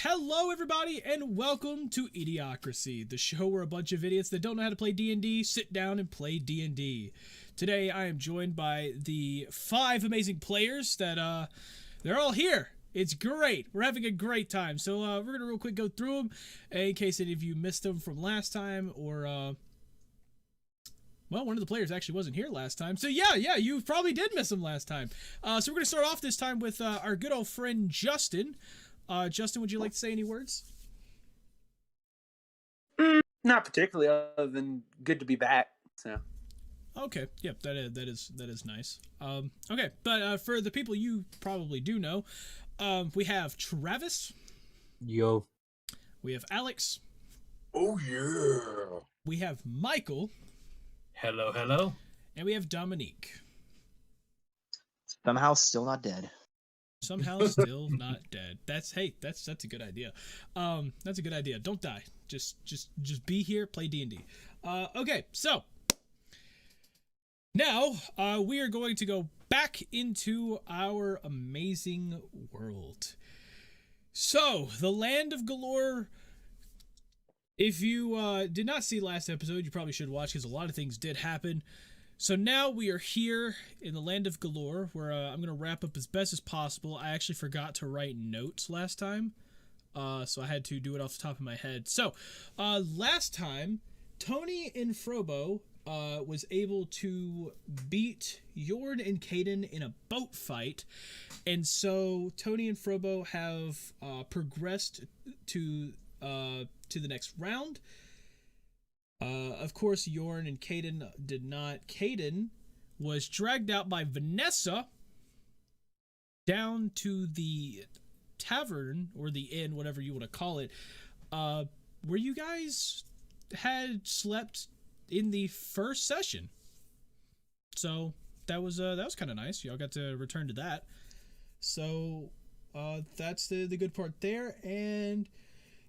Hello everybody and welcome to eDIOCRACY, the show where a bunch of idiots that don't know how to play D&D sit down and play D&D. Today I am joined by the 5 amazing players that they're all here. It's great. We're having a great time. So we're going to real quick go through them in case any of you missed them from last time or well, one of the players actually wasn't here last time. So yeah, you probably did miss them last time. So we're going to start off this time with our good old friend Justin. Justin, would you like to say any words? Not particularly, other than good to be back. So. Okay, yep, that is nice. Okay, but for the people you probably do know, we have Travis. Yo. We have Alex. Oh yeah. We have Michael. Hello, hello. And we have Dominique. Somehow still not dead. Somehow still not dead. That's a good idea. That's a good idea. Don't die. Just be here, play D&D. Okay, so now we are going to go back into our amazing world. So, the Land of Galore. If you did not see last episode, you probably should watch because a lot of things did happen. So now we are here in the Land of Galore, where I'm going to wrap up as best as possible. I actually forgot to write notes last time, so I had to do it off the top of my head. So, last time, Tony and Frobo was able to beat Jorn and Caden in a boat fight, and so Tony and Frobo have progressed to the next round. Of course, Jorn and Caden did not. Caden was dragged out by Vanessa down to the tavern, or the inn, whatever you want to call it, where you guys had slept in the first session. So that was kind of nice. Y'all got to return to that. So that's the good part there. And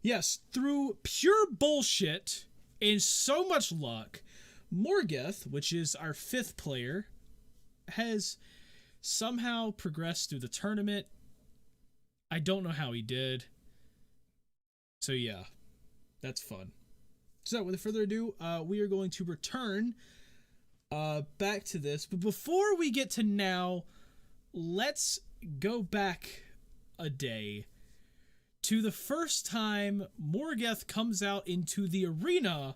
yes, through pure bullshit and so much luck, Morgeth, which is our 5th player, has somehow progressed through the tournament. I don't know how he did. So yeah, that's fun. So without further ado, we are going to return back to this. But before we get to now, let's go back a day to the first time Morgeth comes out into the arena.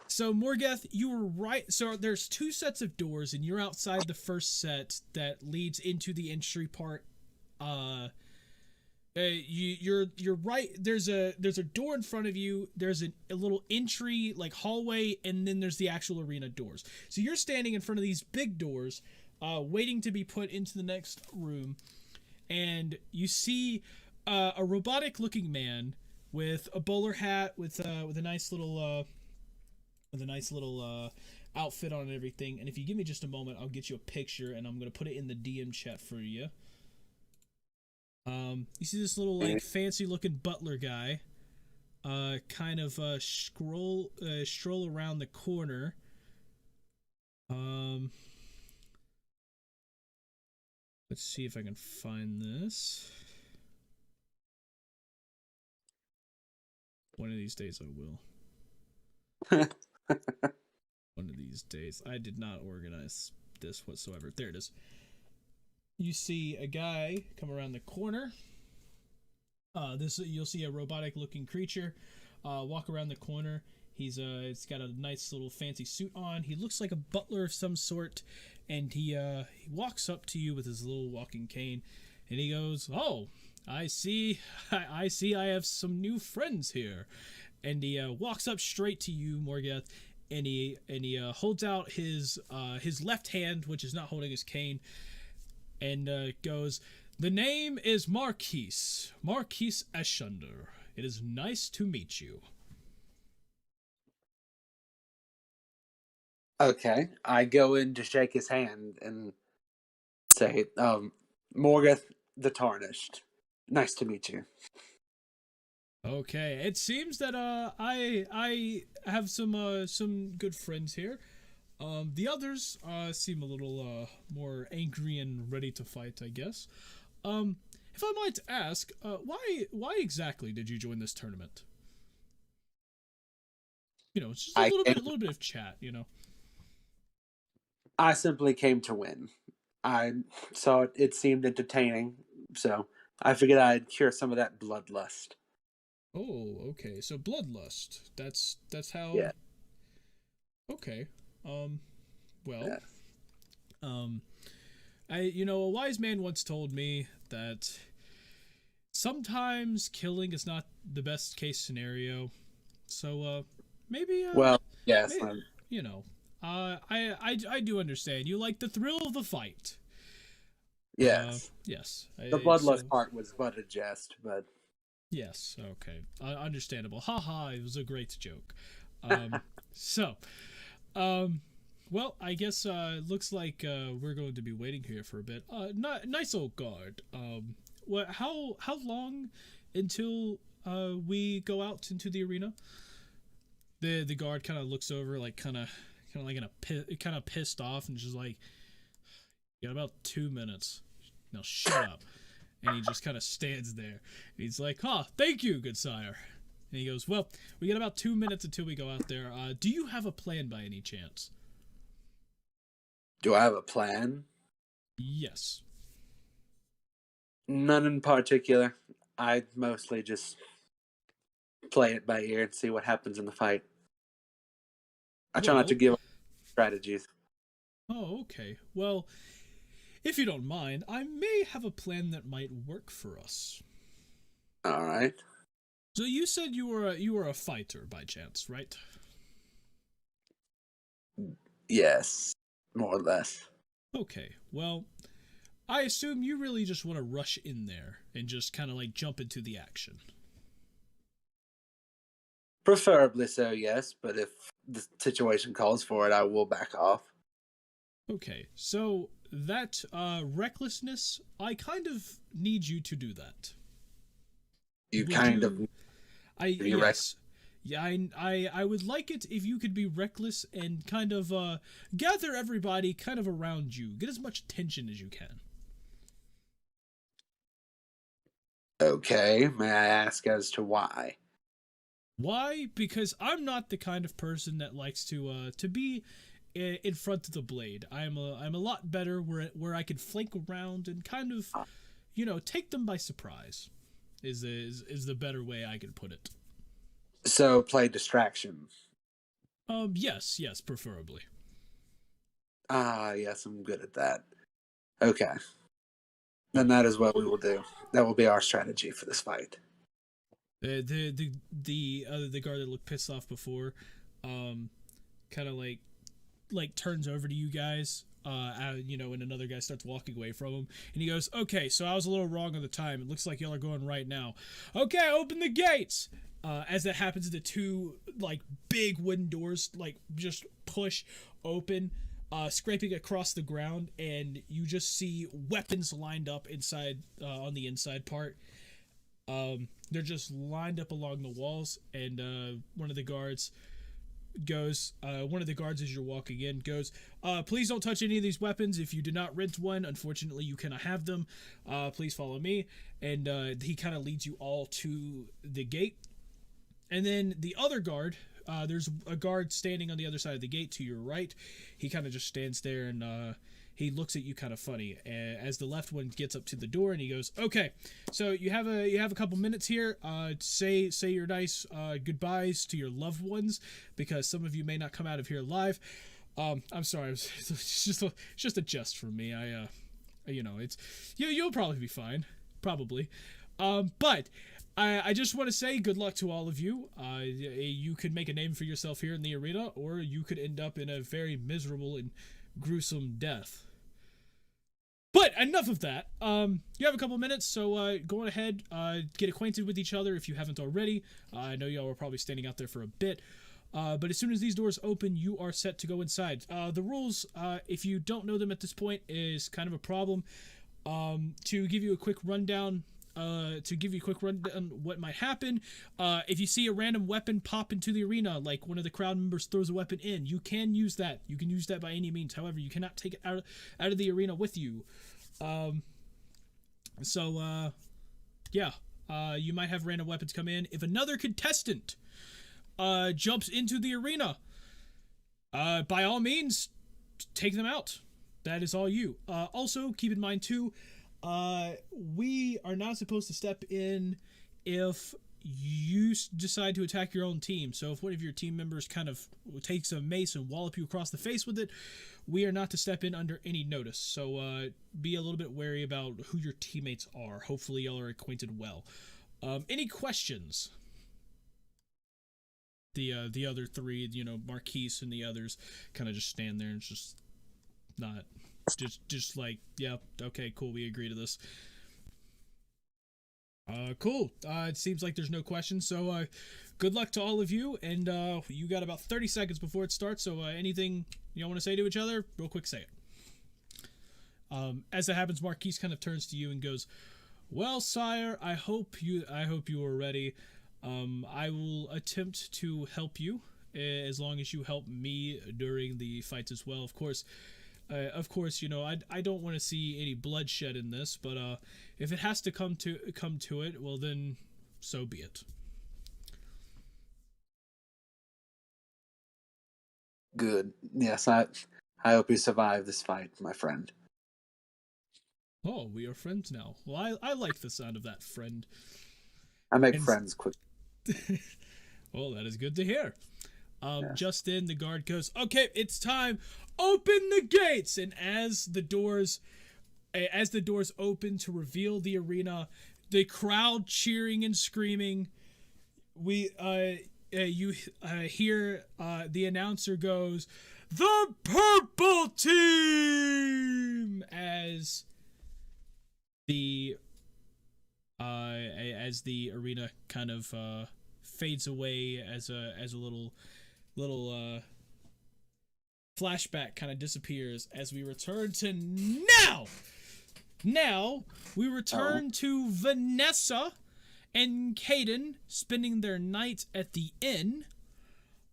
So Morgeth, you were right. So there's 2 sets of doors, and you're outside the first set that leads into the entry part. You're right. There's a door in front of you. There's a little entry, like hallway, and then there's the actual arena doors. So you're standing in front of these big doors, waiting to be put into the next room. And you see a robotic-looking man with a bowler hat, with a nice little outfit on and everything. And if you give me just a moment, I'll get you a picture, and I'm gonna put it in the DM chat for you. You see this little fancy-looking butler guy, kind of stroll around the corner. Let's see if I can find this. One of these days I will. One of these days. I did not organize this whatsoever. There it is. You see a guy come around the corner. You'll see a robotic-looking creature walk around the corner. He's got a nice little fancy suit on. He looks like a butler of some sort, and he walks up to you with his little walking cane, and he goes, "Oh, I see I have some new friends here." And he walks up straight to you, Morgeth, and he holds out his left hand, which is not holding his cane, and goes, "The name is Marquise Eschunder. It is nice to meet you." Okay, I go in to shake his hand and say, Morgeth the Tarnished. Nice to meet you. Okay, it seems that I have some good friends here. The others seem a little more angry and ready to fight, I guess. if I might ask, why exactly did you join this tournament? It's just a little bit of chat. I simply came to win. I saw it seemed entertaining, so I figured I'd cure some of that bloodlust. Oh, okay. So bloodlust. That's how. Yeah. Okay. Well. Yeah. A wise man once told me that sometimes killing is not the best case scenario. So, maybe. Well, yes. Maybe, I do understand. You like the thrill of the fight. Yes. Yes. The bloodlust part was but a jest, but. Yes. Okay. Understandable. Haha. It was a great joke. Well, I guess looks like we're going to be waiting here for a bit. Nice old guard. How long until we go out into the arena? The guard kind of looks over, like kind of like pissed off, and just like, you got about 2 minutes. Now shut up. And he just kind of stands there. And he's like, thank you, good sire. And he goes, well, we got about 2 minutes until we go out there. Do you have a plan by any chance? Do I have a plan? Yes. None in particular. I mostly just play it by ear and see what happens in the fight. I try not to give strategies. Oh, okay. Well, if you don't mind, I may have a plan that might work for us. All right. So you said you were a fighter by chance, right? Yes, more or less. Okay. Well, I assume you really just want to rush in there and just kind of like jump into the action. Preferably so, yes, but if the situation calls for it, I will back off. Okay, so that recklessness, I kind of need you to do that. Yes. Yeah, I would like it if you could be reckless and kind of gather everybody kind of around you. Get as much attention as you can. Okay, may I ask as to why? Why? Because I'm not the kind of person that likes to be in front of the blade. I'm a lot better where I can flank around and kind of, take them by surprise. Is the better way I can put it. So play distraction. Yes, preferably. Yes, I'm good at that. Okay. Then that is what we will do. That will be our strategy for this fight. The guard that looked pissed off before, kind of like turns over to you guys, and another guy starts walking away from him, and he goes, okay, so I was a little wrong on the time. It looks like y'all are going right now. Okay, open the gates. As that happens, the two like big wooden doors like just push open, scraping across the ground, and you just see weapons lined up inside on the inside part. They're just lined up along the walls, and one of the guards as you're walking in goes, please don't touch any of these weapons. If you do not rent one, unfortunately you cannot have them. Please follow me. And he kind of leads you all to the gate. And then the other guard, there's a guard standing on the other side of the gate to your right. He kind of just stands there, and he looks at you kind of funny as the left one gets up to the door, and he goes, okay, so you have a couple minutes here. Say your nice goodbyes to your loved ones, because some of you may not come out of here alive. I'm sorry, it's just a jest from me. You'll probably be fine, probably. But I just want to say good luck to all of you. You could make a name for yourself here in the arena, or you could end up in a very miserable and gruesome death. But enough of that. You have a couple minutes, so go ahead, get acquainted with each other if you haven't already. I know y'all were probably standing out there for a bit. But as soon as these doors open, you are set to go inside. The rules, if you don't know them at this point, is kind of a problem. To give you a quick rundown, what might happen, if you see a random weapon pop into the arena, like one of the crowd members throws a weapon in, you can use that. You can use that by any means. However, you cannot take it out of the arena with you. So, yeah. You might have random weapons come in. If another contestant jumps into the arena, by all means, take them out. That is all you. Also, keep in mind, too, we are not supposed to step in if you decide to attack your own team. So if one of your team members kind of takes a mace and wallop you across the face with it, we are not to step in under any notice. So be a little bit wary about who your teammates are. Hopefully y'all are acquainted well. Any questions? The other three, Marquise and the others kind of just stand there and just not, just like, yeah, okay, cool, we agree to this. Cool. It seems like there's no questions, so good luck to all of you, and you got about 30 seconds before it starts, so anything you want to say to each other, real quick, say it. As that happens, Marquise kind of turns to you and goes, "Well, sire, I hope you are ready. I will attempt to help you, as long as you help me during the fights as well. Of course, I don't want to see any bloodshed in this, but if it has to come to it, well then, so be it." Good. Yes, I hope you survive this fight, my friend. Oh, we are friends now. Well, I like the sound of that, friend. I make friends quick. Well, that is good to hear. Yeah. Just then, the guard goes, "Okay, it's time. Open the gates!" And as the doors open to reveal the arena, the crowd cheering and screaming. You hear the announcer goes, "The purple team!" as the arena kind of fades away, as a little flashback kind of disappears, as we return to now. Now we return to Vanessa and Caden spending their night at the inn.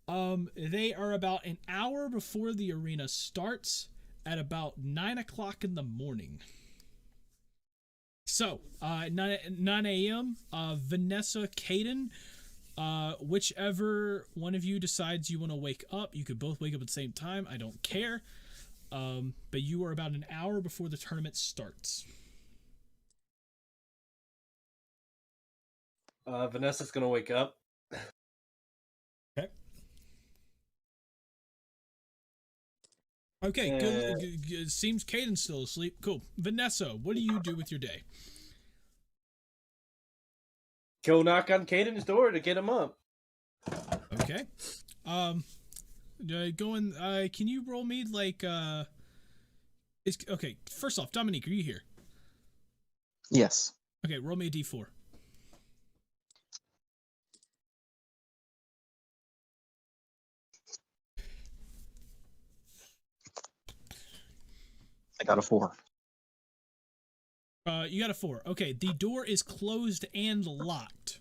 They are about an hour before the arena starts at about 9 o'clock in the morning. So, 9 a.m., Vanessa, Caden, whichever one of you decides you want to wake up, you could both wake up at the same time, I don't care. But you are about an hour before the tournament starts. Vanessa's gonna wake up. Okay, good. Seems Caden's still asleep. Cool. Vanessa, what do you do with your day? Go knock on Caden's door to get him up. Okay. Can you roll me okay, first off, Dominique, are you here? Yes. Okay, roll me a d4. I got a 4. You got a 4. Okay, the door is closed and locked.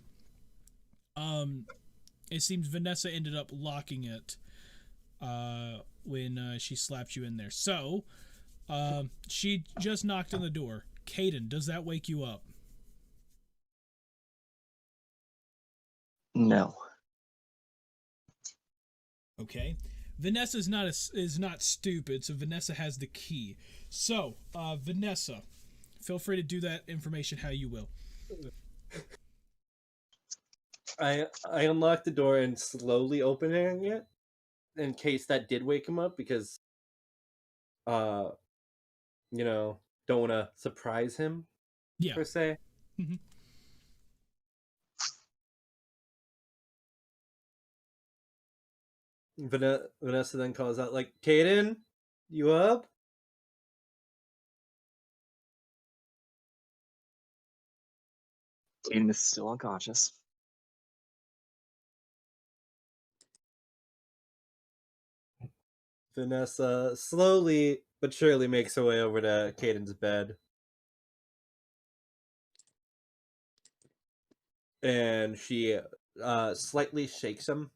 It seems Vanessa ended up locking it when she slapped you in there. So, she just knocked on the door. Caden, does that wake you up? No. Okay. Vanessa is not stupid, so Vanessa has the key. So, Vanessa, feel free to do that information how you will. I unlocked the door and slowly opening it in case that did wake him up, because don't want to surprise him, yeah, per se. Mm-hmm. Vanessa then calls out, like, "Caden, you up?" Caden is still unconscious. Vanessa slowly but surely makes her way over to Caden's bed. And she slightly shakes him.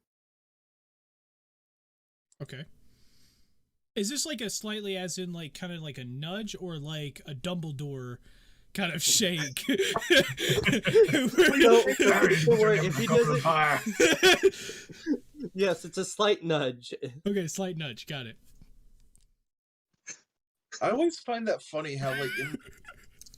Okay. Is this like a slightly, as in like kind of like a nudge, or like a Dumbledore kind of shake. Don't worry, if he doesn't, yes, it's a slight nudge. Okay, slight nudge. Got it. I always find that funny how like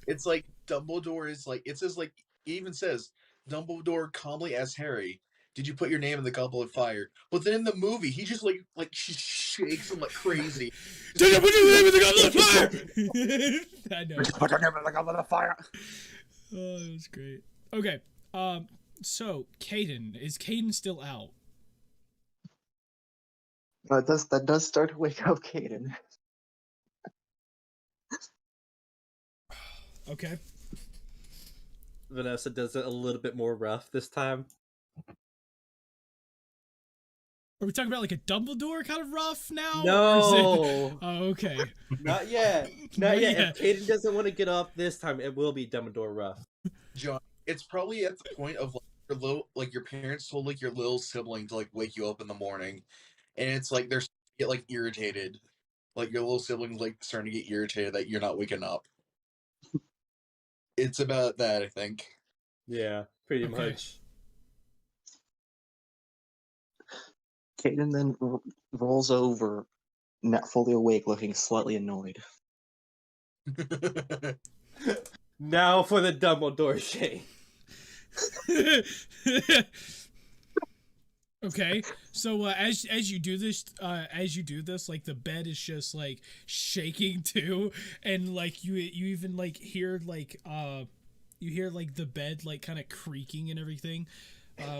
it's like Dumbledore is like it says like it even says Dumbledore calmly asks Harry, "Did you put your name in the Goblet of Fire?" But then in the movie, he just like shakes him like crazy. Did you put your name in the Goblet of Fire? I know. Put your name in the Goblet of Fire. Oh, that was great. Okay. So Caden, is Caden still out? That does start to wake up Caden. Okay. Vanessa does it a little bit more rough this time. Are we talking about like a Dumbledore kind of rough now? No. Or is it... Oh, okay. Not yet. Not yet. If Caden doesn't want to get off this time, it will be Dumbledore rough. John, it's probably at the point of like your parents told like your little sibling to like wake you up in the morning, and it's like they're starting to get like irritated, like your little sibling's like starting to get irritated that you're not waking up. It's about that, I think. Yeah, pretty Okay. much. Caden then rolls over, not fully awake, looking slightly annoyed. Now for the Dumbledore shake. Okay, so as you do this, like the bed is just like shaking too, and like you even like hear like you hear like the bed like kind of creaking and everything,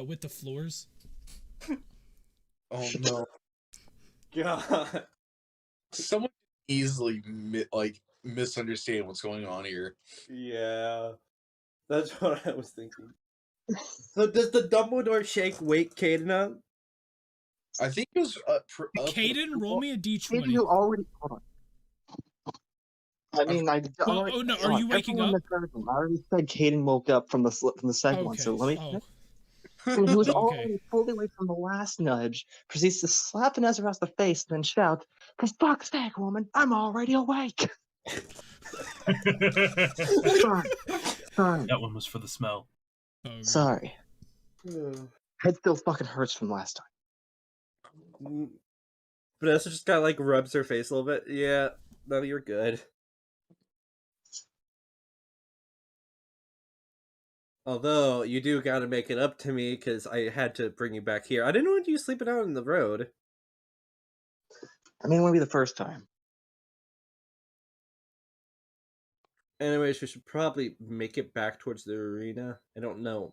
with the floors. Oh no! God. Someone can easily misunderstand what's going on here. Yeah. That's what I was thinking. So does the Dumbledore shake wake Caden up? I think it was Caden, roll me a Caden, d20. you already. Hold on. I mean, Well, already, oh no, hold are on, you waking everyone up? in the room, I already said Caden woke up from the second one, Okay. so let me. Oh, And he was Okay. already fully awake from the last nudge, proceeds to slap Vanessa across the face and then shout, "For fuck's sake, woman, I'm already awake!" Sorry. That one was for the smell. okay. Sorry. Head still fucking hurts from last time. Vanessa just kind of like rubs her face a little bit. Yeah, no, you're good. Although, you do gotta make it up to me, because I had to bring you back here. I didn't want you sleeping out on the road. I mean, it won't be the first time. Anyways, we should probably make it back towards the arena. I don't know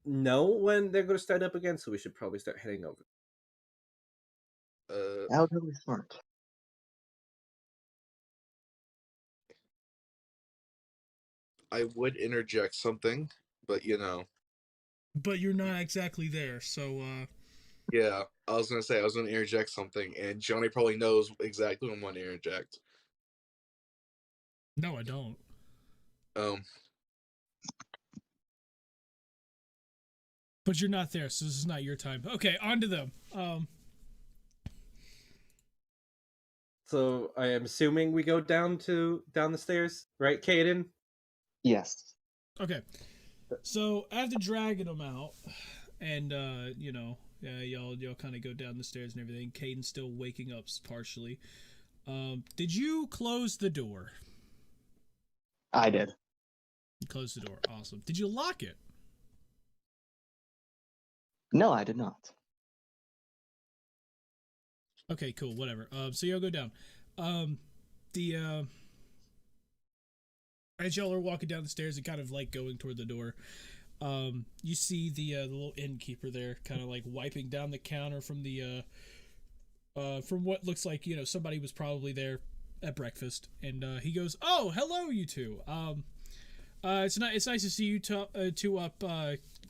when they're gonna start up again, so we should probably start heading over. That would be smart. I would interject something, but you know. But you're not exactly there, so Yeah, I was gonna say I was gonna interject something, and Johnny probably knows exactly what I'm gonna interject. no, I don't. But you're not there, so this is not your time. Okay, on to them. So I am assuming we go down the stairs, right, Caden? Yes. Okay. So after dragging them out, and y'all kind of go down the stairs and everything. Caden's still waking up partially. Did you close the door? I did. You closed the door. Awesome. Did you lock it? No, I did not. Okay, cool. Whatever. So y'all go down. As y'all are walking down the stairs and kind of like going toward the door, you see the little innkeeper there, kind of like wiping down the counter from the from what looks like somebody was probably there at breakfast, and he goes, "Oh, hello, you two. It's nice to see you two up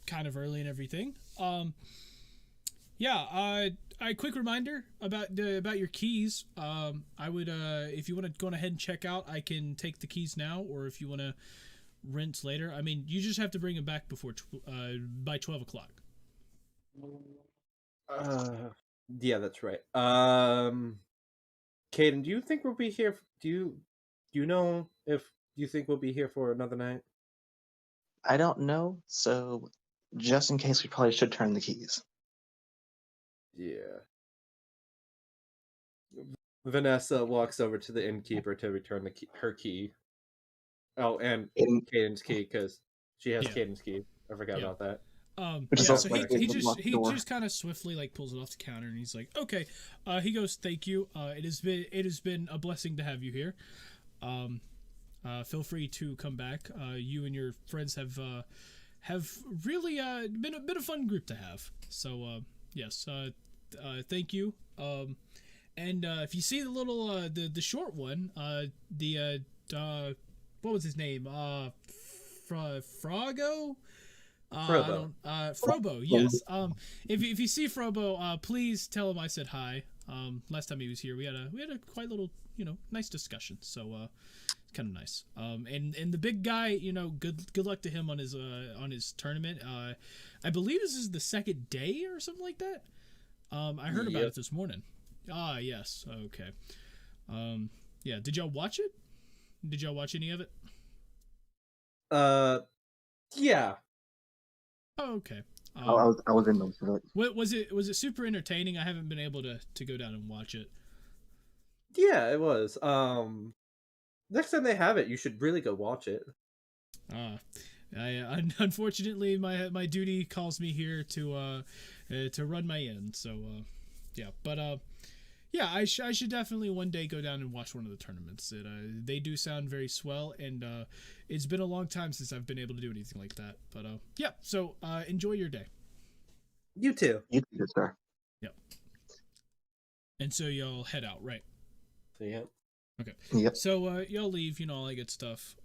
kind of early and everything. Yeah. A quick reminder about your keys. I would if you want to go ahead and check out, I can take the keys now, or if you want to rent later. I mean, you just have to bring them back before by 12 o'clock. Yeah, that's right. Caden, do you think we'll be here? Do you know if you think we'll be here for another night? I don't know, so just in case, we probably should turn the keys. Yeah. Vanessa walks over to the innkeeper to return her key. Oh, and Caden's key, because she has Caden's key. I forgot about that. Which is So also he just kind of swiftly like pulls it off the counter, and he's like, "Okay." He goes, "Thank you. It has been a blessing to have you here. Feel free to come back. You and your friends have really been a fun group to have. So yes, thank you. And if you see the little the short one, what was his name? Frogo. Frobo, yes. If you see Frobo, please tell him I said hi. Last time he was here, we had a quite little, nice discussion. So it's kind of nice. And the big guy, good luck to him on his tournament. I believe this is the second day or something like that. I heard about it this morning. Ah, yes. Okay. Yeah. Did y'all watch it? Did y'all watch any of it? Yeah. Oh, okay. I was in those. What was it? Was it super entertaining? I haven't been able to go down and watch it. Yeah, it was. Next time they have it, you should really go watch it. Unfortunately, my duty calls me here to run my inn. So, yeah. But yeah, I should definitely one day go down and watch one of the tournaments. They do sound very swell, and it's been a long time since I've been able to do anything like that. But yeah, so enjoy your day. You too. You too, sir. Yep. And so y'all head out, right? Yeah. Okay. Yep. So y'all leave, all that good stuff.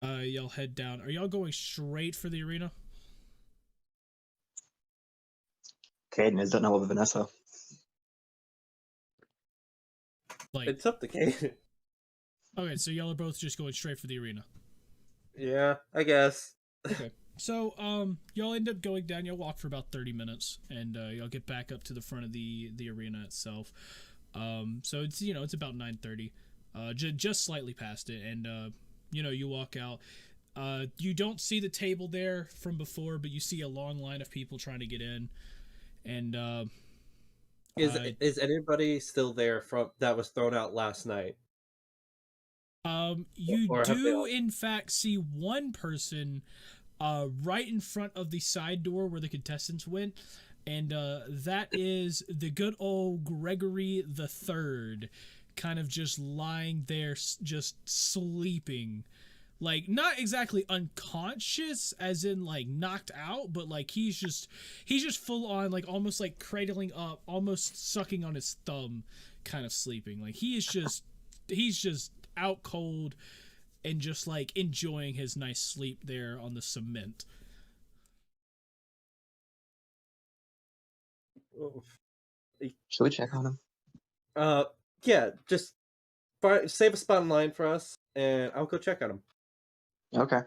Y'all head down. Are y'all going straight for the arena? Caden is done with Vanessa. It's up to Caden. Okay, so y'all are both just going straight for the arena. Yeah, I guess. Okay. So, y'all end up going down. Y'all walk for about 30 minutes, and y'all get back up to the front of the arena itself. So it's it's about 9:30, just slightly past it, and you walk out. You don't see the table there from before, but you see a long line of people trying to get in, and is anybody still there from that was thrown out last night? You do in fact see one person right in front of the side door where the contestants went, and that is the good old Gregory the Third, kind of just lying there, just sleeping, like not exactly unconscious as in like knocked out, but like he's just full on, like almost like cradling up, almost sucking on his thumb, kind of sleeping. Like he's just out cold and just like enjoying his nice sleep there on the cement. Should we check on him? Yeah, just save a spot in line for us, and I'll go check on him. Okay.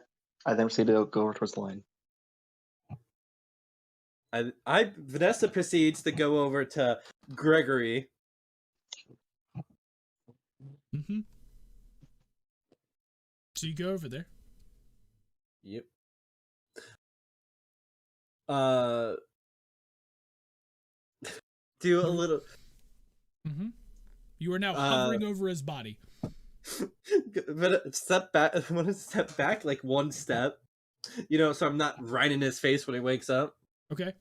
I then proceed to go over towards the line. Vanessa proceeds to go over to Gregory. Mm-hmm. So you go over there. Yep. Do a little. Mm-hmm. You are now hovering over his body. But step back. I want to step back like one step, so I'm not right in his face when he wakes up. Okay.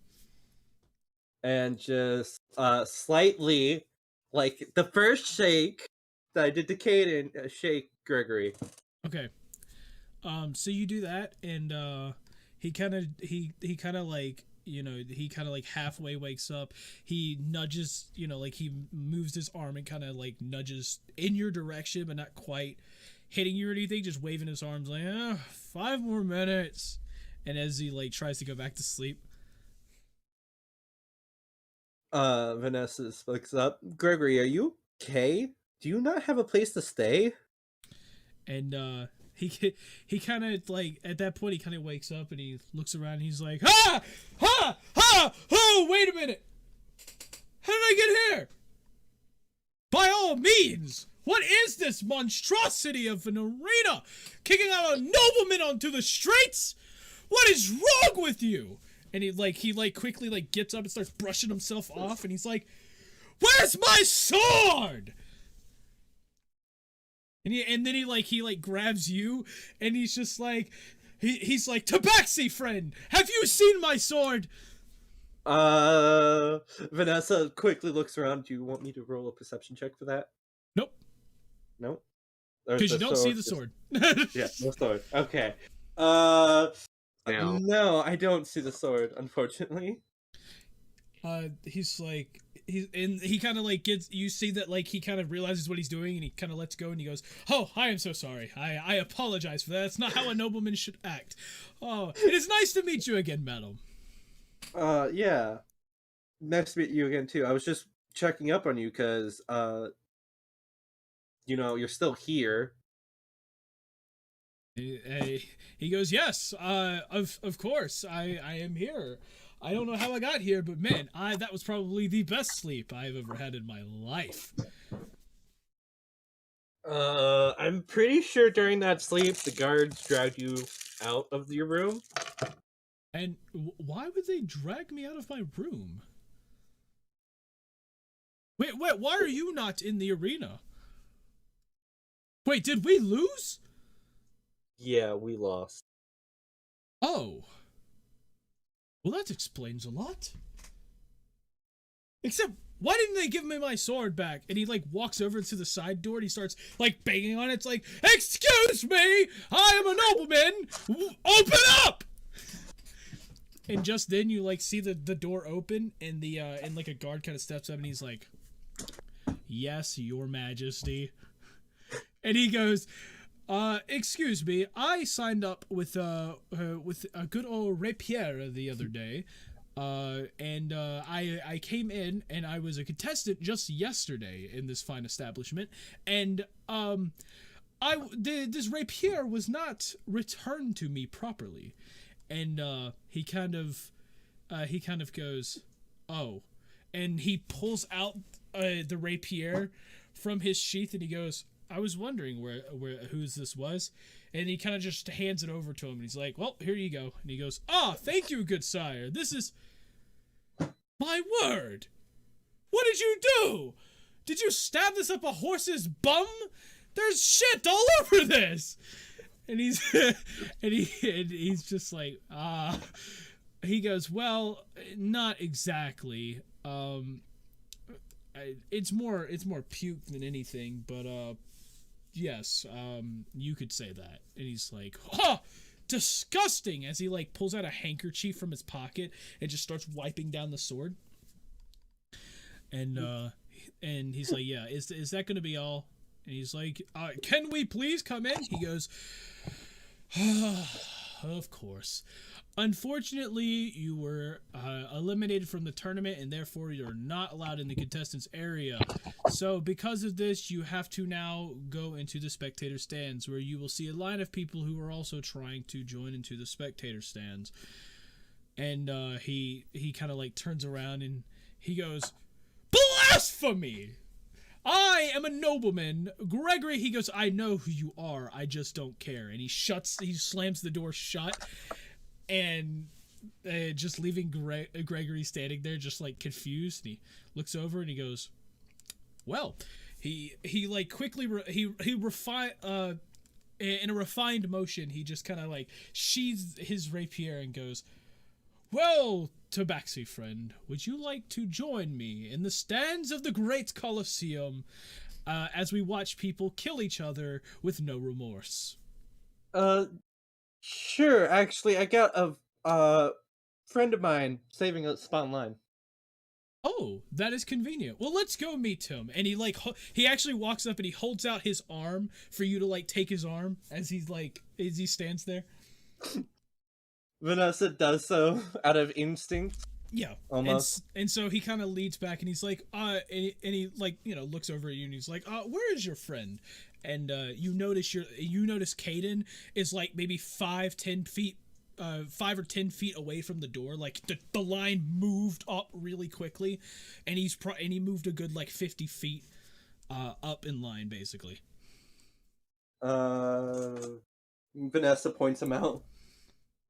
And just slightly, like the first shake that I did to Caden, shake Gregory. Okay. So you do that, and he kind of like halfway wakes up. He nudges, like he moves his arm and kind of like nudges in your direction, but not quite hitting you or anything, just waving his arms like, 5 more minutes. And as he like tries to go back to sleep. Vanessa looks up. Gregory, are you okay? Do you not have a place to stay? And he kind of like at that point he kind of wakes up and he looks around and he's like, ha ha ha, oh wait a minute, how did I get here? By all means, What is this monstrosity of an arena? Kicking out a nobleman onto the streets? What is wrong with you? And he quickly gets up and starts brushing himself off, and he's like, "Where's my sword?" And then he grabs you, and he's just like, he's like, "Tabaxi, friend, have you seen my sword?" Vanessa quickly looks around. Do you want me to roll a perception check for that? Nope. Nope. Because you don't see the sword. Yeah, no sword. Okay. No. No, I don't see the sword, unfortunately. He's like, he kind of like gets, you see that like he kind of realizes what he's doing, and he kind of lets go, and he goes, "Oh, I am so sorry. I apologize for that. That's not how a nobleman should act. Oh, it is nice to meet you again, madam." Yeah. Nice to meet you again too. I was just checking up on you because you're still here. He goes, "Yes, of course, I am here. I don't know how I got here, but man, that was probably the best sleep I've ever had in my life." I'm pretty sure during that sleep, the guards dragged you out of your room. And why would they drag me out of my room? Wait, why are you not in the arena? Wait, did we lose? Yeah, we lost. Oh. Well, that explains a lot. Except, why didn't they give me my sword back? And he walks over to the side door, and he starts banging on it. It's like, "Excuse me, I am a nobleman. Open up!" And just then you see the door open, and and a guard kind of steps up, and he's like, "Yes, your majesty." And he goes, "Excuse me, I signed up with a good old rapier the other day, and I came in, and I was a contestant just yesterday in this fine establishment, and this rapier was not returned to me properly." And he kind of goes, "Oh," and he pulls out the rapier from his sheath, and he goes, "I was wondering whose this was," and he kind of just hands it over to him, and he's like, "Well, here you go." And he goes, "Ah, thank you, good sire. This is my word. What did you do? Did you stab this up a horse's bum? There's shit all over this." And he's he's just like, he goes, "Well, not exactly. It's more puke than anything, but yes, you could say that." And he's like, "Oh, disgusting!" As he pulls out a handkerchief from his pocket and just starts wiping down the sword. And he's like, "Yeah, is that gonna be all?" And he's like, "Can we please come in?" He goes, "Of course. Unfortunately, you were eliminated from the tournament, and therefore you're not allowed in the contestants area. So because of this, you have to now go into the spectator stands, where you will see a line of people who are also trying to join into the spectator stands." And he kind of turns around, and he goes, "Blasphemy! I am a nobleman. Gregory," he goes, "I know who you are. I just don't care." And he slams the door shut, and just leaving Gregory standing there just confused. And he looks over and he goes, "Well," he quickly in a refined motion, he just kind of sheathes his rapier and goes, "Well, Tabaxi, friend, would you like to join me in the stands of the Great Colosseum as we watch people kill each other with no remorse?" Sure. Actually, I got a friend of mine saving a spot in line. "Oh, that is convenient. Well, let's go meet him." And he actually walks up and he holds out his arm for you to take his arm as he stands there. Vanessa does so out of instinct. Yeah, almost. And so he kind of leads back, and he's like, and he looks over at you, and he's like, "Where is your friend?" And you notice Caden is maybe 5 or 10 feet away from the door. The line moved up really quickly, and he moved a good 50 feet up in line, basically. Vanessa points him out.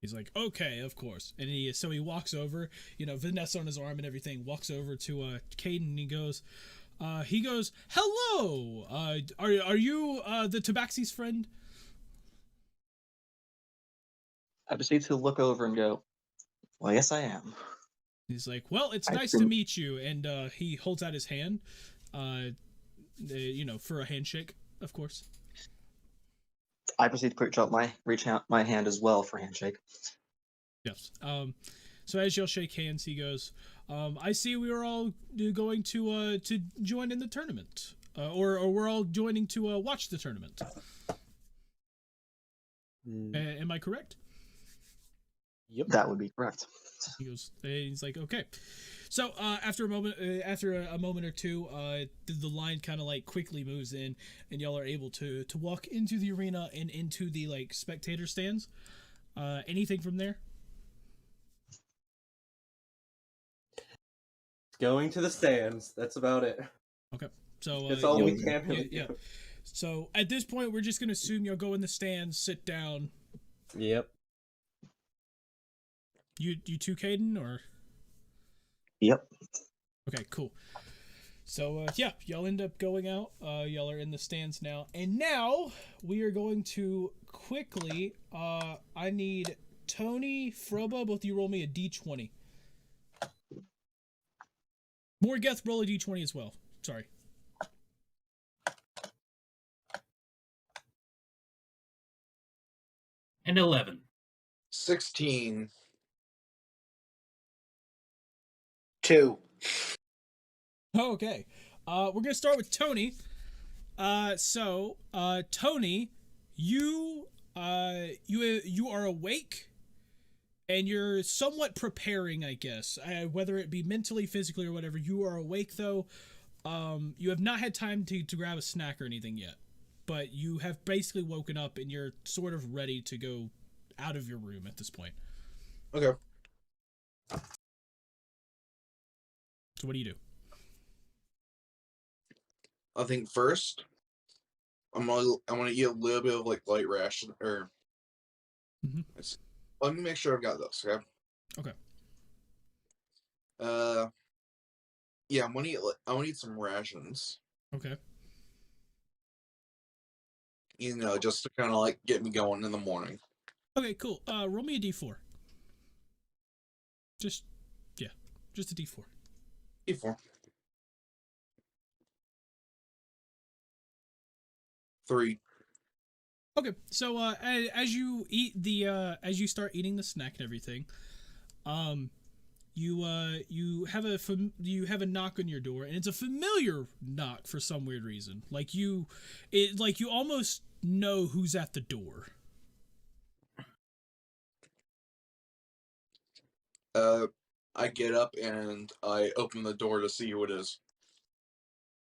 He's like, okay, of course. And he walks over, Vanessa on his arm and everything, walks over to Caden, and he goes, hello! Are you the Tabaxi's friend? I proceed to look over and go, well, yes, I am. He's like, well, it's nice to meet you. And he holds out his hand, for a handshake, of course. I proceed to reach out my hand as well for a handshake. Yes. So as y'all shake hands, he goes, I see we are all going to join in the tournament. Or we're all joining to watch the tournament. Am I correct? Yep. That would be correct. He's like, okay. So after a moment or two, the line kind of like quickly moves in, and y'all are able to walk into the arena and into the like spectator stands. Anything from there? Going to the stands. That's about it. Okay. So that's all we can really do. Yeah. So at this point, we're just gonna assume you'll go in the stands, sit down. Yep. You too, Caden, or? Yep. Okay, cool. So y'all end up going out. Y'all are in the stands now, and now we are going to quickly. I need Tony, Froba, both of you roll me a d20. Morgeth, roll a d20 as well. Sorry. And 11. 16. 2. Okay. We're gonna start with Tony. Tony, you are awake, and you're somewhat preparing, I guess. Whether it be mentally, physically, or whatever, you are awake though. You have not had time to grab a snack or anything yet, but you have basically woken up and you're sort of ready to go out of your room at this point. Okay. So what do you do? I think first, I'm gonna eat a little bit of like light ration or. Let me make sure I've got those. Okay. Okay. Yeah, I'm gonna eat some rations. Okay. Just to kind of like get me going in the morning. Okay, cool. Roll me a d4. Just a d4. D4. 3. Okay, so as you start eating the snack and everything, you have a knock on your door, and it's a familiar knock for some weird reason. Like you almost know who's at the door. I get up and I open the door to see who it is.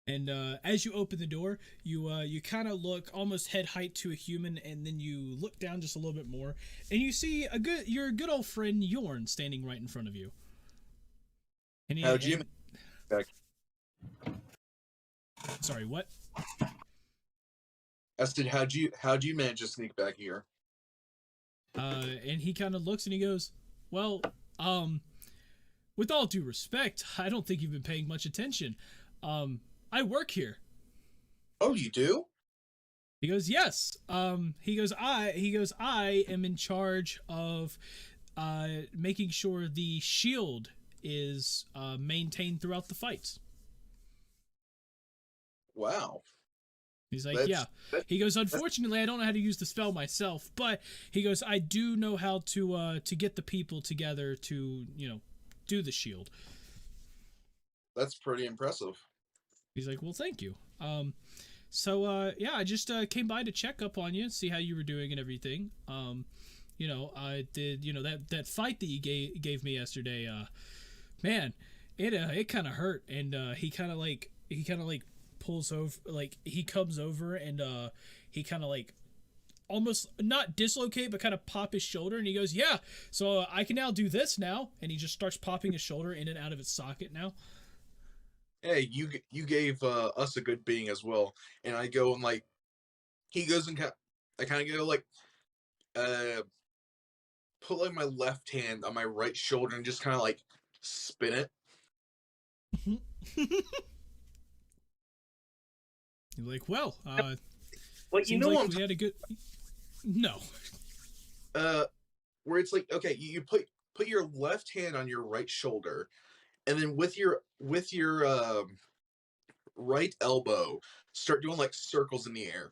And as you open the door, you kind of look almost head height to a human, and then you look down just a little bit more, and you see your good old friend Yorn standing right in front of you. And how'd you? Sorry, what? I said, how'd you manage to sneak back here? And he kind of looks and he goes, well, with all due respect, I don't think you've been paying much attention. I work here. Oh, you do? He goes, yes. He goes, I am in charge of making sure the shield is maintained throughout the fights. Wow. He's like, yeah. He goes, unfortunately, I don't know how to use the spell myself, but he goes, I do know how to get the people together to, do the shield. That's pretty impressive. He's like, well, thank you. So I just came by to check up on you, see how you were doing and everything. I did, that fight that you gave me yesterday. Man, it kind of hurt, and he kind of like pulls over, like he comes over and he kind of like almost not dislocate but kind of pop his shoulder, and he goes, yeah, so I can now do this now, and he just starts popping his shoulder in and out of its socket now. hey, you gave us a good being as well. And I go and like, he goes and I kind of go like, put like my left hand on my right shoulder and just kind of like spin it. You're like, well, Like, you seems know like what we had a good. No. where it's like, okay, you put your left hand on your right shoulder, and then with your right elbow, start doing like circles in the air.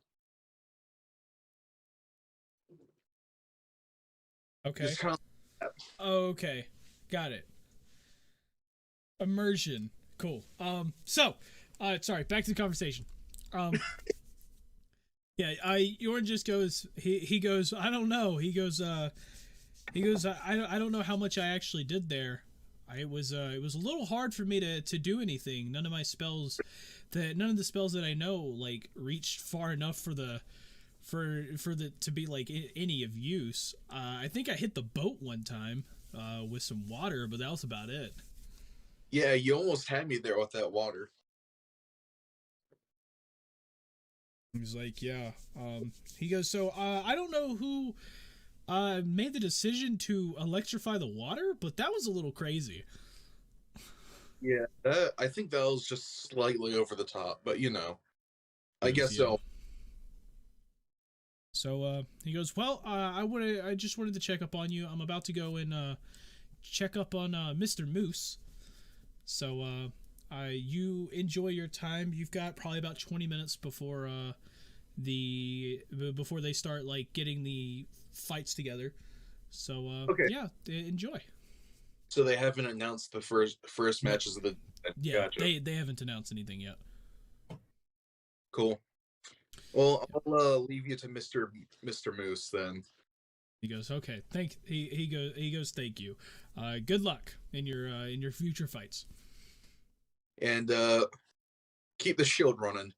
Okay. Just kind of. Okay. Got it. Immersion. Cool. Sorry, back to the conversation. Yeah, Jorn just goes, he goes, I don't know. He goes, I don't know how much I actually did there. It was a little hard for me to do anything. None of the spells that I know like reached far enough for the to be like any of use. I think I hit the boat one time with some water, but that was about it. Yeah, you almost had me there with that water. He's like, yeah. He goes, so I don't know who made the decision to electrify the water, but that was a little crazy. Yeah, I think that was just slightly over the top, but you know, I guess Yeah. so. So he goes, well, I just wanted to check up on you. I'm about to go and check up on Mr. Moose. So you enjoy your time. You've got probably about 20 minutes before before they start like getting the fights together. So Okay. yeah, enjoy. So they haven't announced the first matches of the. Yeah, Gotcha. they haven't announced anything yet. Cool. Well, I'll leave you to Mr. Moose then. He goes, okay, he goes, thank you. Good luck in your future fights. And keep the shield running.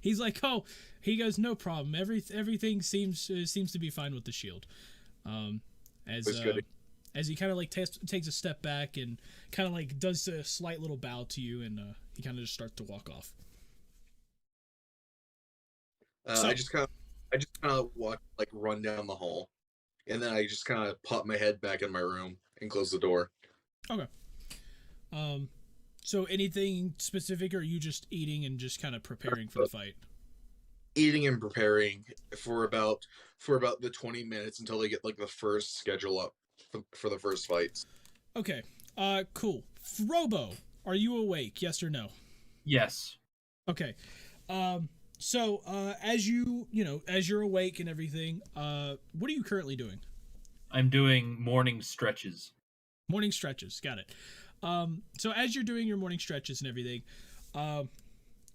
He's like, oh, he goes, no problem. Everything seems to be fine with the shield. As he kind of like takes a step back and kind of like does a slight little bow to you, and he kind of just starts to walk off. I just kind of walk, like, run down the hall, and then I just kind of pop my head back in my room and close the door. Okay. So anything specific, or are you just eating and just kind of preparing for the fight? Eating and preparing for about the 20 minutes until they get like the first schedule up for the first fights. Okay. Cool. Robo, are you awake? Yes or no? Yes. Okay. So, as you're awake and everything, what are you currently doing? I'm doing morning stretches. Morning stretches. Got it. So as you're doing your morning stretches and everything,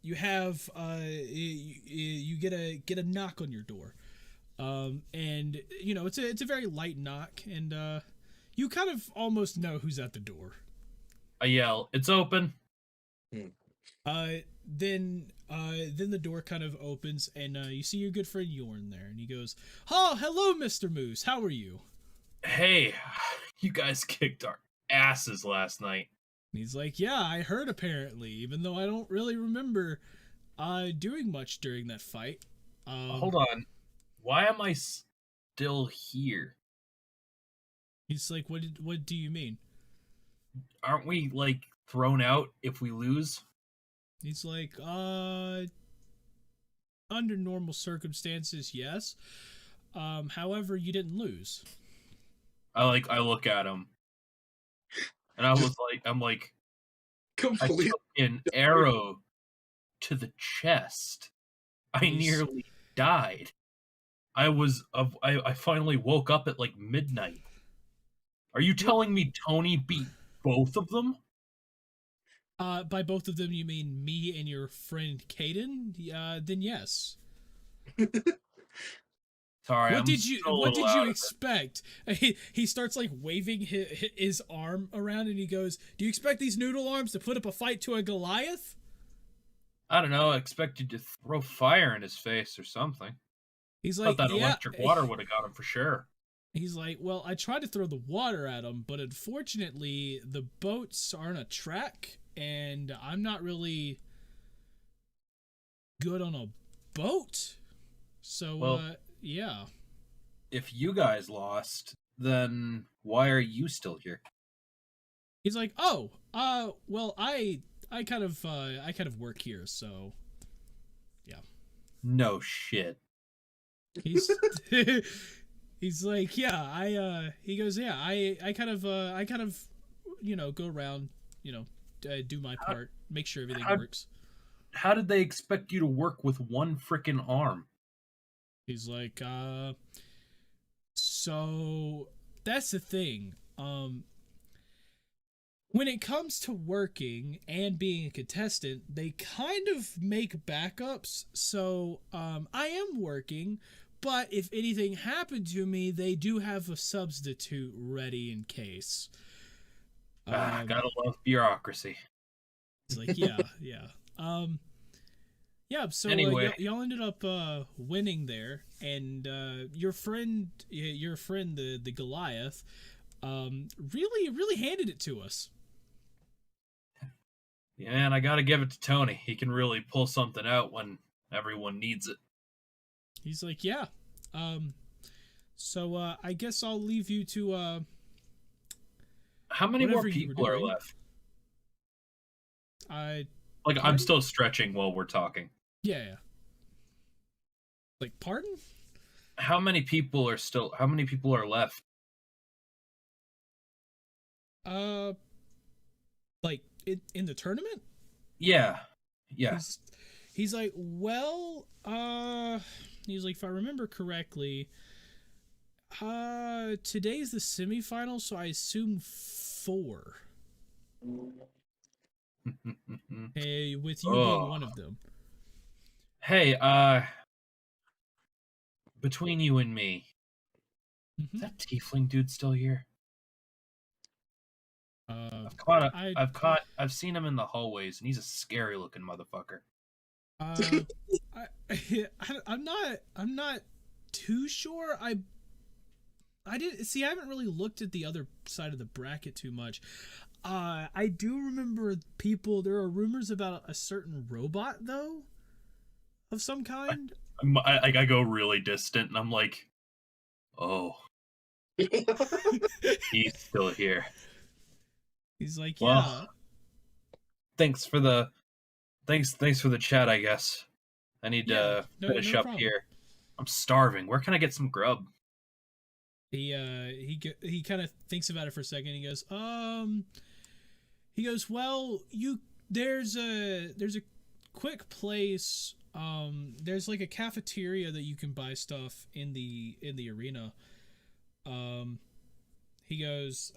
you have, you get a knock on your door. And you know, it's a very light knock, and, you kind of almost know who's at the door. I yell, "It's open." Then the door kind of opens, and you see your good friend Jorn there, and he goes, "Oh, hello, Mr. Moose. How are you?" Hey, you guys kicked our asses last night. And he's like, "Yeah, I heard apparently, even though I don't really remember doing much during that fight." Hold on. Why am I still here? He's like, "What do you mean?" Aren't we, like, thrown out if we lose? He's like, under normal circumstances, yes. However, you didn't lose. I look at him, and I'm like, Complete. I took an arrow to the chest. I nearly died. I finally woke up at like midnight. Are you telling me Tony beat both of them? By both of them, you mean me and your friend Caden? Then yes. Sorry, what did you expect? He starts like waving his arm around, and he goes, "Do you expect these noodle arms to put up a fight to a Goliath?" I don't know. I expected to throw fire in his face or something. He's like, thought that electric water would have got him for sure. He's like, well, I tried to throw the water at him, but unfortunately, the boats are on a track, and I'm not really good on a boat. So, Well, yeah. if you guys lost, then why are you still here? He's like, oh, well, I kind of work here, so, yeah. No shit. He's he's like, yeah, he goes, yeah, I kind of, you know, go around, you know, do my part, make sure everything works. How did they expect you to work with one frickin' arm? He's like, so that's the thing. When it comes to working and being a contestant, they kind of make backups. So, I am working, but if anything happened to me, they do have a substitute ready in case. Gotta love bureaucracy. It's like, yeah. Yeah, so Anyway. y'all ended up winning there, and your friend, the Goliath, really handed it to us. Yeah, and I gotta give it to Tony. He can really pull something out when everyone needs it. He's like, yeah. So I guess I'll leave you to How many more whatever you were people are doing. left? Pardon? I'm still stretching while we're talking. Yeah. Like, pardon? How many people are left? Like in the tournament? Yeah. He's like, well, he's like, if I remember correctly, today's the semifinal, so I assume 4. Hey, with you being one of them. Hey, between you and me, is that tiefling dude still here? I've seen him in the hallways, and he's a scary looking motherfucker. I'm not too sure. I haven't really looked at the other side of the bracket too much. I do remember there are rumors about a certain robot, though, of some kind. I go really distant, and I'm like, oh, he's still here. He's like, well, yeah. Thanks for the chat, I guess. I need to finish up problem. here. I'm starving. Where can I get some grub? He kind of thinks about it for a second. He goes, well, there's a quick place. There's like a cafeteria that you can buy stuff in the arena. He goes,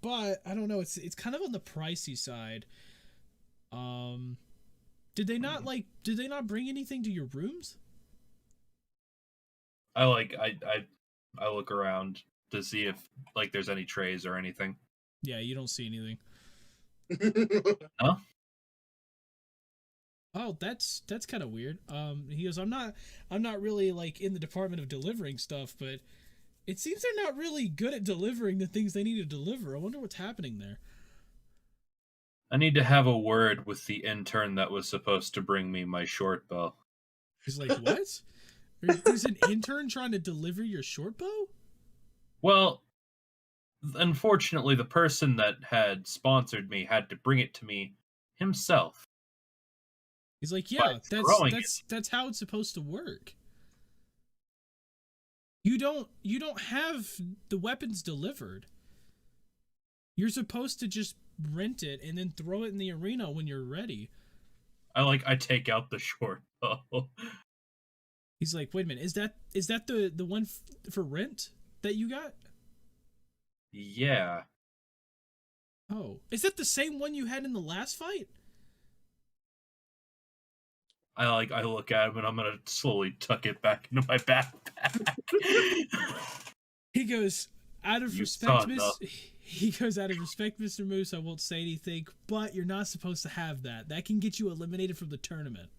but I don't know. It's kind of on the pricey side. Did they not bring anything to your rooms? I look around to see if there's any trays or anything. Yeah, you don't see anything. Huh? Oh, that's kind of weird. He goes, I'm not really in the department of delivering stuff, but it seems they're not really good at delivering the things they need to deliver. I wonder what's happening there. I need to have a word with the intern that was supposed to bring me my short bow. He's like, what? There's an intern trying to deliver your short bow? Well, unfortunately, the person that had sponsored me had to bring it to me himself. He's like, yeah, that's how it's supposed to work. You don't have the weapons delivered. You're supposed to just rent it and then throw it in the arena when you're ready. I take out the short bow. He's like, wait a minute, is that the one for rent that you got? Yeah. Oh, is that the same one you had in the last fight? I look at him and I'm gonna slowly tuck it back into my backpack. He goes, out of respect, Mr. Moose, I won't say anything, but you're not supposed to have that. That can get you eliminated from the tournament.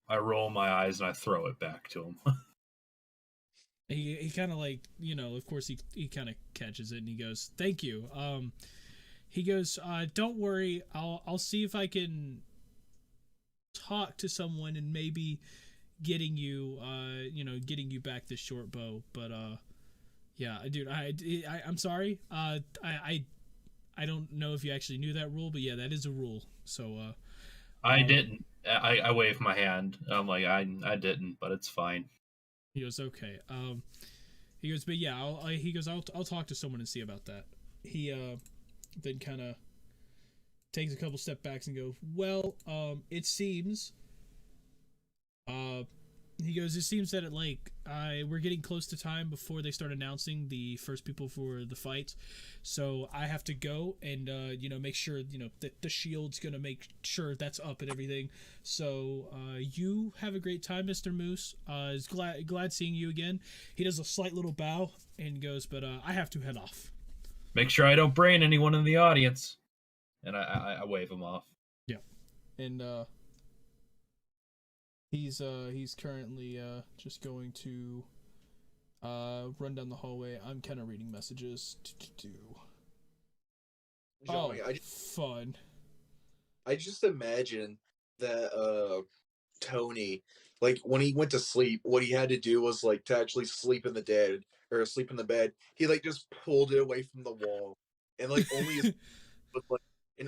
I roll my eyes and I throw it back to him. He kind of of course he kind of catches it and he goes, thank you. he goes, don't worry, I'll see if I can talk to someone and maybe getting you getting you back this short bow. But yeah, dude, I'm sorry. I don't know if you actually knew that rule, but yeah, that is a rule. So I didn't. I waved my hand. I'm like, I didn't, but it's fine. he goes, okay. He goes, but yeah, I'll talk to someone and see about that. He then kind of takes a couple step backs and goes, well, it seems he goes, it seems that we're getting close to time before they start announcing the first people for the fight, so I have to go and make sure that the shield's gonna make sure that's up and everything. So you have a great time, Mr. Moose. Is glad seeing you again. He does a slight little bow and goes, but I have to head off. Make sure I don't brain anyone in the audience. And I wave him off. Yeah, and he's currently just going to run down the hallway. I'm kind of reading messages. Johnny, Fun. I just imagine that Tony, like when he went to sleep, what he had to do was like to actually sleep in the bed. He like just pulled it away from the wall, and like only his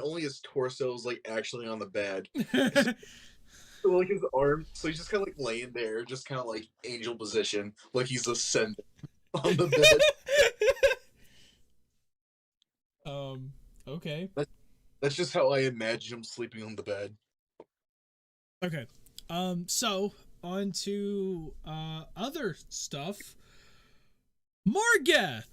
only his torso is like actually on the bed. So like his arm, so he's just kind of like laying there, just kind of like angel position, like he's ascending on the bed. Okay. That's just how I imagine him sleeping on the bed. Okay. So on to other stuff. Morgeth.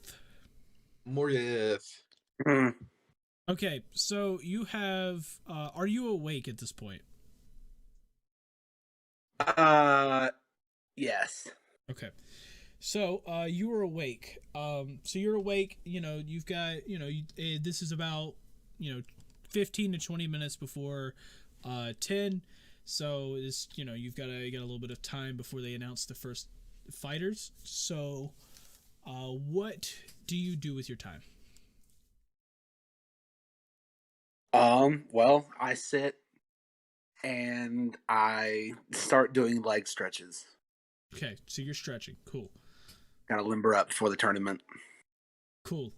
Okay, so you have are you awake at this point? Yes. Okay. So you are awake. So you're awake, you've got, this is about, 15 to 20 minutes before 10. So it's, you've got a little bit of time before they announce the first fighters. So what do you do with your time? Well, I sit and I start doing leg stretches. Okay, so you're stretching. Cool. Gotta limber up before the tournament. Cool.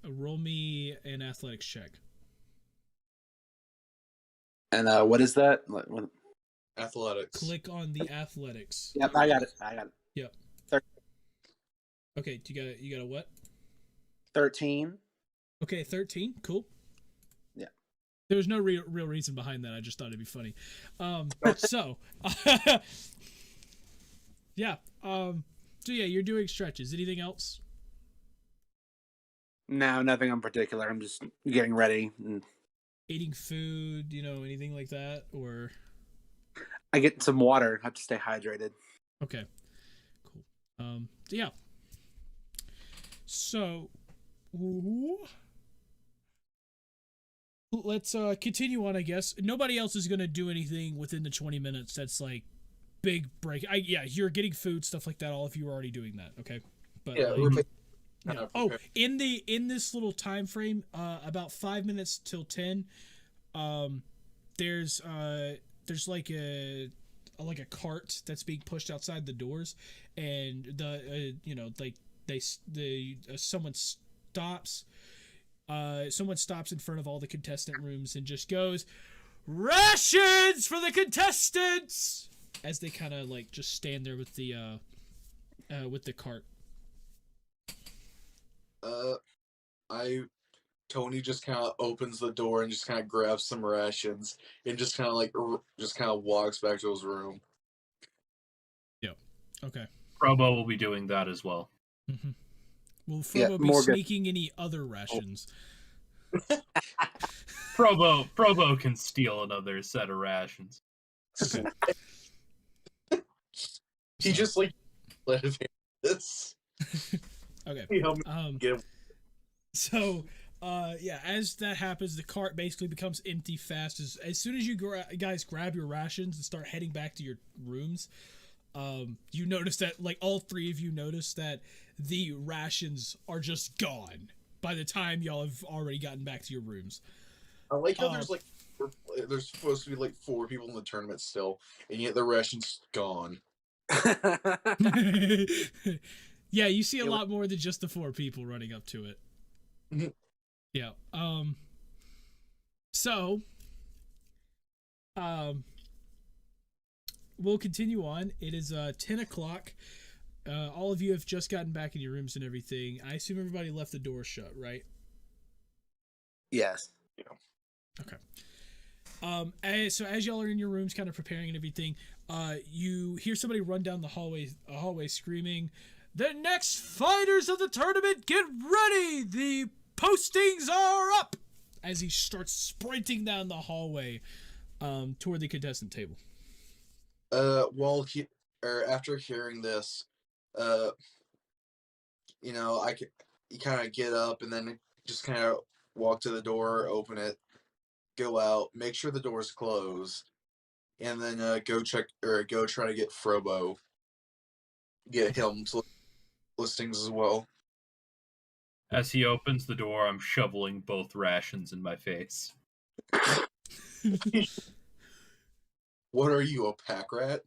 Roll me an athletics check. And what is that? What? Athletics. Click on the athletics. Yep, I got it. Yep. 13. Okay, you got a what? 13. Okay, 13. Cool. Yeah. There's no real reason behind that. I just thought it'd be funny. So, yeah. So yeah, you're doing stretches. Anything else? No, nothing in particular. I'm just getting ready. And Eating food, anything like that, or I get some water. I have to stay hydrated. okay, cool. Yeah. So, let's continue on. I guess nobody else is gonna do anything within the 20 minutes. That's like big break. You're getting food, stuff like that. All of you are already doing that. Okay, but Yeah. yeah. Oh, in this little time frame, about 5 minutes till 10, there's like a cart that's being pushed outside the doors, and someone stops in front of all the contestant rooms and just goes, "Rations for the contestants!" as they kind of like just stand there with the cart. Tony just kind of opens the door and just kind of grabs some rations and just kind of walks back to his room. Yep. Okay. Probo will be doing that as well. Mm-hmm. Will Frobo be sneaking any other rations? Probo can steal another set of rations. Okay. He just like let him this. Okay. Get him. So, yeah, as that happens, the cart basically becomes empty fast. As soon as you guys grab your rations and start heading back to your rooms, you notice that, like, all three of you notice that the rations are just gone. by the time y'all have already gotten back to your rooms. I like how there's supposed to be like 4 people in the tournament still, and yet the ration's gone. Yeah, you see a lot more than just the 4 people running up to it. Yeah. So, we'll continue on. It is 10 o'clock. All of you have just gotten back in your rooms and everything. I assume everybody left the door shut, right? Yes. Okay. So as y'all are in your rooms, kind of preparing and everything, you hear somebody run down the hallway screaming, "The next fighters of the tournament, get ready! The postings are up!" As he starts sprinting down the hallway toward the contestant table. After hearing this, you kind of get up and then just kind of walk to the door, open it, go out, make sure the door's closed, and then go try to get Frobo, get him listings as well. As he opens the door, I'm shoveling both rations in my face. What are you, a pack rat?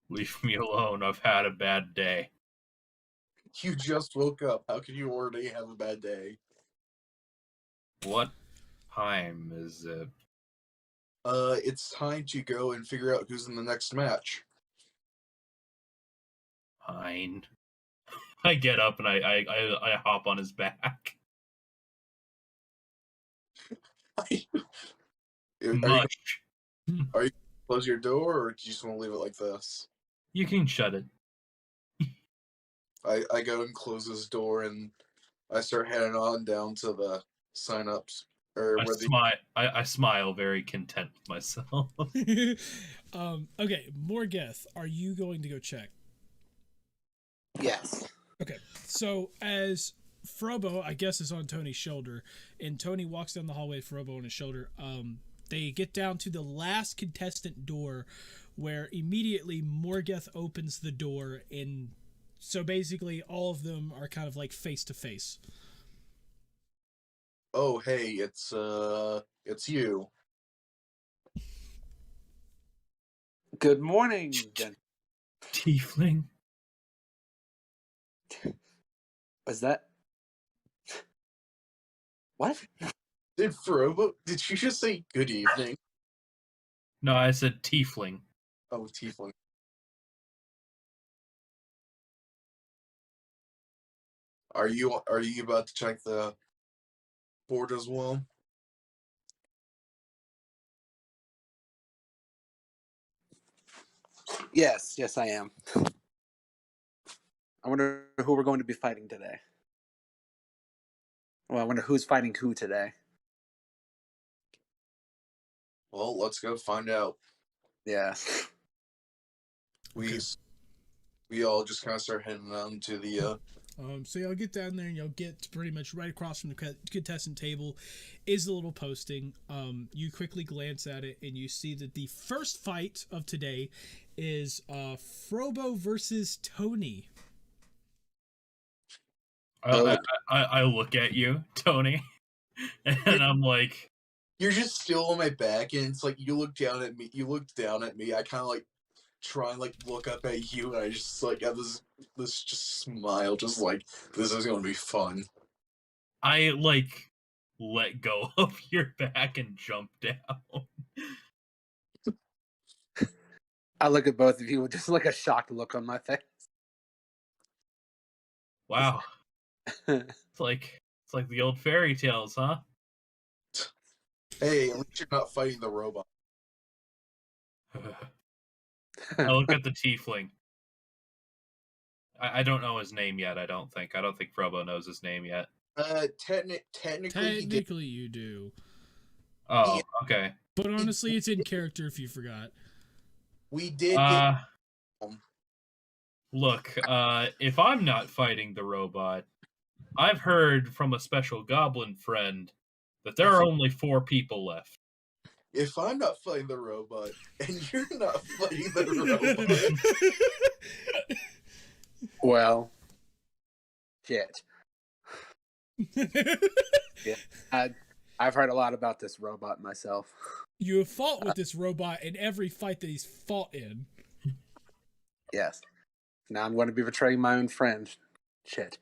Leave me alone. I've had a bad day. You just woke up. How can you already have a bad day? What time is it? It's time to go and figure out who's in the next match. Fine. I get up and I hop on his back. Much. Are you close your door, or do you just want to leave it like this? You can shut it. I go and close his door, and I start heading on down to the sign-ups. I smile very content with myself. Okay, Morgeth, are you going to go check? Yes. Okay, so as Frobo, I guess, is on Tony's shoulder, and Tony walks down the hallway with Frobo on his shoulder, they get down to the last contestant door, where immediately Morgeth opens the door, and so basically all of them are kind of like face to face. Oh, hey, it's you. Good morning, Jen. Tiefling. Was that? What? Did you just say good evening? No, I said tiefling. Oh, tiefling. Are you about to check the board as well? Yes, I am. I wonder who we're going to be fighting today. Well, I wonder who's fighting who today. Well, let's go find out. Yeah. Okay. We all just kind of start heading on to the. So y'all get down there and y'all get pretty much right across from the contestant table is the little posting. You quickly glance at it and you see that the first fight of today is Frobo versus Tony. I look at you, Tony, and I'm like, you're just still on my back, and it's like you look down at me. I kind of like try and like look up at you, and I just like have this just smile, just like this is gonna be fun. I like let go of your back and jump down. I look at both of you with just like a shocked look on my face. Wow. It's like the old fairy tales, huh? Hey, at least you're not fighting the robot. I look at the tiefling. I don't know his name yet. I don't think Frobo knows his name yet. Technically you do. Oh, okay. But honestly, it's in character if you forgot. We did. Look, if I'm not fighting the robot, I've heard from a special goblin friend that there are only 4 people left. If I'm not fighting the robot, and you're not fighting the robot... Well, shit. Yeah, I've heard a lot about this robot myself. You have fought with this robot in every fight that he's fought in. Yes. Now I'm going to be betraying my own friend. Shit.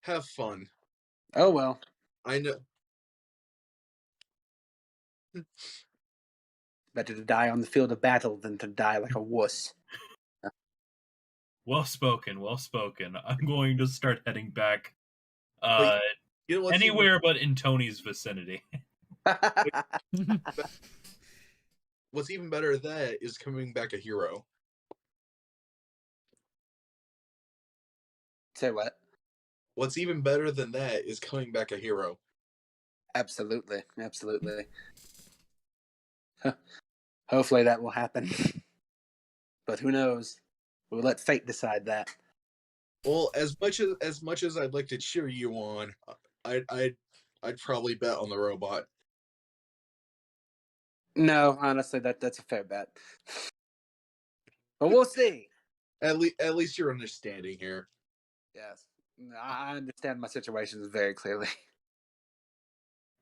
Have fun. Oh well. I know. Better to die on the field of battle than to die like a wuss. Well spoken, well spoken. I'm going to start heading back You know what's anywhere but in Tony's vicinity. what's even better than that is coming back a hero. Say what? What's even better than that is coming back a hero. Absolutely. Absolutely. Hopefully that will happen. But who knows? We'll let fate decide that. Well, as much as I'd like to cheer you on, I'd probably bet on the robot. No, honestly, that's a fair bet. But we'll see. At least you're understanding here. Yes. I understand my situations very clearly.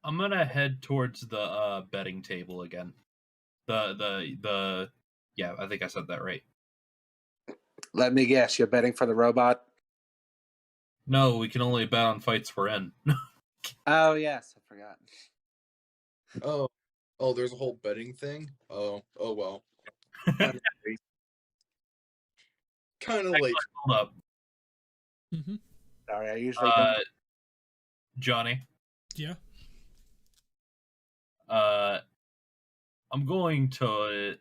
I'm gonna head towards the betting table again. The yeah, I think I said that right. Let me guess, you're betting for the robot? No, we can only bet on fights we're in. Oh, yes, I forgot. Oh, there's a whole betting thing. Oh well. Kind of late. Hold up. Mm-hmm. Sorry, I usually don't. Johnny. Yeah. I'm going to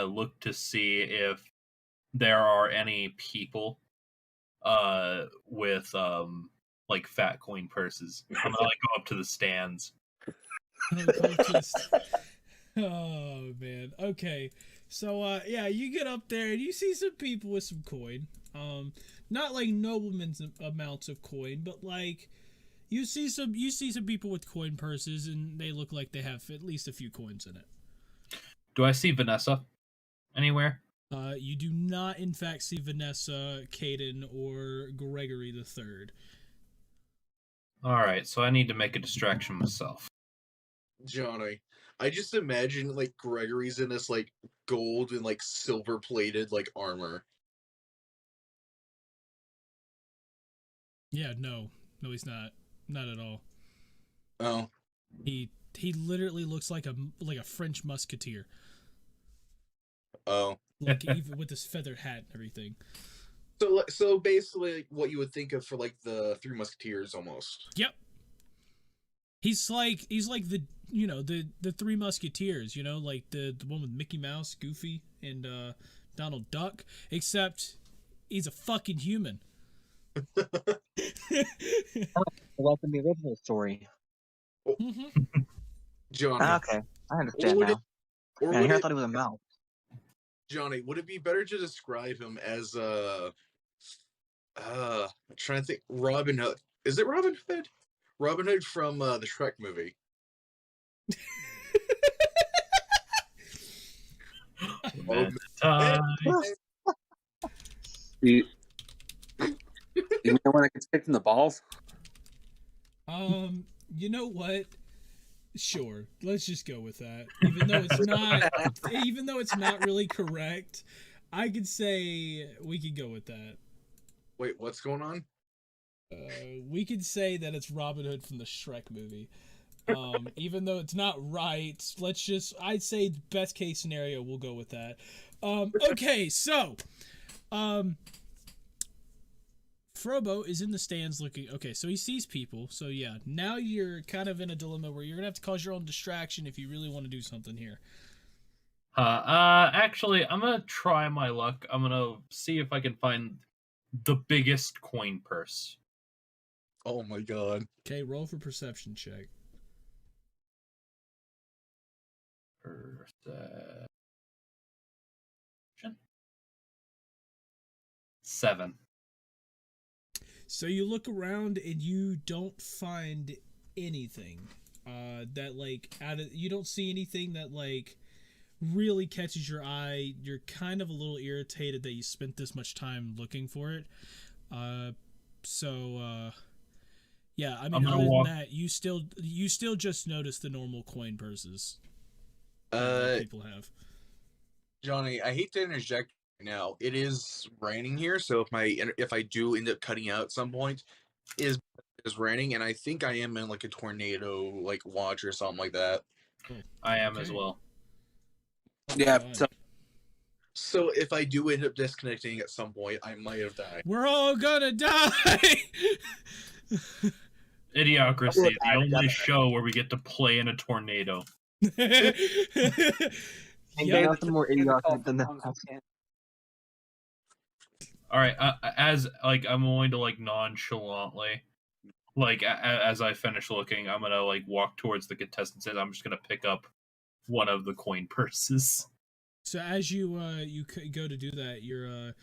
look to see if there are any people with like fat coin purses. I'm gonna like go up to the stands. Oh man. Okay. So yeah, you get up there and you see some people with some coin. Not like noblemen's amounts of coin, but like you see some people with coin purses and they look like they have at least a few coins in it. Do I see Vanessa anywhere? You do not in fact see Vanessa, Caden, or Gregory the Third. Alright, so I need to make a distraction myself. Johnny, I just imagine like Gregory's in this like gold and like silver plated like armor. Yeah, no, he's not at all. Oh, He literally looks like a French musketeer. oh. Like even with his feathered hat and everything. So basically, like, what you would think of for like the Three Musketeers, almost. Yep. He's like the the Three Musketeers, like the one with Mickey Mouse, Goofy, and Donald Duck, except he's a fucking human. Like in the original story. Mm-hmm. Johnny. Okay, I understand now. Man, here I thought he was a mouse. Johnny, would it be better to describe him as I'm trying to think, Robin Hood? Is it Robin Hood? Robin Hood from the Shrek movie. You know when I get kicked in the balls? You know what? Sure, let's just go with that. Even though it's not really correct, I could say we could go with that. Wait, what's going on? We could say that it's Robin Hood from the Shrek movie. Even though it's not right, I'd say best case scenario, we'll go with that. Okay, so, Frobo is in the stands looking. Okay, so he sees people. So yeah, now you're kind of in a dilemma where you're gonna have to cause your own distraction if you really want to do something here. Actually, I'm gonna try my luck. I'm gonna see if I can find the biggest coin purse. Oh my god. Okay, roll for perception check. Perception. 7. So you look around and you don't find anything that like you don't see anything that like really catches your eye. You're kind of a little irritated that you spent this much time looking for it. So yeah, I I'm mean, gonna other than walk. that, you still just notice the normal coin purses that people have. Johnny, I hate to interject right now. It is raining here, so if I do end up cutting out at some point, it is raining, and I think I am in like a tornado like watch or something like that. Oh, I am as okay. well. Yeah. Fine. So if I do end up disconnecting at some point, I might have died. We're all gonna die. Idiocracy, the only show where we get to play in a tornado. Ain't Yep. nothing more idiotic than that. All right, as like I'm going to like nonchalantly, like as I finish looking, I'm gonna like walk towards the contestants and I'm just gonna pick up one of the coin purses. So as you go to do that, you're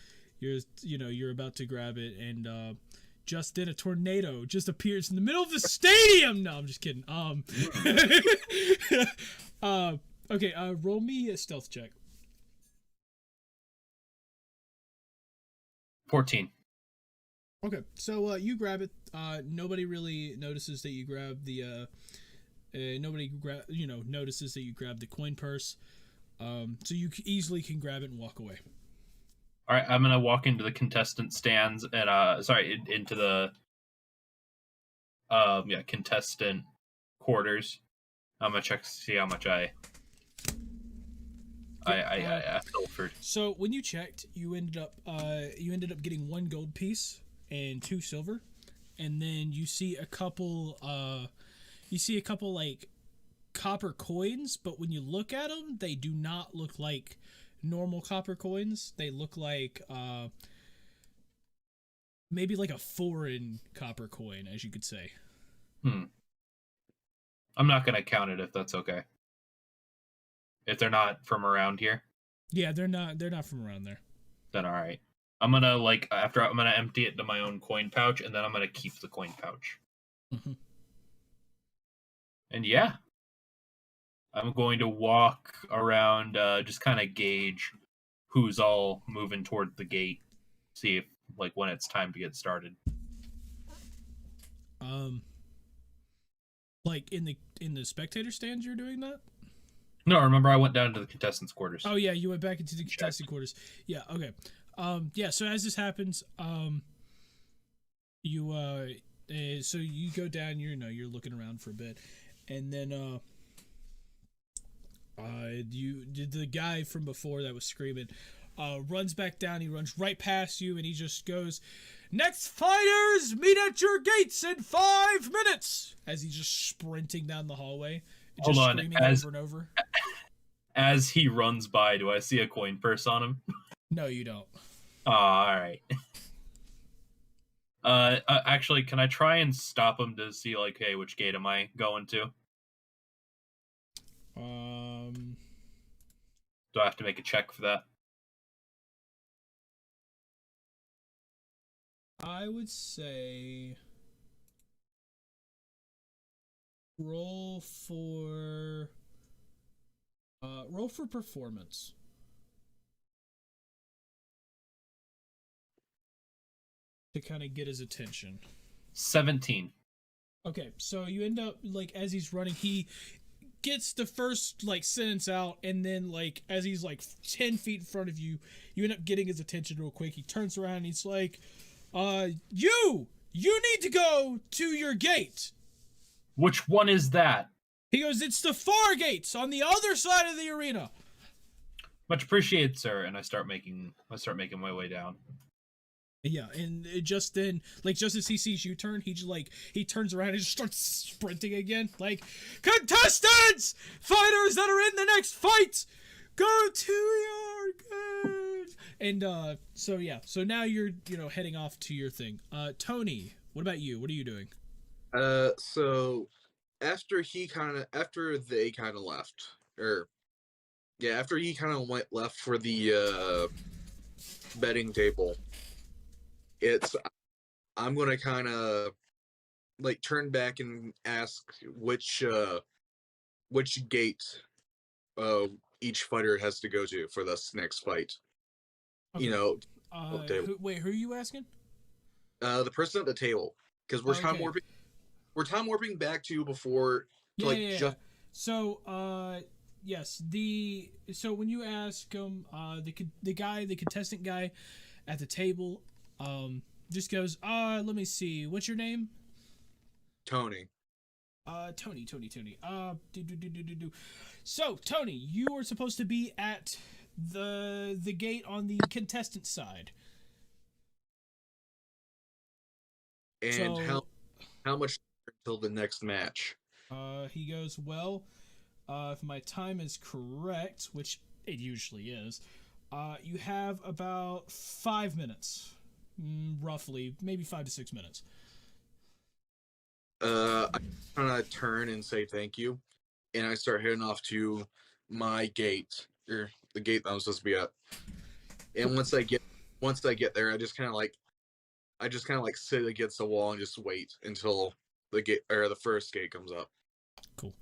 about to grab it, and just then a tornado just appears in the middle of the stadium. No, I'm just kidding. Okay. Roll me a stealth check. 14. Okay, so you grab it. Nobody really notices that you grab the. Notices that you grab the coin purse. So you easily can grab it and walk away. All right, I'm gonna walk into the contestant stands and into the contestant quarters. I'm gonna check to see how much I pilfered. So when you checked, you ended up getting 1 gold piece and 2 silver, and then you see a couple like copper coins, but when you look at them, they do not look like normal copper coins. They look like maybe like a foreign copper coin, as you could say. I'm not gonna count it if that's okay. If they're not from around here. Yeah, they're not from around there. Then all right. I'm gonna I'm gonna empty it into my own coin pouch, and then I'm gonna keep the coin pouch. Mm-hmm. And yeah, I'm going to walk around, just kind of gauge who's all moving toward the gate, see if when it's time to get started. Like in the spectator stands, you're doing that? No, remember I went down to the contestants' quarters. Oh yeah, you went back into the contestant quarters. Yeah, okay. Yeah, so as this happens, so you go down, you're looking around for a bit, and then the guy from before that was screaming runs back down. He runs right past you, and he just goes, "Next fighters, meet at your gates in 5 minutes!" As he's just sprinting down the hallway, just screaming over and over. As he runs by, do I see a coin purse on him? No, you don't. Oh, all right. Actually, can I try and stop him to see, hey, which gate am I going to? Do I have to make a check for that? I would say roll for performance. To kind of get his attention. 17. Okay, so you end up, as he's running, he gets the first, sentence out, and then, as he's, 10 feet in front of you, you end up getting his attention real quick. He turns around, and he's like, you need to go to your gate. Which one is that? He goes, it's the far gates on the other side of the arena. Much appreciated, sir. And I start making my way down. Yeah, and just then, just as he sees you turn, he turns around and just starts sprinting again. Contestants! Fighters that are in the next fight! Go to your gate! And, so now you're, heading off to your thing. Tony, what about you? What are you doing? So after they kind of left, after he kind of left for the betting table, I'm gonna kind of turn back and ask which gate each fighter has to go to for this next fight. Okay. Table. Who are you asking? The person at the table, because we're time Okay. warping. We're time warping back to before to Yeah. So, yes, so when you ask the contestant guy at the table, just goes, let me see, what's your name? Tony. Tony. So, Tony, you are supposed to be at the gate on the contestant side. And So, how much until the next match? he goes, well, if my time is correct, which it usually is, you have about 5 minutes, roughly, maybe 5 to 6 minutes. I kind of turn and say thank you, and I start heading off to my gate, or the gate that I'm supposed to be at. And once I get there, I just kind of like sit against the wall and just wait until the gate or the first gate comes up. Cool.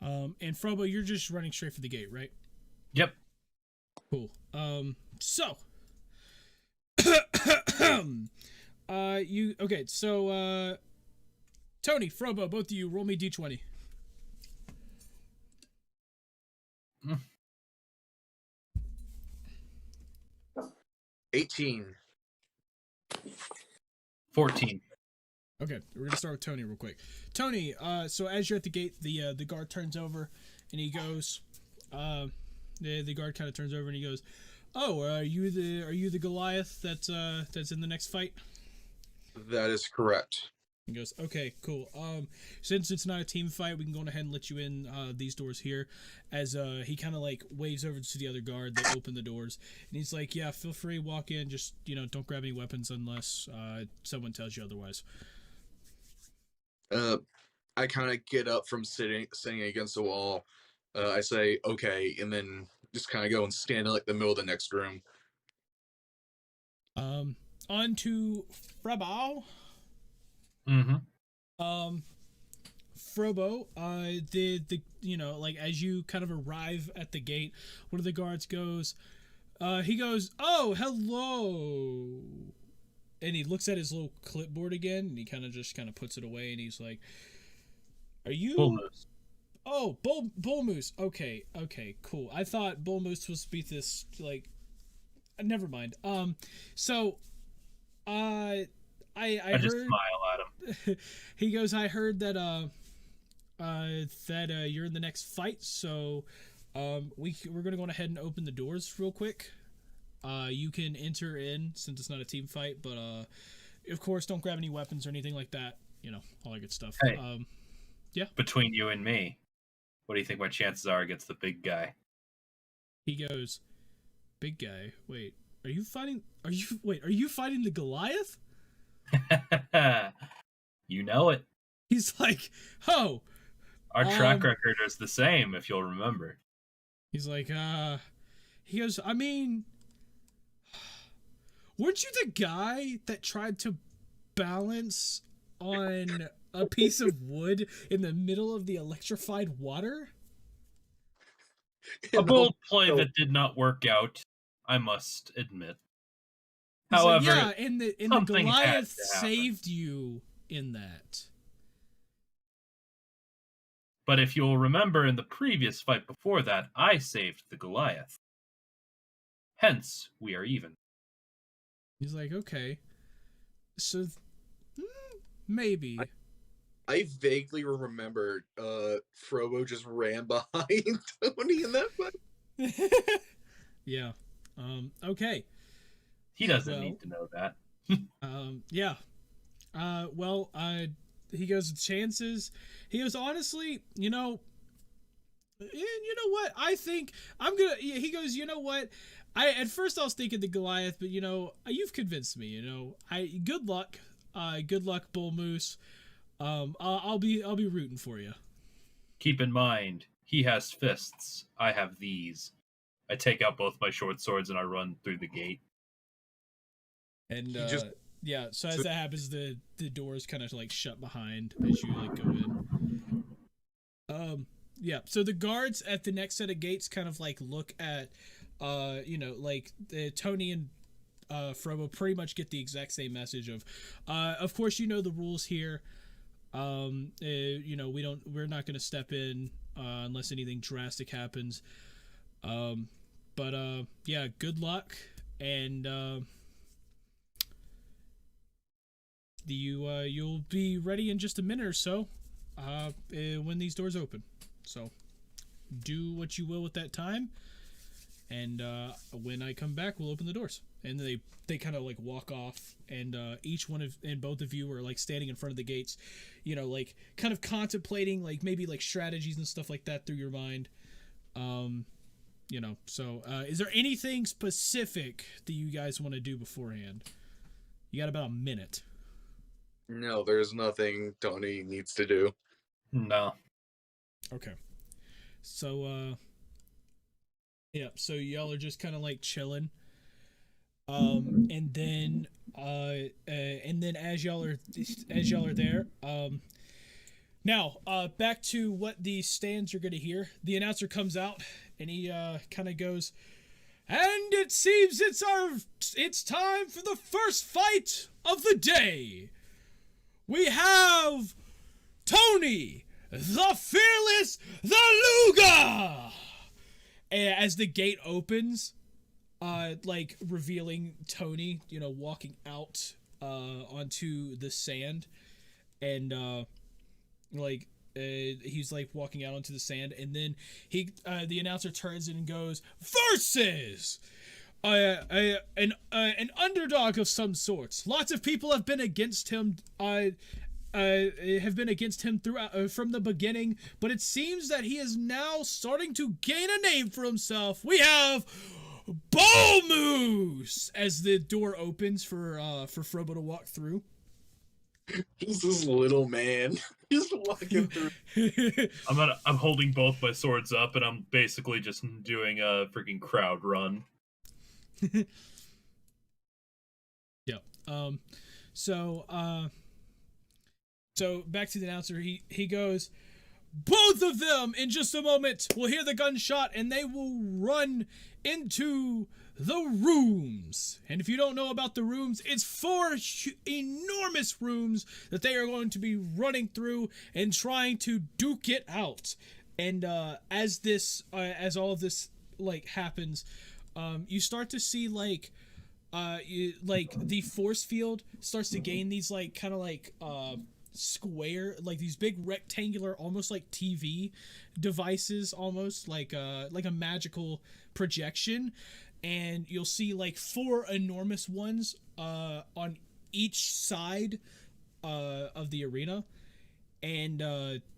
And Frobo, you're just running straight for the gate, right? Yep. Cool. So so Tony, Frobo, both of you roll me d20. 18. 14. Okay, we're gonna start with Tony real quick. Tony, so as you're at the gate, the guard turns over and he goes, the guard kind of turns over and he goes, "Oh, are you the Goliath that's in the next fight?" That is correct. He goes, "Okay, cool. Since it's not a team fight, we can go ahead and let you in these doors here." As he kind of like waves over to the other guard, they open the doors, and he's like, "Yeah, feel free, walk in. Just don't grab any weapons unless someone tells you otherwise." I kind of get up from sitting against the wall. I say okay, and then just kind of go and stand in like the middle of the next room. On to Frobo. Frobo, like as you kind of arrive at the gate, one of the guards goes, he goes, "Oh, hello," and he looks at his little clipboard again, and he kind of puts it away, and he's like, "Are you?" Bull Moose. Oh, Bull Moose. Okay, cool. I thought Bull Moose was to be this like. Never mind. So, I I just heard, smile at him. he goes, "I heard that you're in the next fight, so we're gonna go ahead and open the doors real quick. You can enter in since it's not a team fight, but of course don't grab any weapons or anything like that. All that good stuff." Hey. Yeah. Between you and me, what do you think my chances are against the big guy? He goes, "Big guy. Wait, are you fighting the Goliath?" You know it. He's like, "Oh." Our track record is the same, if you'll remember. He's like, he goes, "I mean, weren't you the guy that tried to balance on a piece of wood in the middle of the electrified water?" A bold play that did not work out, I must admit. He's However, like, yeah, and the something had Goliath to happen. saved you in that. But if you'll remember in the previous fight before that, I saved the Goliath. Hence, we are even. He's like, okay. So, maybe. I vaguely remember Frobo just ran behind Tony in that fight. Yeah. Okay. He doesn't need to know that. Yeah. He goes, chances. He goes, honestly, you know what? I think I'm gonna. He goes, you know what? At first I was thinking the Goliath, but you've convinced me. Good luck. Good luck, Bull Moose. I'll be rooting for you. Keep in mind, he has fists. I have these. I take out both my short swords and I run through the gate. And yeah, so as that happens, the doors kind of like shut behind as you like go in. Yeah, so the guards at the next set of gates kind of like look at, like Tony and Frobo pretty much get the exact same message of course you know the rules here. You know, we're not going to step in unless anything drastic happens. But yeah, good luck, and you'll be ready in just a minute or so when these doors open. So do what you will with that time, and when I come back, we'll open the doors. And they kind of like walk off, and both of you are like standing in front of the gates, you know, like kind of contemplating like maybe like strategies and stuff like that through your mind. You know, so is there anything specific that you guys want to do beforehand? You got about a minute. No, there's nothing Tony needs to do. No. Okay. So yeah, so y'all are just kind of like chilling. And then as y'all are there, now back to what the stands are going to hear. The announcer comes out and he kind of goes, and it seems it's time for the first fight of the day. We have Tony, the Fearless, the Luga. And as the gate opens, like revealing Tony, you know, walking out onto the sand, and he's like walking out onto the sand, and then the announcer turns and goes, versus an underdog of some sorts. Lots of people have been against him. Have been against him throughout from the beginning, but it seems that he is now starting to gain a name for himself. We have Bull Moose as the door opens for Frobo to walk through. He's this little man just walking through. I'm holding both my swords up, and I'm basically just doing a freaking crowd run. Yeah. So back to the announcer. He goes, both of them in just a moment will hear the gunshot, and they will run into the rooms. And if you don't know about the rooms, it's 4 enormous rooms that they are going to be running through and trying to duke it out. And as all of this like happens, you start to see like the force field starts to gain these like kind of like square, like these big rectangular, almost like TV devices, almost like a magical projection, and you'll see like 4 enormous ones on each side of the arena, and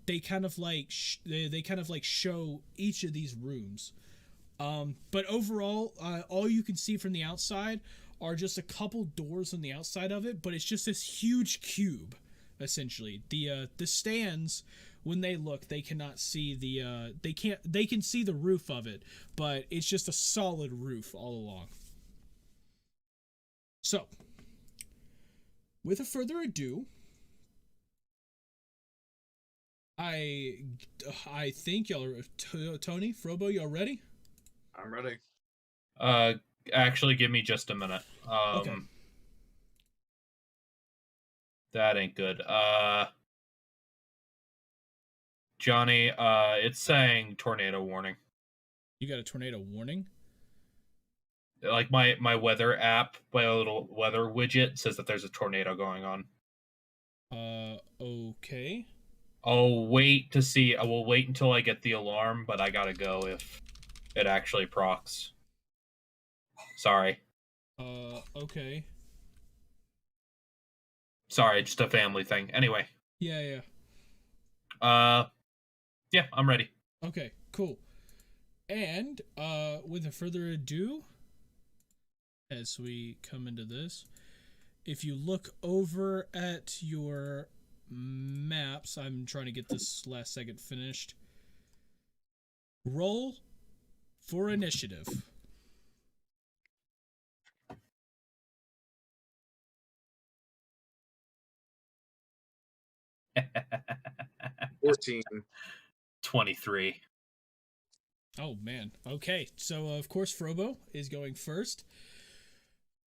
they kind of like show each of these rooms. But overall, all you can see from the outside are just a couple doors on the outside of it, but it's just this huge cube. Essentially, the stands, when they look, they cannot see they can see the roof of it, but it's just a solid roof all along. So, without further ado, I think y'all are Tony, Frobo, y'all ready? I'm ready. Actually, give me just a minute. Okay. That ain't good. Johnny, it's saying tornado warning. You got a tornado warning? Like my weather app, my little weather widget says that there's a tornado going on. Okay. I'll wait to see. I will wait until I get the alarm, but I gotta go if it actually procs. Sorry. Okay. Sorry, just a family thing. Anyway. Yeah. Yeah, I'm ready. Okay, cool. And without further ado, as we come into this, if you look over at your maps, I'm trying to get this last second finished. Roll for initiative. $14. 23. Oh man. Okay. So of course Frobo is going first.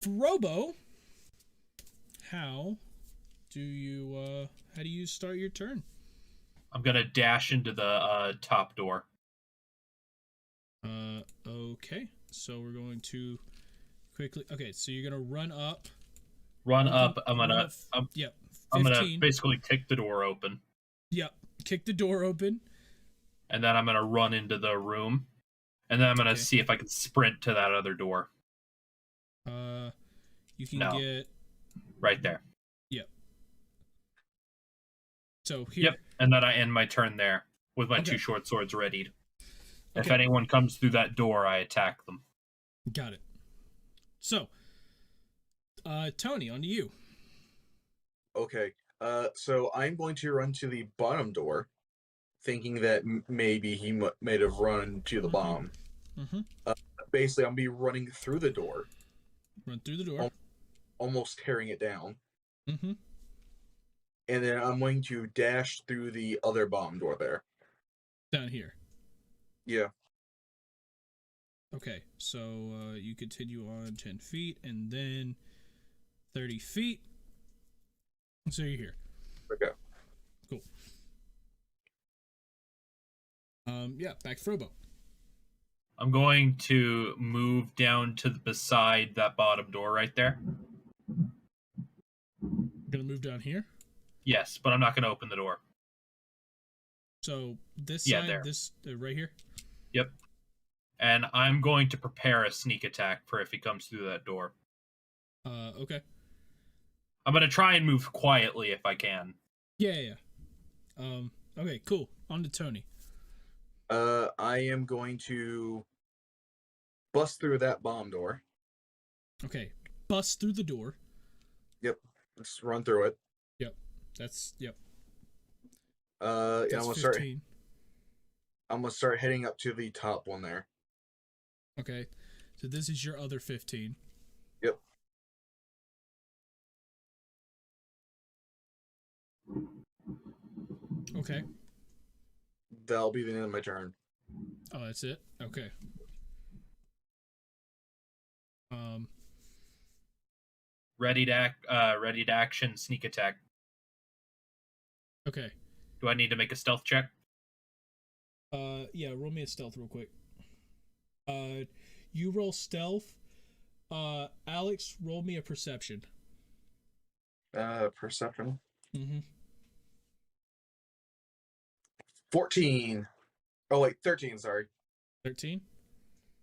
Frobo, how do you start your turn? I'm gonna dash into the top door. Okay. So we're going to quickly. Okay, so you're gonna run up. Run Open, up. I'm run gonna. up, I'm, yep. I'm gonna 15. basically kick the door open, Yep. Kick the door open. and then I'm gonna run into the room, and then I'm gonna Okay. see if I can sprint to that other door. You can No. get. Right there. Yep. So here. Yep. And then I end my turn there with my Okay. 2 short swords readied. If Okay. anyone comes through that door, I attack them. Got it. So, Tony, on to you. Okay. So I'm going to run to the bottom door, thinking that maybe he might have run to the bomb. Mm-hmm. Basically, I'll be running through the door, Run through the door. almost tearing it down, Mm-hmm. and then I'm going to dash through the other bomb door there. Down here. Yeah. Okay, so you continue on 10 feet and then 30 feet. So you're here. Okay. Cool. Yeah, back to Frobo. I'm going to move down to beside that bottom door right there. Gonna move down here. Yes, but I'm not going to open the door. So this Yeah, side, there. this right here. Yep. And I'm going to prepare a sneak attack for if he comes through that door. Okay. I'm going to try and move quietly if I can. Yeah. Okay, cool. On to Tony. I am going to bust through that bomb door. Okay, bust through the door. Yep. Let's run through it. Yep. That's Yeah, that's I'm gonna 15. start heading up to the top one there. Okay, so this is your other 15. Yep. Okay. That'll be the end of my turn. Oh, that's it. Okay. Ready to action sneak attack. Okay. Do I need to make a stealth check? Yeah. Roll me a stealth real quick. You roll stealth. Alex, roll me a perception. Perception. Mm-hmm. 14. Oh wait, 13. Sorry. 13.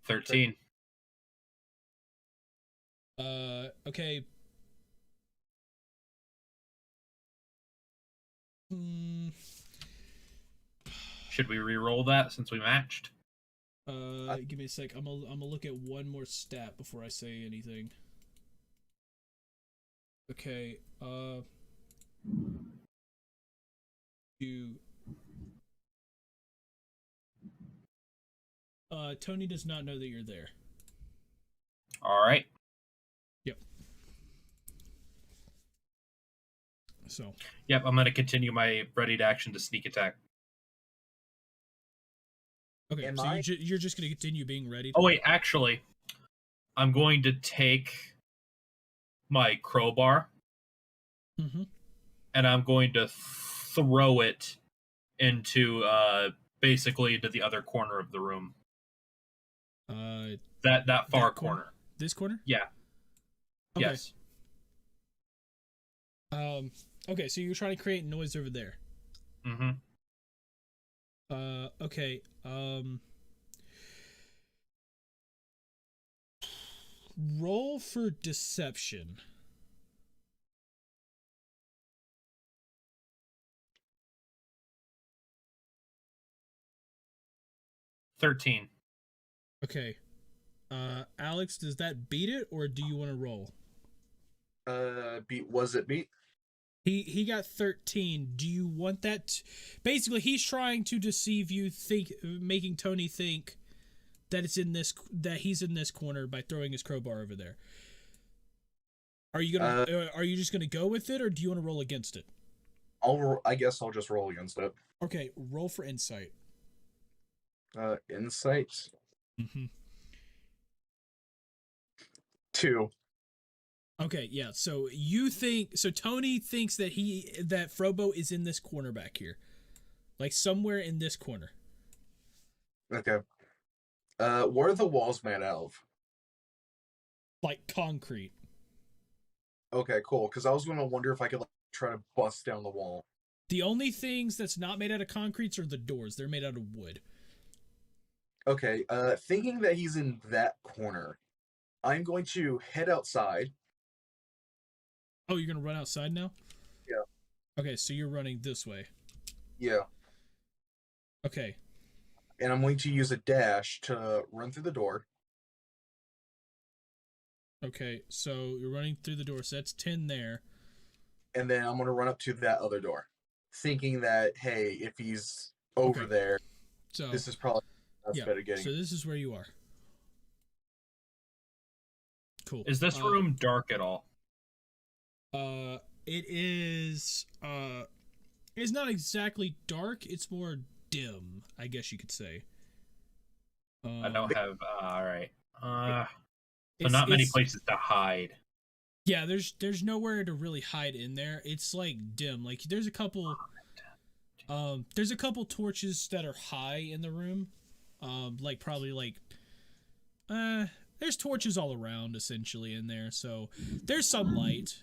13. Okay. Should we re-roll that since we matched? Give me a sec. I'm gonna look at one more stat before I say anything. Okay. Tony does not know that you're there. All right. Yep. So. Yep, I'm going to continue my ready to action to sneak attack. Okay, Am so I- you're just going to continue being ready? Oh, wait, actually, I'm going to take my crowbar Mm-hmm. and I'm going to throw it into, basically into the other corner of the room. That far corner. This corner? Yeah. Okay. Yes. Okay, so you're trying to create noise over there. Mm-hmm. Okay. Roll for deception. $13. Okay. Alex, does that beat it, or do you want to roll? Was it beat? He got 13. Do you want that? Basically, he's trying to deceive you, making Tony think that he's in this corner by throwing his crowbar over there. Are you just gonna go with it, or do you want to roll against it? I guess I'll just roll against it. Okay, roll for insight. Insight. Mm-hmm. 2. Okay, yeah. So Tony thinks that Frobo is in this corner back here. Like somewhere in this corner. Okay. What are the walls made out of? Like concrete. Okay, cool. Because I was gonna wonder if I could like, try to bust down the wall. The only things that's not made out of concretes are the doors. They're made out of wood. Okay. Thinking that he's in that corner, I'm going to head outside. Oh, you're gonna run outside now? Yeah. Okay, so you're running this way. Yeah. Okay. And I'm going to use a dash to run through the door. Okay, so you're running through the door, so that's 10 there. And then I'm going to run up to that other door. Thinking that, hey, if he's over there, so this is probably that's better getting. So this is where you are. Cool. Is this room dark at all? It is, it's not exactly dark, it's more dim, I guess you could say. I don't have, alright. So not many places to hide. Yeah, there's nowhere to really hide in there. It's like dim. Like there's a couple torches that are high in the room. Like probably like there's torches all around essentially in there. So there's some light.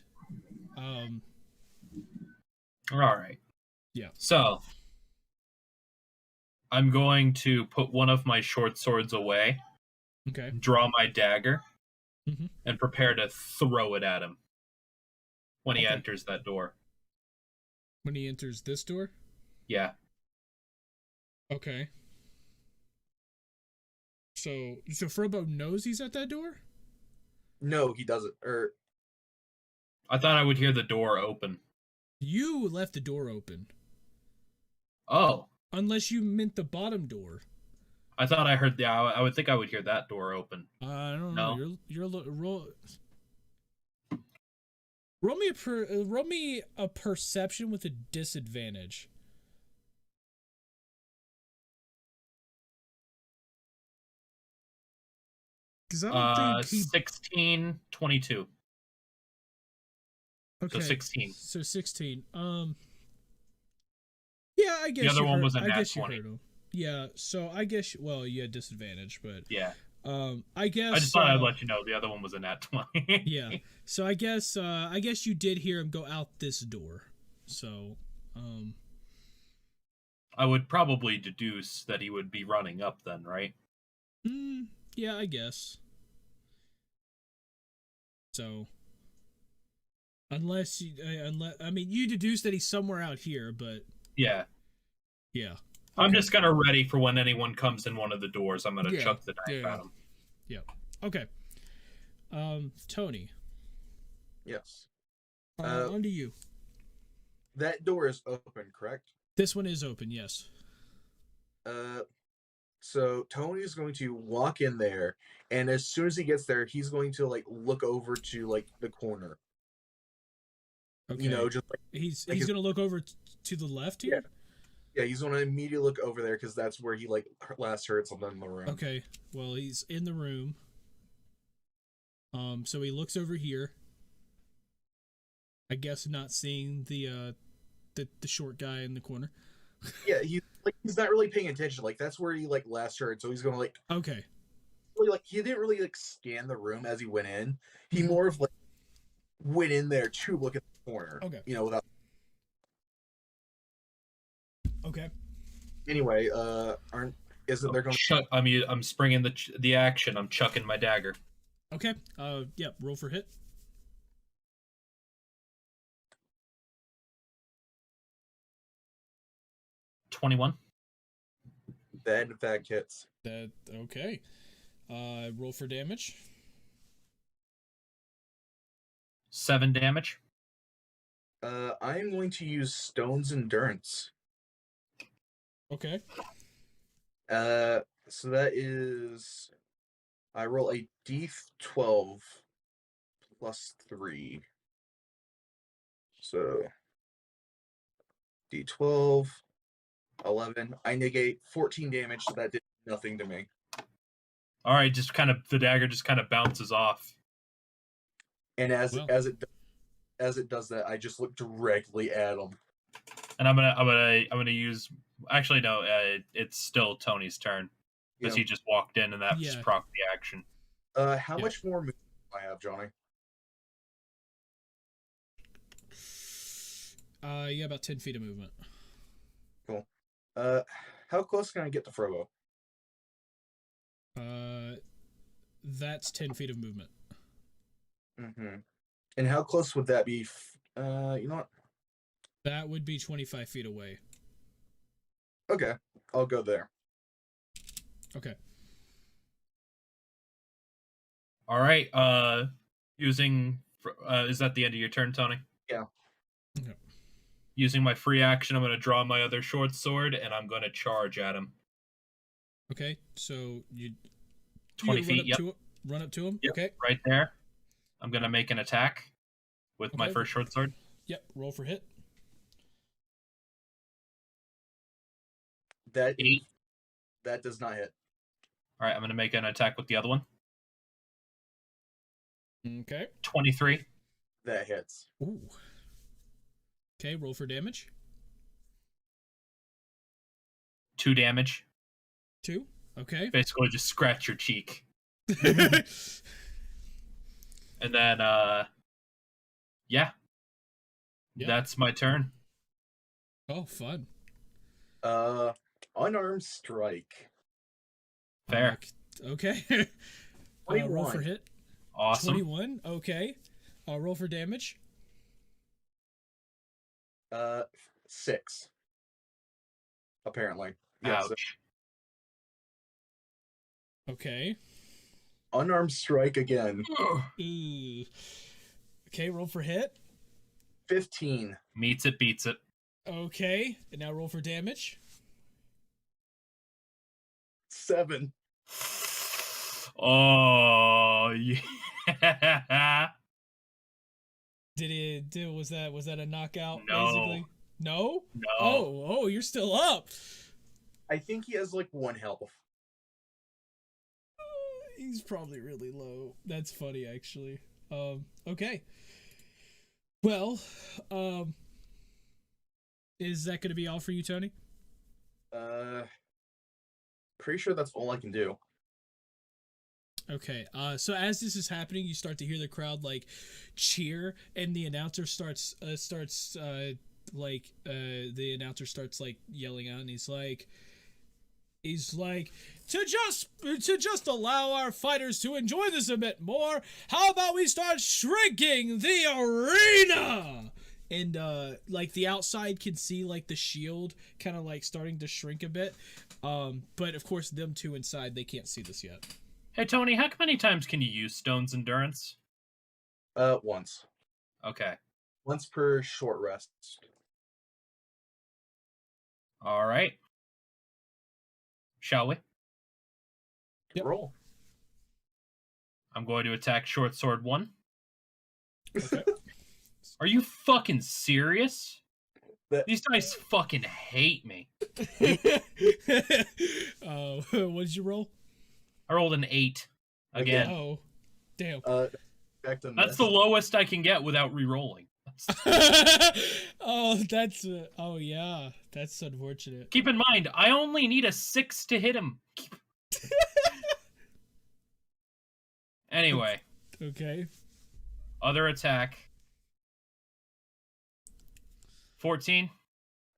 Alright. Yeah. So I'm going to put one of my short swords away. Okay. Draw my dagger. Mm-hmm. And prepare to throw it at him when he enters that door. When he enters this door? Yeah. Okay. So Frobo knows he's at that door? No, he doesn't. I thought I would hear the door open. You left the door open. Oh. Unless you meant the bottom door. I thought I heard I would think I would hear that door open. I don't know. Roll me a perception with a disadvantage. Because I don't think 16, 22. Okay. So 16. So 16. Yeah, I guess the other one was a I nat guess 20. You heard him. Yeah, so I guess you had disadvantage, but yeah. I guess I just thought I'd let you know the other one was a nat 20. Yeah. So I guess you did hear him go out this door. So I would probably deduce that he would be running up then, right? Yeah, I guess. So unless I mean you deduce that he's somewhere out here, but yeah. Yeah. Okay. I'm just kind of ready for when anyone comes in one of the doors. I'm going to chuck the knife at him. Yeah. Okay. Tony. Yes. On to you. That door is open, correct? This one is open, yes. So Tony is going to walk in there, and as soon as he gets there, he's going to like look over to like the corner. Okay. You know, just like he's going to look over to the left here. Yeah, he's going to immediately look over there because that's where he like last heard something in the room. Okay. Well, he's in the room. So he looks over here. I guess not seeing the short guy in the corner. Yeah, he's not really paying attention. Like that's where he like last heard. So he's going to like okay. Really, like he didn't really like scan the room as he went in. He more of like went in there to look at the corner. Okay. You know, without. Okay. Anyway, isn't there going? I'm springing the action. I'm chucking my dagger. Okay. Yeah. Roll for hit. 21. That in fact hits. That okay. Roll for damage. 7 damage. I am going to use Stone's Endurance. Okay. So that is, I roll a d12 plus 3. So d12, 11. I negate 14 damage, so that did nothing to me. All right, the dagger just kind of bounces off. And Well. as it does that, I just look directly at him. And I'm gonna use. Actually, no. It's still Tony's turn because Yeah. he just walked in, and that's Yeah. proc the action. How much more movement do I have, Johnny? You got about 10 feet of movement. Cool. How close can I get to Frobo? That's 10 feet of movement. Mm-hmm. And how close would that be? You know what? That would be 25 feet away. Okay, I'll go there. Okay. All right. Using. Is that the end of your turn, Tony? Yeah. Okay. Using my free action, I'm going to draw my other short sword, and I'm going to charge at him. Okay, so you 20 feet, yep. Run up to him? Yep, Okay. right there. I'm going to make an attack with my first short sword. Yep, roll for hit. That 8. That does not hit. All right, I'm going to make an attack with the other one. Okay. 23. That hits. Ooh. Okay, roll for damage. 2 damage. 2. Okay. Basically, just scratch your cheek. And then, yeah. That's my turn. Oh, fun. Unarmed strike. Fair. Okay. 21. Roll for hit. Awesome. 21. Okay. Roll for damage. 6. Apparently. Yeah, Ouch. Okay. Unarmed strike again. Ooh. Okay, roll for hit. 15. Meets it, beats it. Okay, and now roll for damage. 7. Oh, yeah. Was that a knockout, No. basically? No? No. Oh, you're still up. I think he has like 1 health. He's probably really low. That's funny, actually. Okay. Well, is that going to be all for you, Tony? Pretty sure that's all I can do. Okay. So as this is happening, you start to hear the crowd like cheer, and the announcer starts yelling out, and he's like, to just allow our fighters to enjoy this a bit more, how about we start shrinking the arena? And like the outside can see like the shield kind of like starting to shrink a bit, but of course them two inside, they can't see this yet. Hey, Tony, how many times can you use Stone's Endurance? Once. Okay. Once per short rest. All right. Shall we? Yep. Roll. I'm going to attack short sword 1. Okay. Are you fucking serious? That- These guys fucking hate me. What did you roll? I rolled an 8 again. Oh, damn. Back to That's the lowest I can get without re-rolling. Oh, yeah, that's unfortunate. Keep in mind, I only need a 6 to hit him. Anyway, Okay. other attack. 14.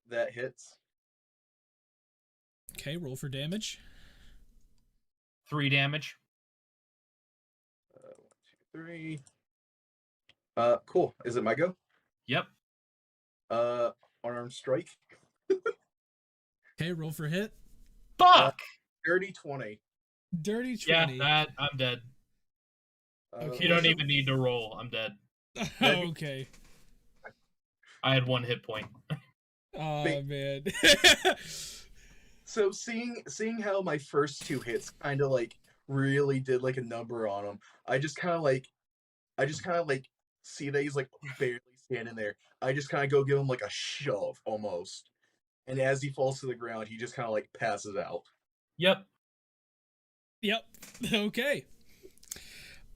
That hits. Okay, roll for damage. 3 damage. 1, 2, 3. Cool. Is it my go? Yep. Unarmed strike. Okay, roll for hit. Fuck! Dirty 20. Dirty Yeah, 20. I'm dead. Okay. You don't even need to roll. I'm dead. Okay. I had 1 hit point. Oh, man. So seeing how my first 2 hits kind of like really did like a number on him, I just kind of like see that he's like barely standing there. I just kind of go give him like a shove almost, and as he falls to the ground, he just kind of like passes out. Yep. Yep. Okay.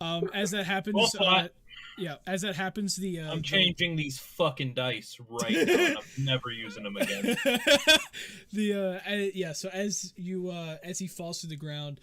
As that happens, Roll flat. Yeah, as that happens, I'm changing these fucking dice right now, and I'm never using them again. So as he falls to the ground,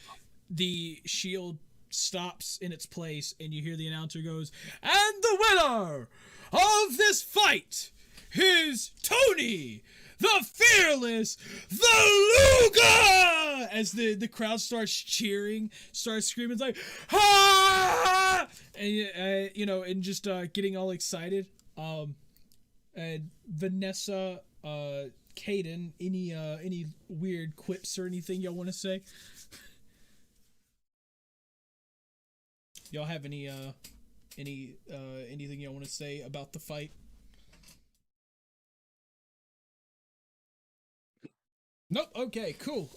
the shield stops in its place, and you hear the announcer goes, "And the winner of this fight is Tony, the Fearless, the Luga!" As the crowd starts cheering, starts screaming, it's like, "Ha!" And and just getting all excited. And Vanessa, Caden, any weird quips or anything y'all want to say? Y'all have anything y'all want to say about the fight? Nope. Okay. Cool.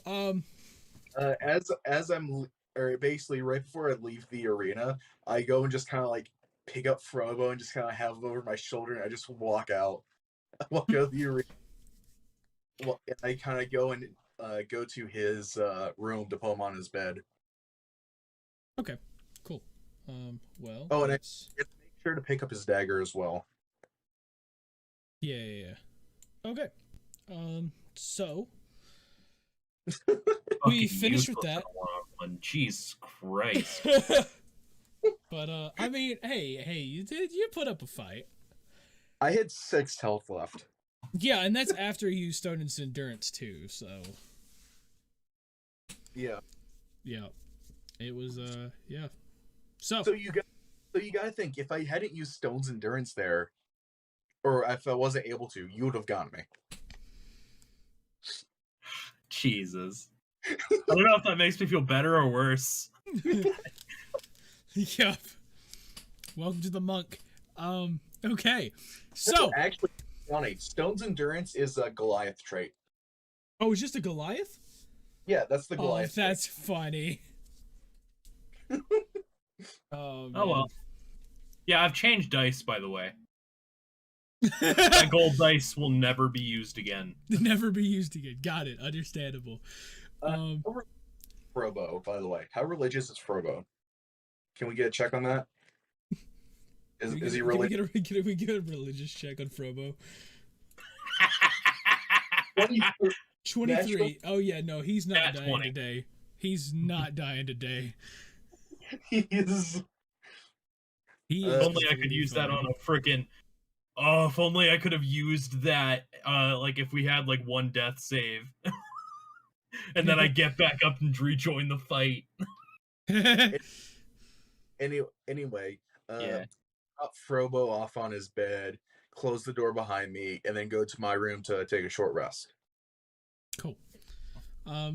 As I'm, or basically right before I leave the arena, I go and just kind of like pick up Frobo and just kind of have him over my shoulder, and I just walk out. I walk out of the arena. Well, and I kind of go and go to his room to put him on his bed. Okay. Cool. Well. Oh, and I make sure to pick up his dagger as well. Yeah. Okay. So we Fucking finished with useless that. one. Jesus Christ. But I mean, hey, you put up a fight. I had 6 health left. Yeah, and that's after you started his endurance too. So Yeah. It was yeah. So you gotta think, if I hadn't used Stone's endurance there, or if I wasn't able to, you would have gotten me. Jesus. I don't know if that makes me feel better or worse. Yep. Welcome to the monk. Okay. So actually, funny. Stone's endurance is a Goliath trait. Oh, it's just a Goliath? Yeah, that's the Goliath. Oh, that's funny. Oh well. Yeah, I've changed dice, by the way. That gold dice will never be used again. Never be used again. Got it. Understandable. Frobo, by the way. How religious is Frobo? Can we get a check on that? Is he really? Can we get a religious check on Frobo? 23. Oh yeah, no, he's not dying 20. today. He's not dying today. He is. If only I could use that on a freaking. Oh, if only I could have used that. Like if we had like one death save, and then I get back up and rejoin the fight. Anyway, Yeah. drop Frobo off on his bed, close the door behind me, and then go to my room to take a short rest. Cool.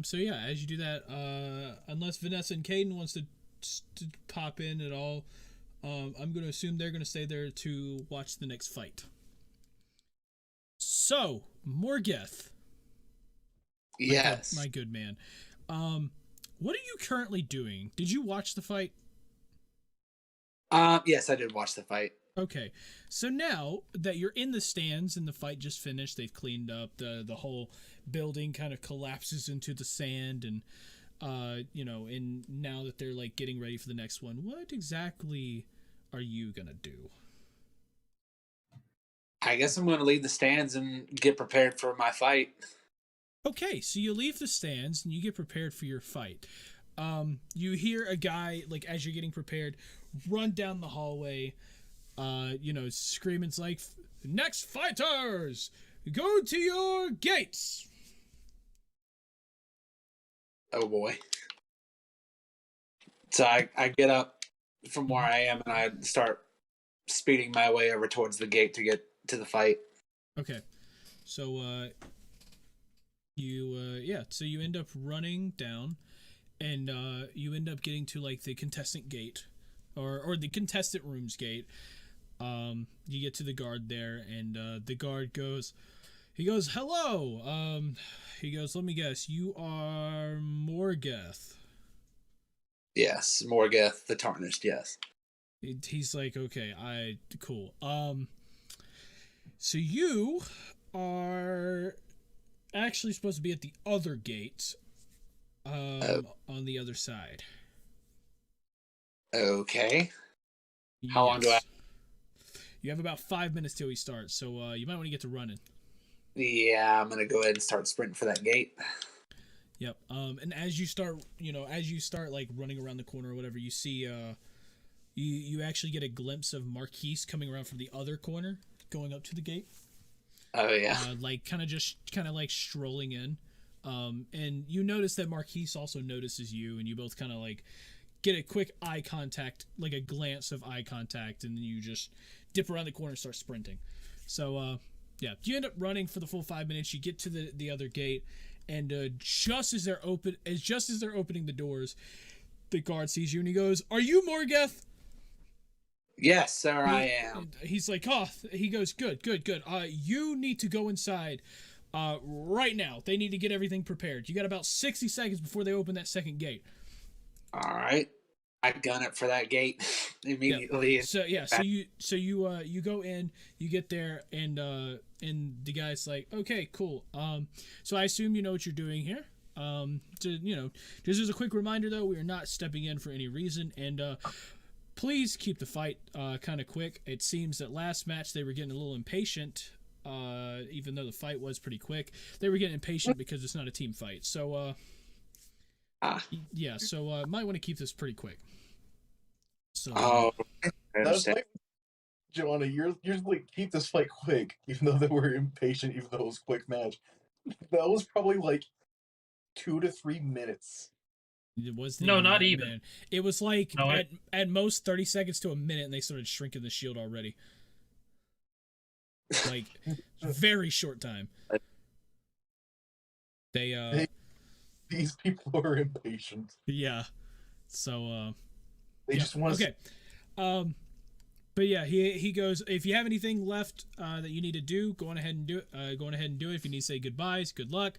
So yeah, as you do that, unless Vanessa and Caden wants to pop in at all, I'm going to assume they're going to stay there to watch the next fight. So, Morgeth. Yes. My good man. What are you currently doing? Did you watch the fight? Yes, I did watch the fight. Okay, so now that you're in the stands and the fight just finished, they've cleaned up, the whole building kind of collapses into the sand, and and now that they're like getting ready for the next one, what exactly are you gonna do? I guess I'm going to leave the stands and get prepared for my fight. Okay, so you leave the stands and you get prepared for your fight. You hear a guy, like, as you're getting prepared, run down the hallway, screaming. It's like, "Next fighters, go to your gates." Oh boy. So I get up from where I am and I start speeding my way over towards the gate to get to the fight. Okay. So you end up running down, and you end up getting to like the contestant gate or the contestant room's gate. You get to the guard there, and the guard goes, "Hello." He goes, "Let me guess, you are Morgeth." Yes, Morgeth the Tarnished, yes. He's like, "Okay, cool. So you are actually supposed to be at the other gate, on the other side." Okay. How long do I You have about 5 minutes till he starts, so you might want to get to running. Yeah, I'm gonna go ahead and start sprinting for that gate. Yep. And as you start like running around the corner or whatever, you see you actually get a glimpse of Marquise coming around from the other corner, going up to the gate. Oh yeah. Like kind of like strolling in. And you notice that Marquise also notices you, and you both kind of like get a quick eye contact, like a glance of eye contact, and then you just dip around the corner and start sprinting. So yeah, you end up running for the full 5 minutes. You get to the other gate, and just as they're opening the doors, the guard sees you and he goes, "Are you Morgeth?" Yes, sir, I am. He's like, "Oh," he goes, "Good. You need to go inside right now. They need to get everything prepared. You got about 60 seconds before they open that second gate." All right. I gun it for that gate immediately. Yeah. So you go in, you get there, and the guy's like, "Okay, cool. So I assume you know what you're doing here. Just as a quick reminder though, we are not stepping in for any reason, and please keep the fight kind of quick. It seems that last match they were getting a little impatient, even though the fight was pretty quick. They were getting impatient because it's not a team fight. So yeah, so might want to keep this pretty quick." So That's like, Joanna, you're like, keep this fight quick, even though they were impatient, even though it was a quick match. That was probably like 2 to 3 minutes. it was not even. Man. It was like No, at most 30 seconds to a minute, and they started shrinking the shield already. Like very short time. These people are impatient. Yeah. So They just want to. Okay. But yeah, he goes, "If you have anything left that you need to do, go on ahead and do it. Go on ahead and do it. If you need to say goodbyes, good luck.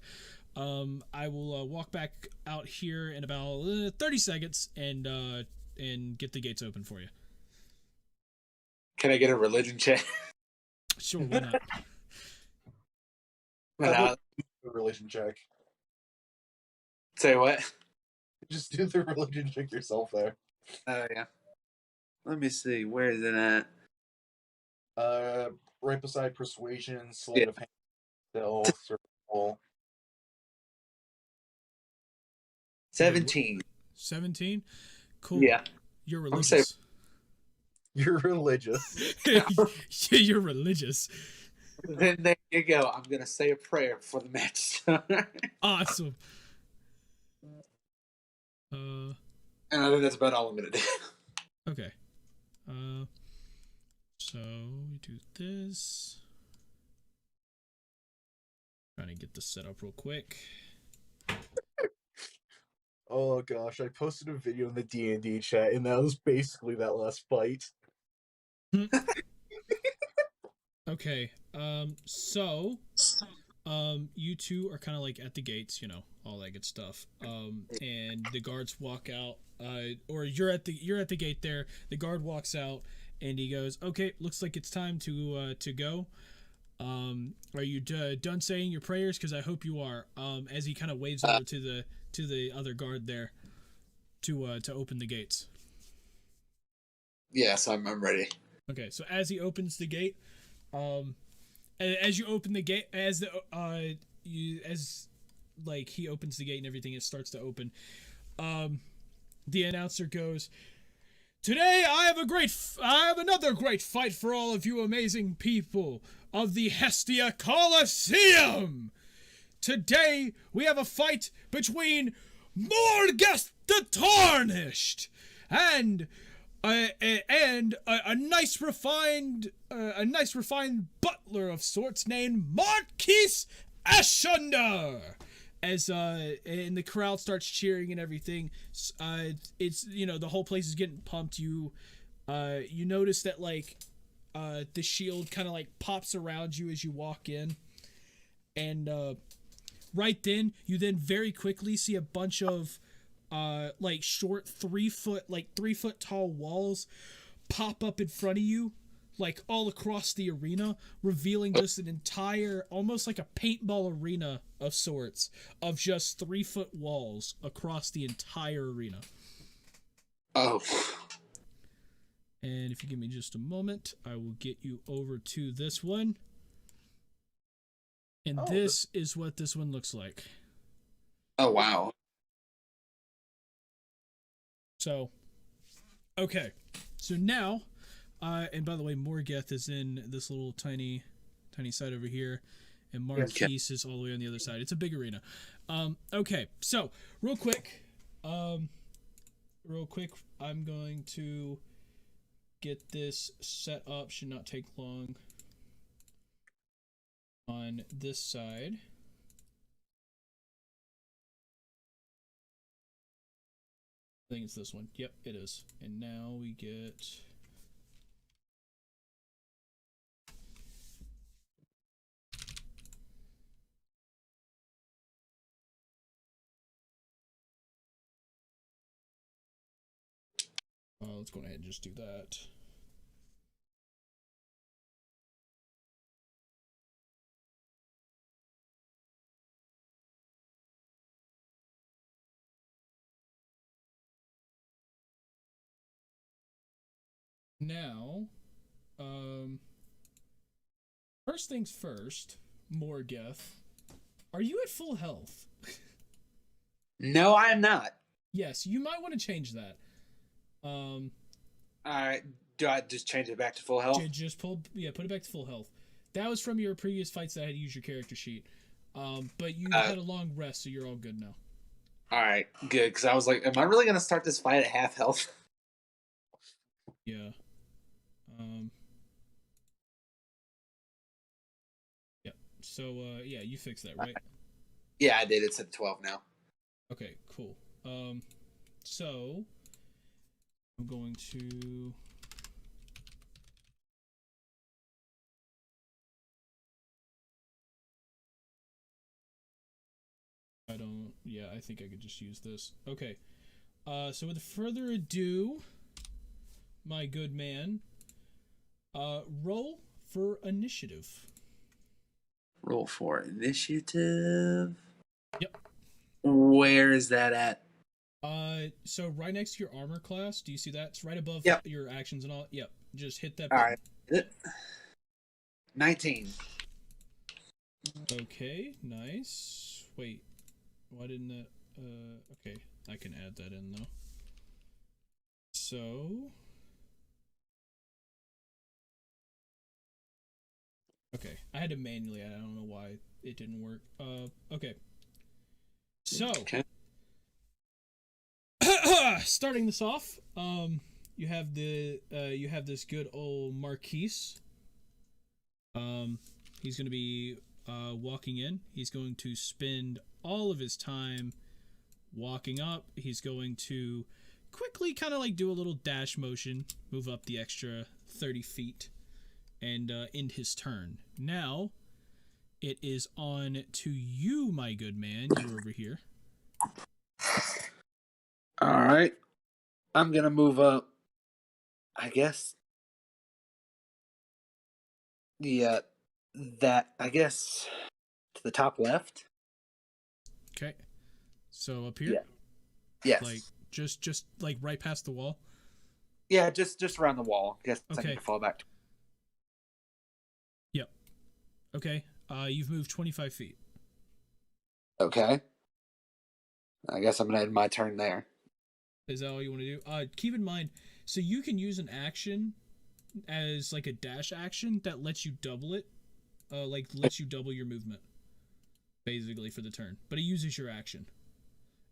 I will walk back out here in about 30 seconds and get the gates open for you." Can I get a religion check? Sure, why not? Well, A religion check. say what? Just do the religion check yourself there. Oh yeah. Let me see. Where is it at? Right beside persuasion, sleight of hand, stealth, circle. 17. 17? Cool. Yeah. You're I'm safe. religious. You're religious. You're religious. Then there you go. I'm gonna say a prayer before the match. Awesome. And I think that's about all I'm gonna do. Okay. So we do this. Trying to get this set up real quick. Oh gosh, I posted a video in the D&D chat, and that was basically that last fight. Okay. So you two are kind of like at the gates, all that good stuff. And the guards walk out, or you're at the gate there. The guard walks out and he goes, "Okay, looks like it's time to go. Are you done saying your prayers? Because I hope you are." As he kind of waves over to the other guard there to open the gates. Yes, I'm ready. Okay, so as he opens the gate, as you open the gate, he opens the gate and everything, it starts to open. The announcer goes, "Today I have another great fight for all of you amazing people of the Hestia Colosseum. Today we have a fight between Morgeth the Tarnished and a nice refined butler of sorts named Marquise Ashunder." As and the crowd starts cheering and everything, it's the whole place is getting pumped. You notice that the shield kind of pops around you as you walk in, and right then you very quickly see a bunch of short 3 foot tall walls pop up in front of you, all across the arena, revealing just an entire, almost like a paintball arena of sorts, of just 3 foot walls across the entire arena. Oh. And if you give me just a moment, I will get you over to this one. And this is what this one looks like. Oh, wow. So, okay. So now, and by the way, Morgeth is in this little tiny side over here. And Marquise is all the way on the other side. It's a big arena. Okay, so real quick, I'm going to get this set up. Should not take long. On this side. I think it's this one. Yep, it is. And now we get... let's go ahead and just do that. Now, first things first, Morgeth, are you at full health? No, I am not. Yes, you might want to change that. All right. Do I just change it back to full health? Just put it back to full health. That was from your previous fights that I had to use your character sheet. But you had a long rest, so you're all good now. All right, good. Because I was like, am I really going to start this fight at half health? Yeah. Yeah. So, yeah, you fixed that, right? Yeah, I did. It's at 12 now. Okay, cool. So I'm going to I think I could just use this. Okay. So with further ado, my good man, roll for initiative. Roll for initiative. Yep. Where is that at? So right next to your armor class, do you see that? It's right above your actions and all. Yep. Just hit that button. All right. 19. Okay, nice. Wait, why didn't that? Okay, I can add that in though. So, okay, I had to manually add. I don't know why it didn't work. Okay. So, Okay. starting this off, you have this good old Marquise. He's gonna be walking in. He's going to spend all of his time walking up. He's going to quickly kind of like do a little dash motion, move up the extra 30 feet, and end his turn. Now, it is on to you, my good man. You're over here. All right. I'm going to move up, I guess. Yeah, I guess, to the top left. Okay. So up here? Yeah. Yes. Like just like right past the wall? Yeah, just around the wall. I guess Okay. I can fall back. Yep. Okay. You've moved 25 feet. Okay. I guess I'm going to end my turn there. Is that all you want to do? Keep in mind, so you can use an action as like a dash action that lets you double it. Like lets you double your movement. Basically for the turn. But it uses your action.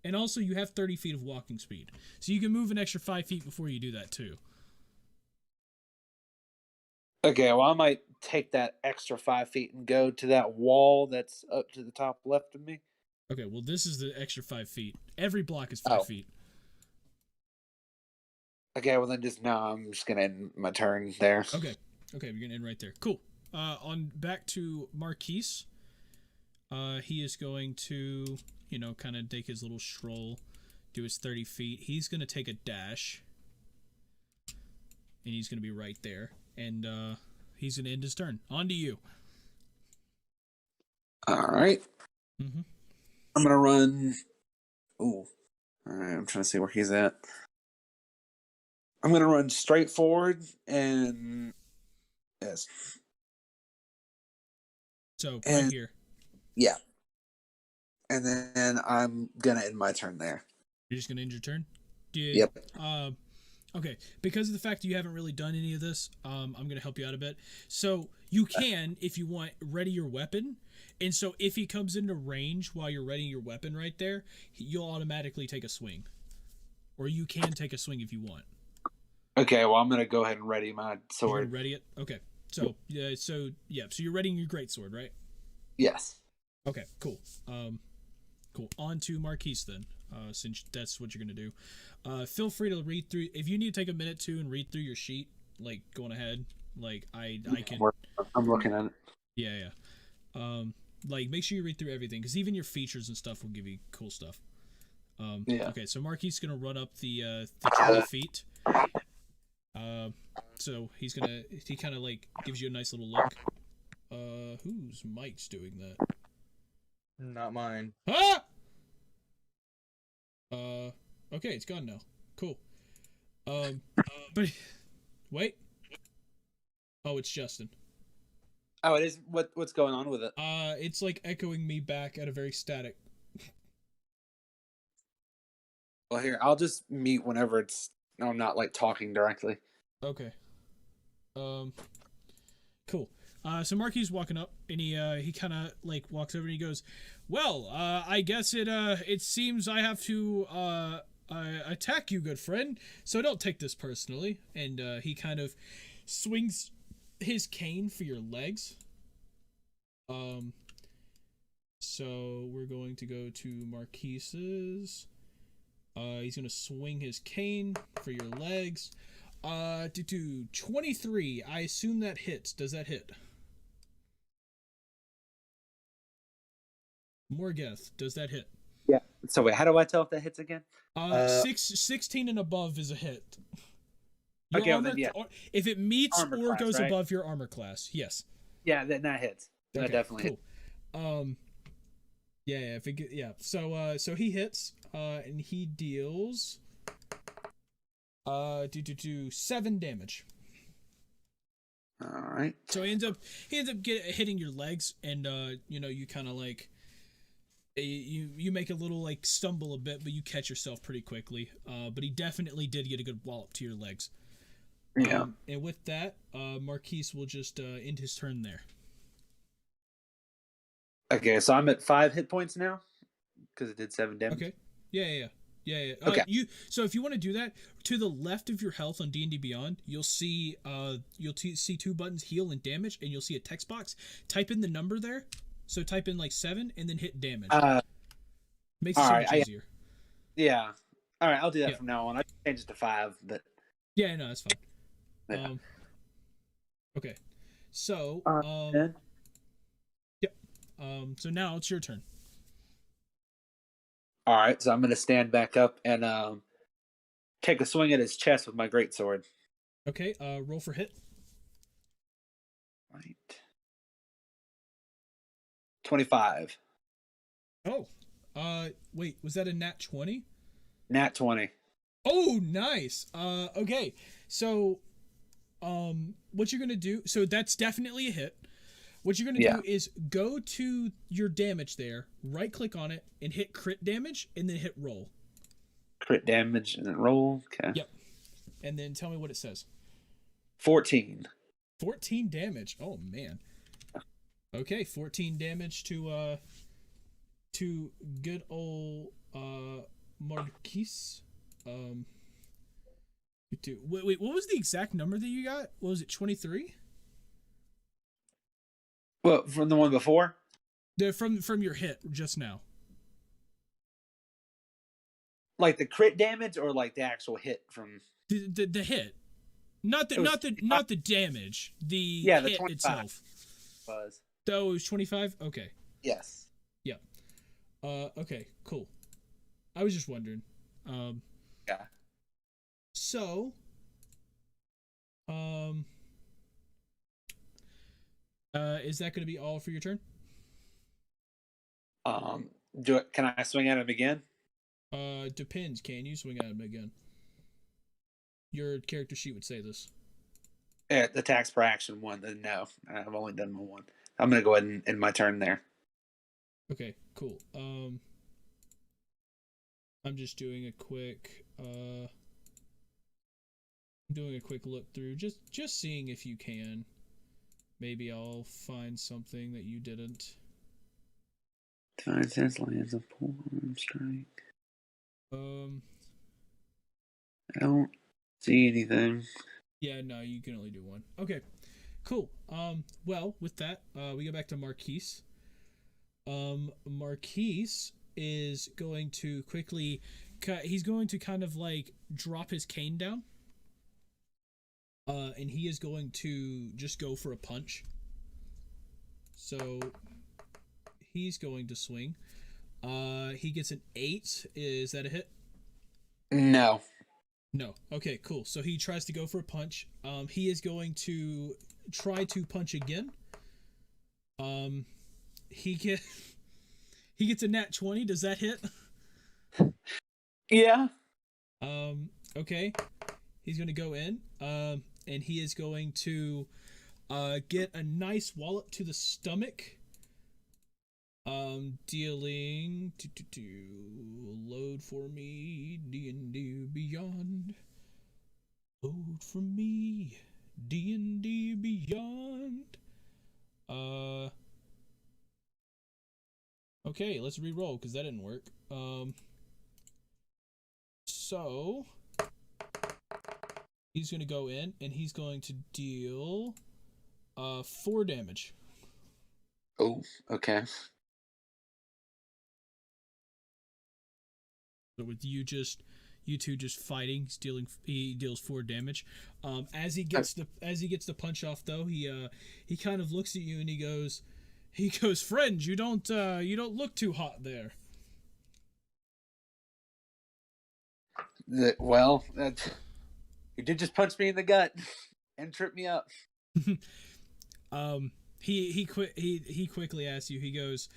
And also you have 30 feet of walking speed. So you can move an extra 5 feet before you do that too. Okay, well, I might take that extra 5 feet and go to that wall that's up to the top left of me. Okay, well, this is the extra 5 feet. Every block is 5 feet. Okay, well, then I'm just going to end my turn there. Okay, we're going to end right there. Cool. On back to Marquise. He is going to, kind of take his little stroll, do his 30 feet. He's going to take a dash. And he's going to be right there. And he's going to end his turn. On to you. All right. Mm-hmm. I'm going to run. Ooh. All right, I'm trying to see where he's at. I'm gonna run straight forward and yes, So right and here. yeah, and then I'm gonna end my turn there. You're just gonna end your turn. Do you, Yep. Okay, because of the fact that you haven't really done any of this, I'm going to help you out a bit. So you can, if you want, ready your weapon. And so if he comes into range while you're readying your weapon right there, you'll automatically take a swing. Or you can take a swing if you want. Okay, well, I'm going to go ahead and ready my You're sword. going to ready it? Okay. So, so you're readying your greatsword, right? Yes. Okay, cool. Cool. On to Marquise then, since that's what you're going to do. Feel free to read through. If you need to take a minute too and read through your sheet, like going ahead, like I can. I'm looking at it. Yeah. Like make sure you read through everything because even your features and stuff will give you cool stuff. Yeah. Okay, so Marquis is gonna run up the 12 feet. So he kind of like gives you a nice little look. Whose mic's doing that? Not mine. Ah! Okay, it's gone now. Cool. But wait. Oh, it's Justin. Oh, it is. What's going on with it? It's like echoing me back at a very static. Well, here, I'll just mute whenever I'm not like talking directly. Okay. Cool. So Marky's walking up, and he kind of like walks over and he goes, "Well, I guess it seems I have to attack you, good friend. So don't take this personally." And he kind of swings his cane for your legs. So we're going to go to Marquise's. He's gonna swing his cane for your legs. To 23. I assume that hits. Does that hit? Morgeth, does that hit? Yeah. So wait, how do I tell if that hits again? 16 and above is a hit. Your Okay, well armor, then, yeah. If it meets Armor or class, goes right? above your armor class, yes. Yeah, that hits. That Okay, definitely cool. hits. So he hits, and he deals 7 damage. All right. So he ends up hitting your legs, and you kind of like you make a little like stumble a bit, but you catch yourself pretty quickly. But he definitely did get a good wallop to your legs. Yeah. And with that, Marquise will just end his turn there. Okay, so I'm at 5 hit points now because it did 7 damage. Okay. Yeah. Okay. So if you want to do that, to the left of your health on D&D Beyond, you'll see see 2 buttons, heal and damage, and you'll see a text box. Type in the number there. So type in like 7 and then hit damage. Makes it so much easier. Yeah. All right, I'll do that from now on. I changed it to 5, but yeah, no, that's fine. yeah. Okay. So so now it's your turn. All right, so I'm going to stand back up and take a swing at his chest with my greatsword. Okay, roll for hit. Right. 25. Oh. Wait, was that a nat 20? Nat 20. Oh, nice. Okay. So what you're going to do, so that's definitely a hit. What you're going to do is go to your damage there, right click on it, and hit crit damage, and then hit roll. Crit damage and then roll. Okay. Yep. And then tell me what it says. 14. 14 damage. Oh, man. Okay, 14 damage to good old Marquise. Wait, what was the exact number that you got? What was it, 23? Well, from the one before? From your hit just now. Like the crit damage or like the actual hit from the hit. Not the damage. The hit 25 itself. Was. Oh, it was 25? Okay. Yes. Yeah. Okay, cool. I was just wondering. Yeah. So is that going to be all for your turn? Can I swing at him again? Depends. Can you swing at him again? Your character sheet would say this. The attacks per action one. Then no, I've only done one. I'm gonna go ahead and end my turn there. Okay, cool. I'm just doing a quick look through, just seeing if you can. Maybe I'll find something that you didn't. It says lands a full arm strike. I don't see anything. Yeah, no, you can only do one. Okay, cool. Well, with that, we go back to Marquise. Marquise is going to quickly he's going to kind of like drop his cane down. And he is going to just go for a punch. So he's going to swing. He gets an 8. Is that a hit? No. No. Okay, cool. So he tries to go for a punch. He is going to try to punch again. He gets a nat 20. Does that hit? Yeah. Okay. He's going to go in. And he is going to get a nice wallop to the stomach. Dealing load for me D&D Beyond. Load for me D&D Beyond. Okay, let's re-roll because that didn't work. So he's going to go in and he's going to deal 4 damage. Oh, okay. So with you two just fighting, he deals 4 damage. As he gets the punch off though, he kind of looks at you and he goes, "Friend, you don't look too hot there." Well, he did just punch me in the gut and trip me up. He quickly asks you. He goes,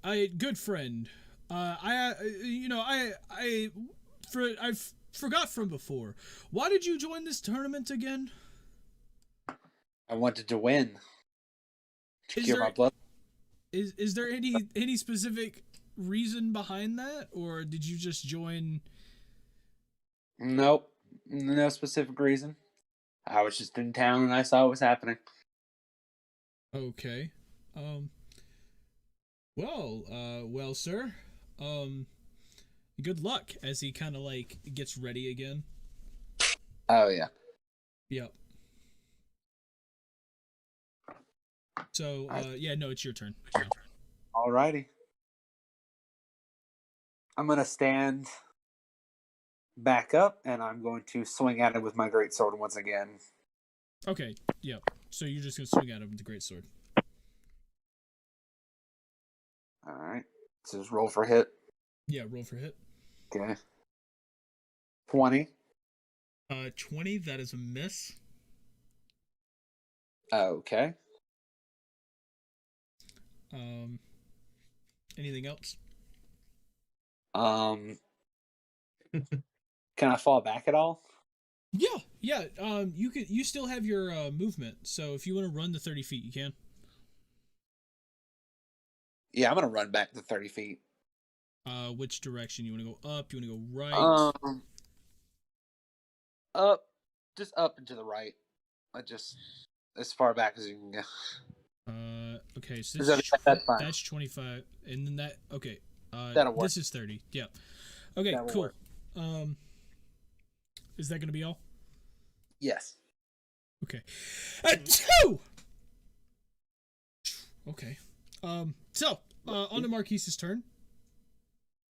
"Good friend. I forgot from before. Why did you join this tournament again?" I wanted to win. To cure my blood. Is there any specific reason behind that, or did you just join? Nope, no specific reason. I was just in town and I saw what was happening. Okay. Well, sir. Good luck as he kind of like gets ready again. Oh yeah. Yep. So, no, it's your turn. Alrighty. I'm gonna stand back up and I'm going to swing at it with my greatsword once again. Okay, yep. So you're just gonna swing at him with the greatsword. Alright. So just roll for hit. Yeah, roll for hit. Okay. 20. 20, that is a miss. Okay. Anything else? Can I fall back at all? Yeah. You still have your movement, so if you want to run the 30 feet, you can. Yeah, I'm gonna run back the 30 feet. Which direction? You want to go up? You want to go right? Up, just up and to the right. Just as far back as you can go. Okay, so that's fine. That's 25, and then that. Okay, that'll work. This is 30. Yeah. Okay, That'll cool. work. Is that gonna be all? Yes. Okay. 2. Okay. So on to Marquise's turn.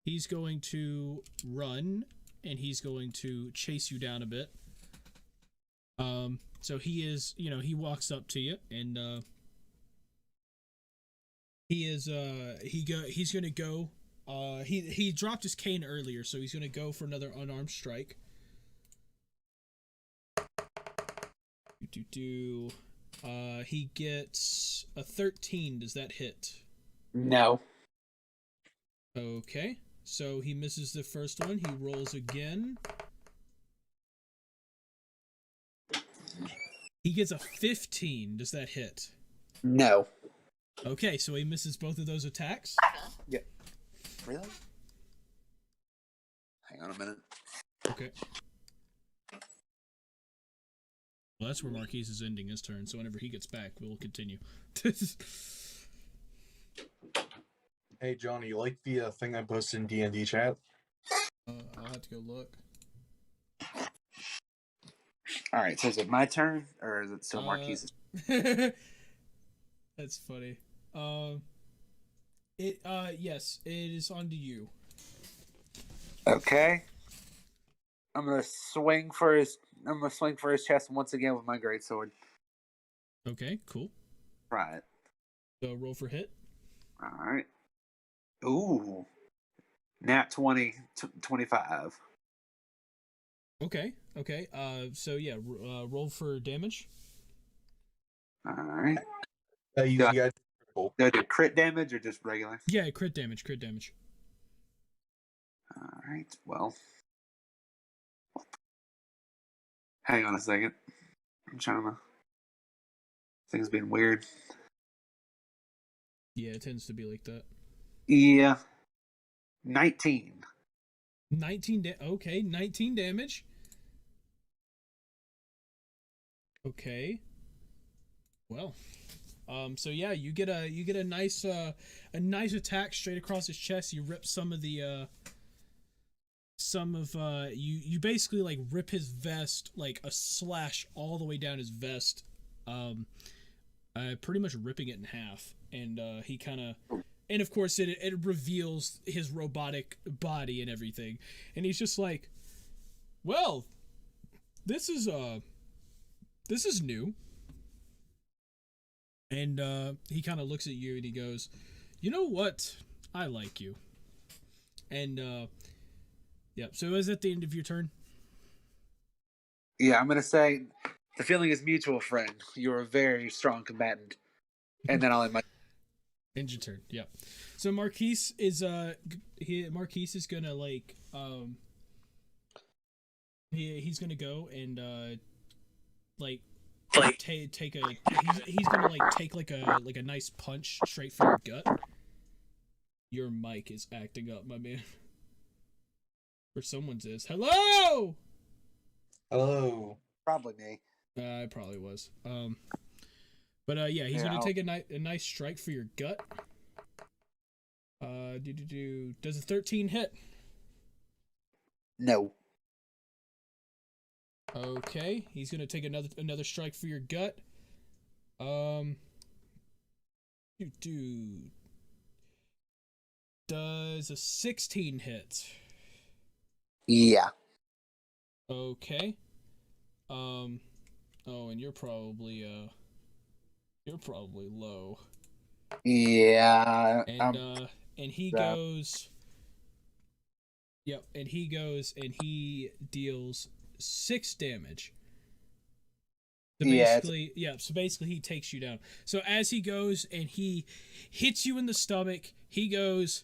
He's going to run, and he's going to chase you down a bit. So he is, he walks up to you, and he's gonna go. He dropped his cane earlier, so he's gonna go for another unarmed strike. He gets a 13. Does that hit? No. Okay. So he misses the first one. He rolls again. He gets a 15. Does that hit? No. Okay, so he misses both of those attacks. Yeah. Really? Hang on a minute. Okay. Well, that's where Marquise is ending his turn, so whenever he gets back, we'll continue. Hey, Johnny, you like the thing I posted in D&D chat? I'll have to go look. All right, so is it my turn, or is it still Marquise's? That's funny. Yes, it is on to you. Okay. I'm gonna swing for his chest once again with my greatsword. Okay, cool. Right. So roll for hit. All right. Ooh. Nat 20, 25. Okay. So yeah, roll for damage. All right. You got critical. Do I do crit damage or just regular? Yeah, crit damage. All right. Well, hang on a second. I'm trying to. Things being weird. Yeah, it tends to be like that. Yeah. 19. 19 damage. Okay. Well, so yeah, you get a nice attack straight across his chest. You rip you basically like rip his vest, like a slash all the way down his vest, pretty much ripping it in half, and he kind of. And of course, it reveals his robotic body and everything, and he's just like, "Well, this is new." And he kind of looks at you and he goes, "You know what? I like you." And yeah. So is that the end of your turn? Yeah, I'm gonna say the feeling is mutual, friend. You're a very strong combatant, and then I'll end my. End your turn. Yeah. So Marquise is gonna like he's gonna go and take a he's gonna like take like a nice punch straight for your gut. Your mic is acting up, my man. Or someone's is. Hello. Hello. Probably me. It probably was. But yeah, he's gonna take a nice strike for your gut. Does a 13 hit? No. Okay, he's gonna take another strike for your gut. Does a 16 hit? Yeah. Okay. Oh, and you're probably low. Yeah. And he goes. Yep, and he goes and he deals 6 damage. So basically, so basically he takes you down. So as he goes and he hits you in the stomach, he goes,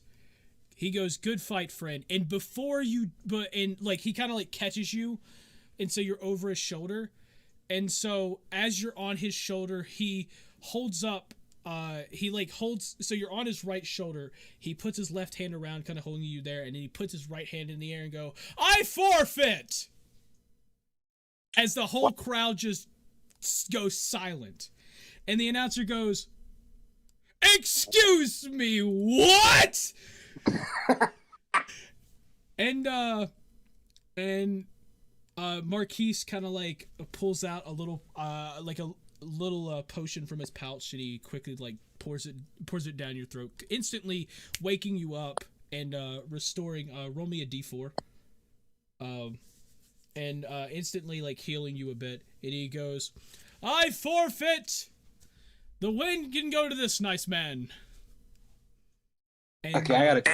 "Good fight, friend." And before you, he kind of like catches you, and so you're over his shoulder, and so as you're on his shoulder, he holds up. So you're on his right shoulder. He puts his left hand around, kind of holding you there, and then he puts his right hand in the air and go, "I forfeit!" As the whole crowd just goes silent. And the announcer goes, "Excuse me, what?" and Marquise kind of like pulls out a little potion from his pouch, and he quickly like pours it down your throat, instantly waking you up and restoring. Roll me a d4. And instantly like healing you a bit. And he goes, "I forfeit. The win can go to this nice man." And, Okay, I got a 2.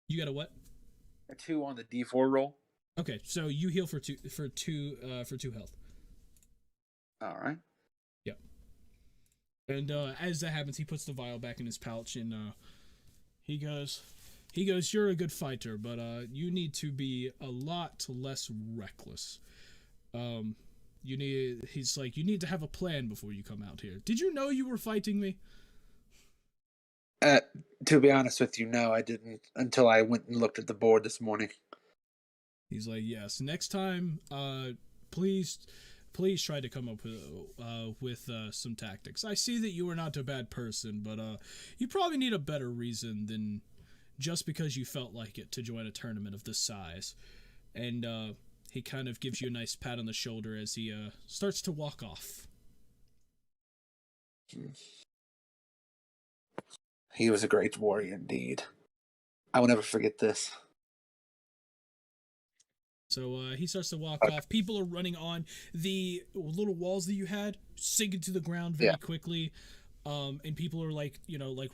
You got a what? A 2 on the D4 roll. Okay, so you heal for two health. All right. Yep. And as that happens, he puts the vial back in his pouch, and he goes, "You're a good fighter, but you need to be a lot less reckless. he's like, you need to have a plan before you come out here. Did you know you were fighting me? To be honest with you, no, I didn't until I went and looked at the board this morning. He's like, yes. Next time, please try to come up with some tactics. I see that you are not a bad person, but you probably need a better reason than just because you felt like it to join a tournament of this size. And he kind of gives you a nice pat on the shoulder as he starts to walk off. He was a great warrior indeed. I will never forget this. So he starts to walk off. People are running on the little walls that you had, sinking to the ground very quickly. And people are like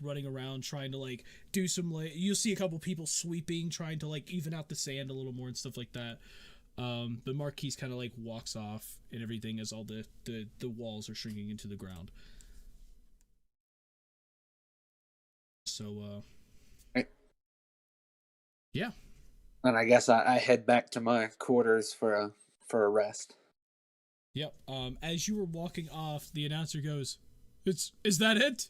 running around trying to do some you'll see a couple people sweeping, trying to even out the sand a little more and stuff like that. But Marquis kind of walks off and everything as all the walls are shrinking into the ground. So yeah. And I guess I head back to my quarters for a rest. Yep. As you were walking off, the announcer goes, Is that it?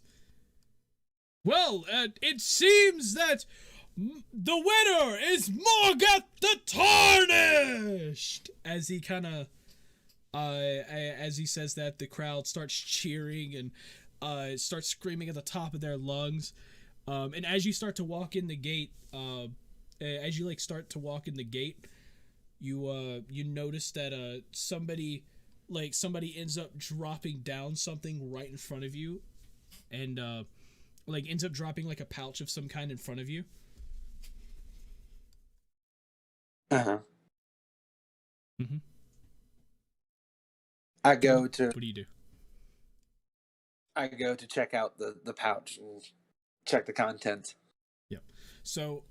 Well, it seems that the winner is Morgoth the Tarnished! As he kind of, as he says that, the crowd starts cheering and starts screaming at the top of their lungs. And as you start to walk in the gate, you notice that somebody ends up dropping down something right in front of you, and ends up dropping a pouch of some kind in front of you. Uh-huh. Mm-hmm. I go to What do you do? I go to check out the pouch and check the contents. Yep. So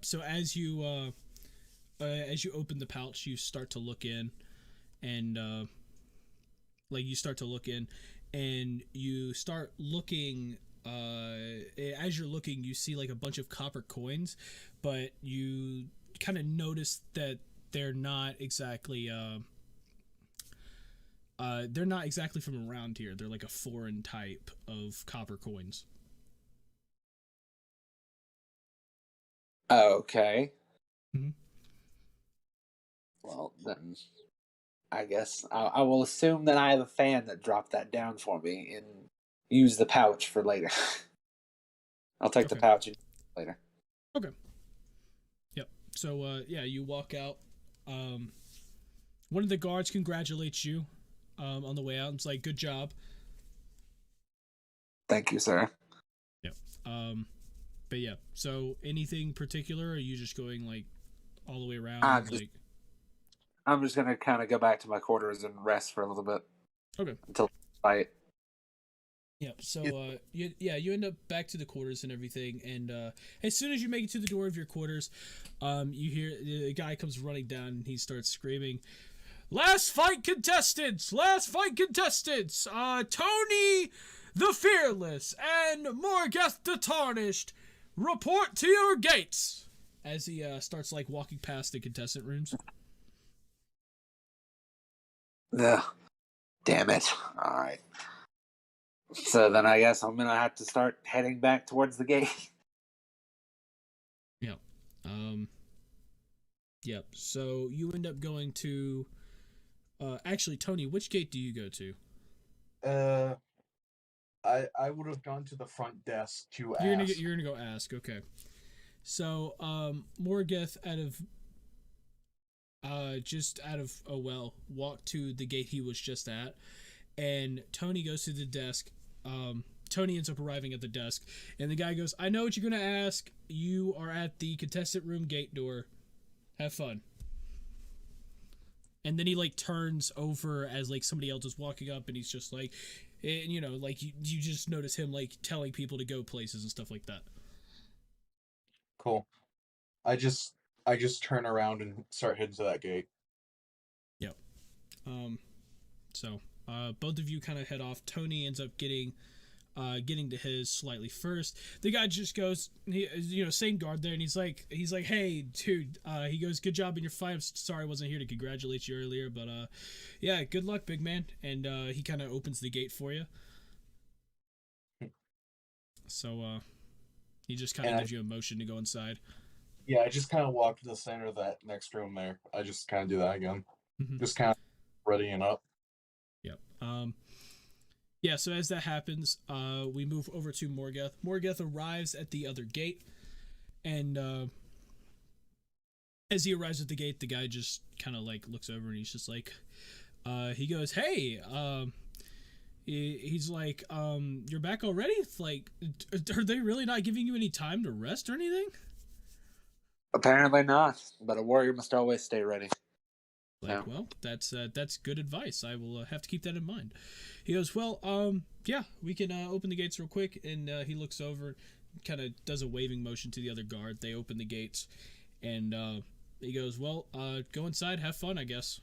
So as you open the pouch, you start to look in, and you start looking, as you're looking, you see a bunch of copper coins, but you kind of notice that they're not exactly from around here. They're a foreign type of copper coins. Okay. Mm-hmm. Well, then I guess I will assume that I have a fan that dropped that down for me and use the pouch for later. I'll take the pouch later. Okay. Yep. So, you walk out. One of the guards congratulates you on the way out. It's like, good job. Thank you, sir. Yep. But yeah, so anything particular, or are you just going all the way around? I'm just gonna kind of go back to my quarters and rest for a little bit. Okay. Until the fight. Yep. So you end up back to the quarters and everything, and as soon as you make it to the door of your quarters, you hear the guy comes running down and he starts screaming, Last fight contestants! Tony the Fearless and Morgoth the Tarnished, report to your gates! As he starts walking past the contestant rooms. Ugh. Damn it. Alright. So then I guess I'm gonna have to start heading back towards the gate. Yep. Yep. So you end up going to actually, Tony, which gate do you go to? I would have gone to the front desk to ask. You're gonna go ask, okay. So, Morgoth walked to the gate he was just at, and Tony goes to the desk. Tony ends up arriving at the desk, and the guy goes, I know what you're gonna ask. You are at the contestant room gate door. Have fun. And then he turns over as somebody else is walking up, and he's just you just notice him telling people to go places and stuff like that. Cool. I just turn around and start heading to that gate. Yep. So both of you kind of head off. Tony ends up getting getting to his slightly first. The guy just goes, same guard there, and he's like, hey, dude, he goes, good job in your fight. I'm sorry I wasn't here to congratulate you earlier, but yeah, good luck, big man. And he kind of opens the gate for you. So he just kind of gives you a motion to go inside. Yeah, I just kind of walk to the center of that next room there. I just kind of do that again. Just kind of readying up. Yep. Yeah, so as that happens, we move over to Morgoth. Morgoth arrives at the other gate, and as he arrives at the gate, the guy just kind of like looks over and he's just like, he goes, hey, he's like, you're back already? Like, are they really not giving you any time to rest or anything? Apparently not, but a warrior must always stay ready. Like, well, that's good advice. I will have to keep that in mind. He goes, well, yeah, we can open the gates real quick. And he looks over, kind of does a waving motion to the other guard. They open the gates, and he goes, well, go inside, have fun, I guess.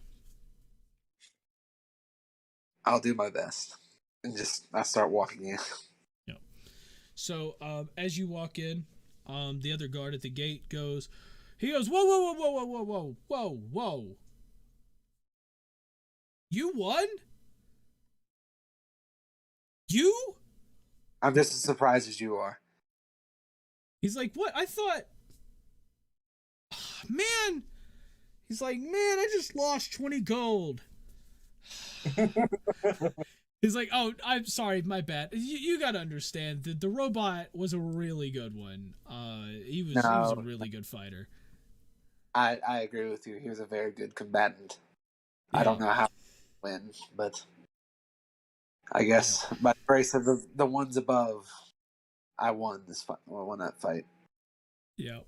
I'll do my best. And I start walking in. Yeah. So as you walk in, the other guard at the gate goes, whoa, whoa, whoa, whoa, whoa, whoa, whoa, whoa, whoa. You won? You? I'm just as surprised as you are. He's like, what? I thought... Man! He's like, man, I just lost 20 gold. He's like, oh, I'm sorry, my bad. You gotta understand, the robot was a really good one. He was a really good fighter. I agree with you. He was a very good combatant. Yeah. I don't know how win, but I guess by the grace of the ones above, I won this fight. I won that fight. Yeah.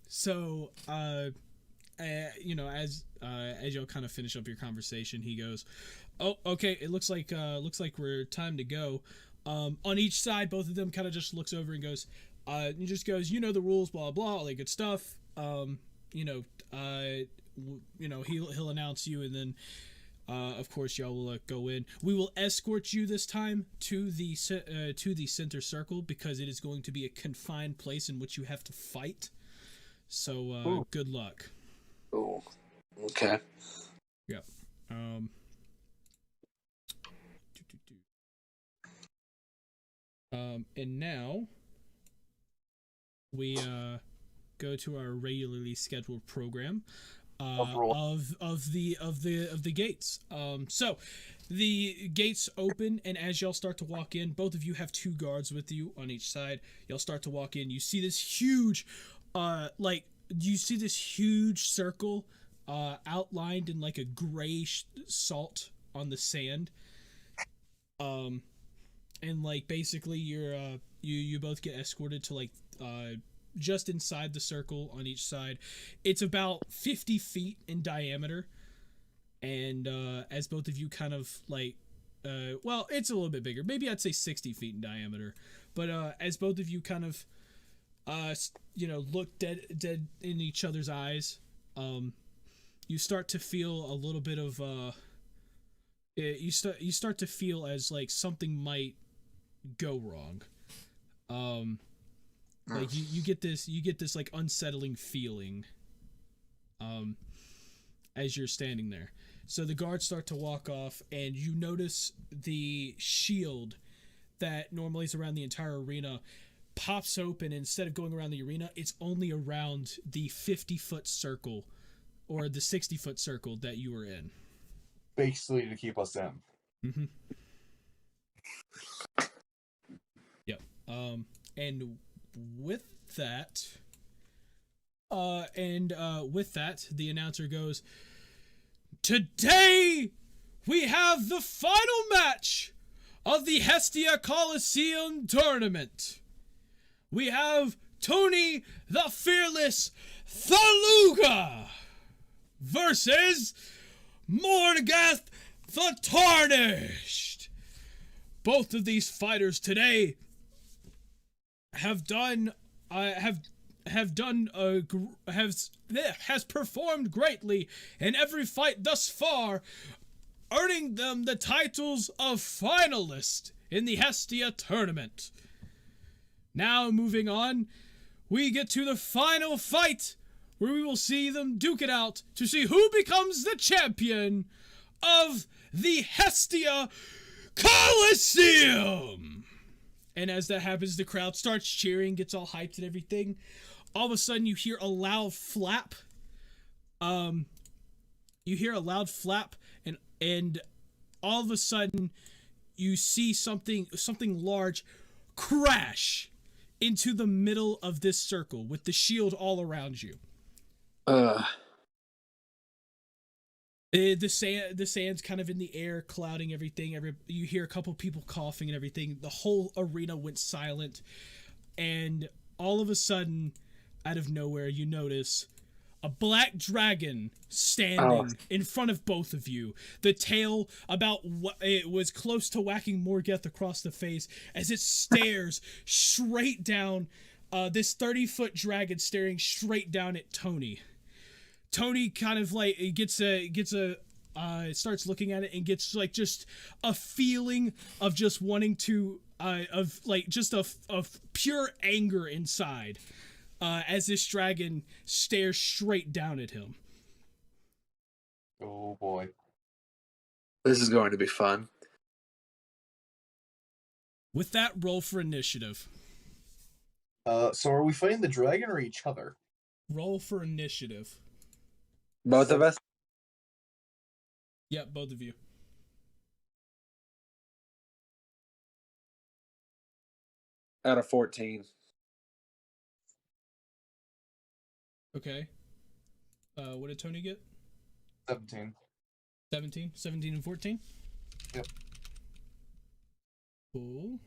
So as y'all kind of finish up your conversation, he goes, "Oh, okay. It looks like we're time to go." On each side, both of them kind of just looks over and goes, he just goes, "You know the rules, blah blah, all that good stuff." He'll announce you, and then of course y'all will go in. We will escort you this time to the center circle because it is going to be a confined place in which you have to fight. So good luck. Oh, okay. Yep. And now we go to our regularly scheduled program of the gates. So the gates open, and as y'all start to walk in, both of you have two guards with you on each side. Y'all start to walk in. You see this huge, circle outlined in like a grayish salt on the sand. And like basically you both get escorted to like just inside the circle on each side. It's about 50 feet in diameter, and as both of you kind of like it's a little bit bigger, maybe I'd say 60 feet in diameter, but as both of you kind of look dead in each other's eyes, you start to feel a little bit of you start to feel as like something might go wrong. Like you get this like unsettling feeling as you're standing there. So the guards start to walk off, and you notice the shield that normally is around the entire arena pops open. Instead of going around the arena, it's only around the 50-foot circle or the 60-foot circle that you were in. Basically to keep us in. Mm-hmm. Yep. And with that, the announcer goes, "Today we have the final match of the Hestia Coliseum tournament. We have Tony the Fearless Thaluga versus Morgoth the Tarnished. Both of these fighters today has performed greatly in every fight thus far, earning them the titles of finalist in the Hestia tournament. Now, moving on, we get to the final fight, where we will see them duke it out to see who becomes the champion of the Hestia Coliseum. And as that happens, the crowd starts cheering, gets all hyped and everything. All of a sudden, you hear a loud flap. You hear a loud flap, and all of a sudden, you see something large crash into the middle of this circle with the shield all around you. The sand's kind of in the air, clouding everything. You hear a couple people coughing and everything. The whole arena went silent, and all of a sudden, out of nowhere, you notice a black dragon standing in front of both of you. The tail it was close to whacking Morgeth across the face as it stares straight down. This 30-foot dragon staring straight down at Tony. Tony kind of like starts looking at it and gets like just a feeling of just wanting to of pure anger inside as this dragon stares straight down at him. Oh boy, This is going to be fun. With that, roll for initiative. So are we fighting the dragon or each other? Roll for initiative. Both of us? Yep, both of you. Out of 14. Okay. What did Tony get? 17. 17? 17 and 14? Yep. Cool.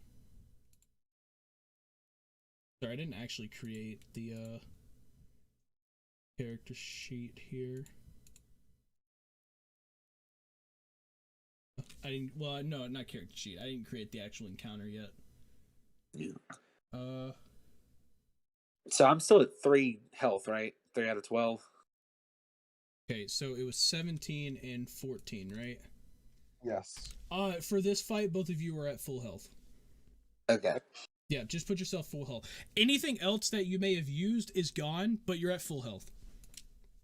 Sorry, I didn't actually create the character sheet here. No, not character sheet. I didn't create the actual encounter yet. Yeah. So I'm still at 3 health, right? 3 out of 12. Okay, so it was 17 and 14, right? Yes. For this fight, both of you are at full health. Okay. Yeah, just put yourself full health. Anything else that you may have used is gone, but you're at full health.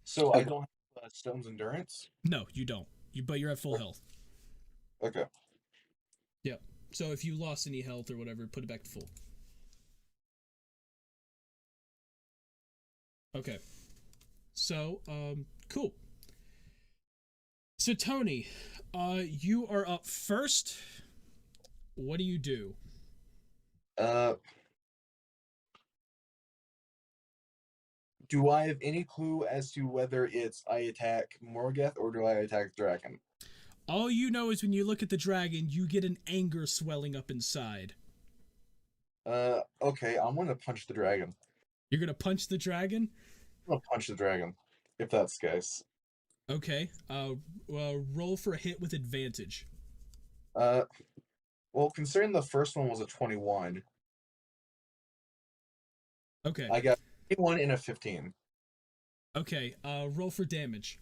So I don't have Stone's Endurance? No, you don't. But you're at full health. Okay. Yep. So if you lost any health or whatever, put it back to full. Okay. So, cool. So Tony, you are up first. What do you do? Do I have any clue as to whether it's I attack Morgeth or do I attack Dragon? All you know is when you look at the dragon, you get an anger swelling up inside. Okay, I'm gonna punch the dragon. You're gonna punch the dragon? I'm gonna punch the dragon, if that's the case. Okay. Roll for a hit with advantage. Well, considering the first one was a 21, Okay. I got a 21 and a 15. Okay. Roll for damage.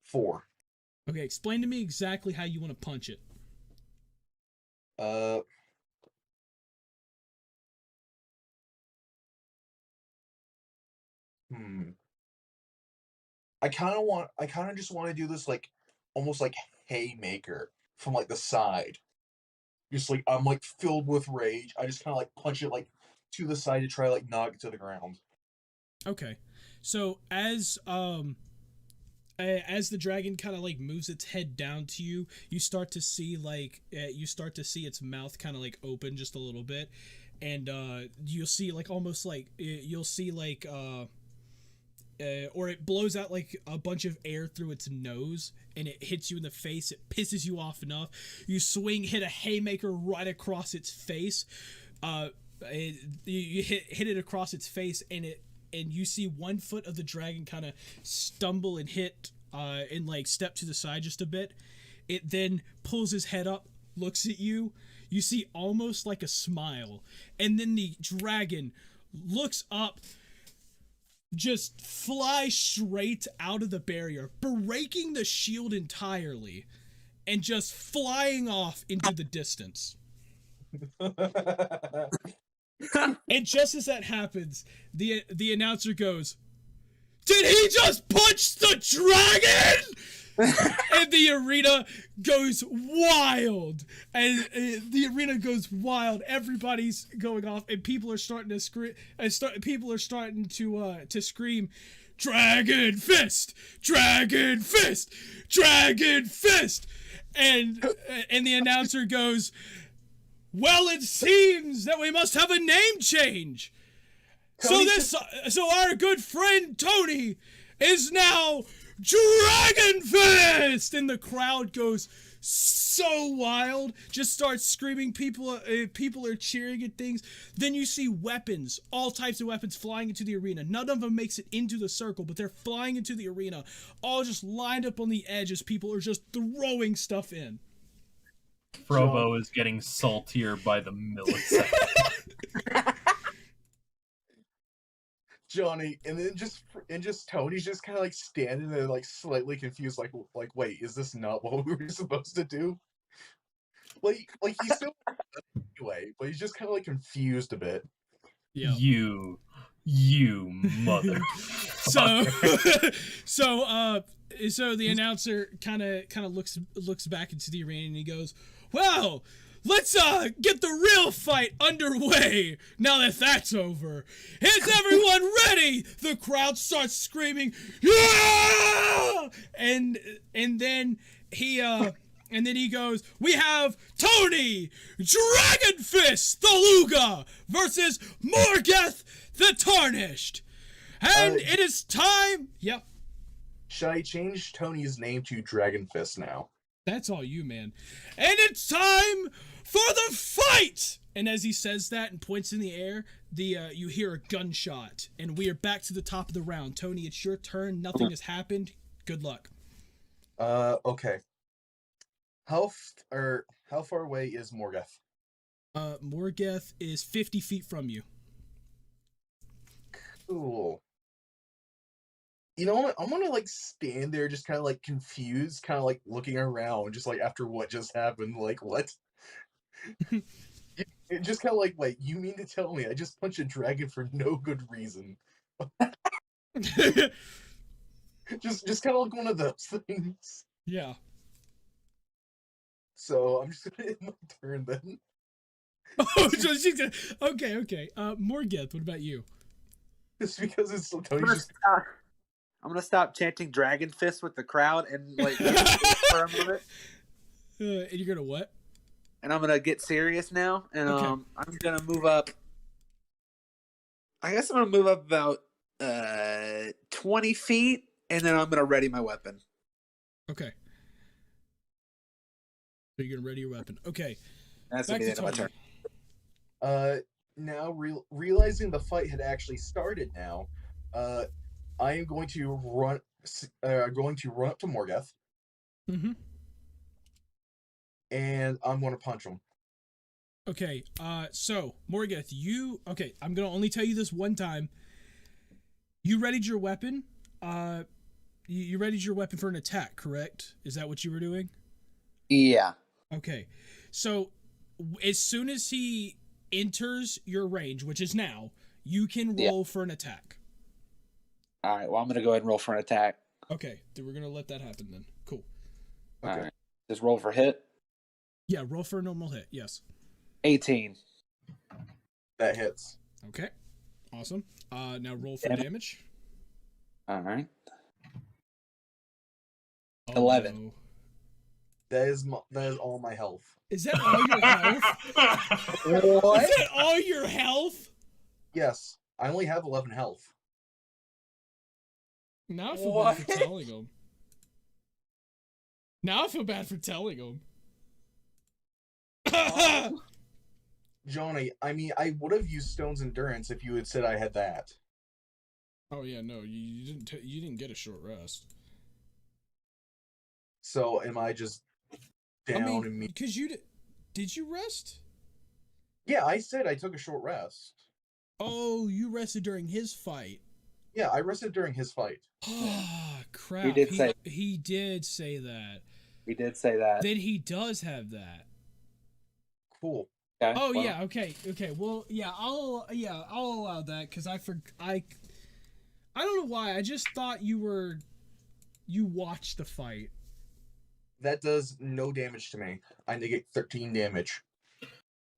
4. Okay. Explain to me exactly how you want to punch it. I kind of just want to do this like almost like haymaker from like the side. Just like I'm like filled with rage. I just kind of like punch it like to the side to try like knock it to the ground. Okay. So as the dragon kind of like moves its head down to you, you start to see its mouth kind of like open just a little bit, and you'll see like almost like you'll see like or it blows out like a bunch of air through its nose and it hits you in the face. It pisses you off enough. You hit a haymaker right across its face. You hit it across its face, and you see one foot of the dragon kind of stumble and hit and like step to the side just a bit. It then pulls his head up, looks at you. You see almost like a smile, and then the dragon looks up, just fly straight out of the barrier, breaking the shield entirely, and just flying off into the distance. And just as that happens, the announcer goes, "Did he just punch the dragon?" And the arena goes wild. And the arena goes wild. Everybody's going off, and people are starting to scream. People are starting to scream, "Dragon fist! Dragon fist! Dragon fist!" And the announcer goes, "Well, it seems that we must have a name change. So our good friend Tony is now Dragon Fist!" And the crowd goes so wild, just starts screaming. People are cheering at things. Then you see weapons, all types of weapons flying into the arena. None of them makes it into the circle, but they're flying into the arena, all just lined up on the edge as people are just throwing stuff in. Frobo is getting saltier by the millisecond. Johnny, and then just Tony's just kind of like standing there, like slightly confused, like wait, is this not what we were supposed to do? Like he's still anyway, but he's just kind of like confused a bit. Yeah. You mother. So the announcer kind of looks back into the arena and he goes, "Well, let's get the real fight underway now that that's over. Is everyone ready?" The crowd starts screaming, "Yeah!" And then he goes, "We have Tony Dragon Fist the Luga versus Morgeth the Tarnished. And it is time." Yep. Should I change Tony's name to Dragon Fist now? That's all you, man. "And it's time for the fight!" And as he says that and points in the air, you hear a gunshot. And we are back to the top of the round. Tony, it's your turn. Nothing has happened. Good luck. Okay. How far away is Morgeth? Morgeth is 50 feet from you. Cool. You know what? I'm gonna like stand there, just kind of like confused, kind of like looking around, just like after what just happened. Like what? It just kind of like, wait, you mean to tell me I just punched a dragon for no good reason? just kind of like one of those things. Yeah. So I'm just gonna end my turn then. Oh, so she's gonna... Okay. Morgeth, what about you? Just because it's so I'm gonna stop chanting Dragon Fist with the crowd and like for a moment. And you're gonna what? And I'm gonna get serious now, and Okay. I'm gonna move up. I guess I'm gonna move up about 20 feet, and then I'm gonna ready my weapon. Okay. So you're gonna ready your weapon. Okay. That's Back gonna be to the end of my Tony. turn. Now realizing the fight had actually started now, I am going to run up to Morgeth, Mm-hmm. and I'm going to punch him. Okay, so, Morgeth, okay, I'm gonna only tell you this one time. You readied your weapon, you readied your weapon for an attack, correct? Is that what you were doing? Yeah. Okay, so, as soon as he enters your range, which is now, you can roll for an attack. Alright, well, I'm gonna go ahead and roll for an attack. Okay, then we're gonna let that happen then. Cool. Okay. Alright. Just roll for hit. Yeah, roll for a normal hit, yes. 18. That hits. Okay, awesome. Now roll for Damn it. damage. Alright. Oh, 11. no. That is all my health. Is that all your health? What? Is that all your health? Yes, I only have 11 health. Now I feel bad for telling him. Now I feel bad for telling him. Johnny, I mean, I would have used Stone's Endurance if you had said I had that. Oh yeah, no, you didn't get a short rest. So am I just down and me? Because did you rest? Yeah, I said I took a short rest. Oh, you rested during his fight. Yeah, I rested during his fight. Oh, crap. He did say- He did say that. He did say that. Then he does have that. Cool. Okay, Oh well, yeah, okay. Well, yeah, I'll allow that cuz I don't know why. I just thought you watched the fight. That does no damage to me. I negate 13 damage.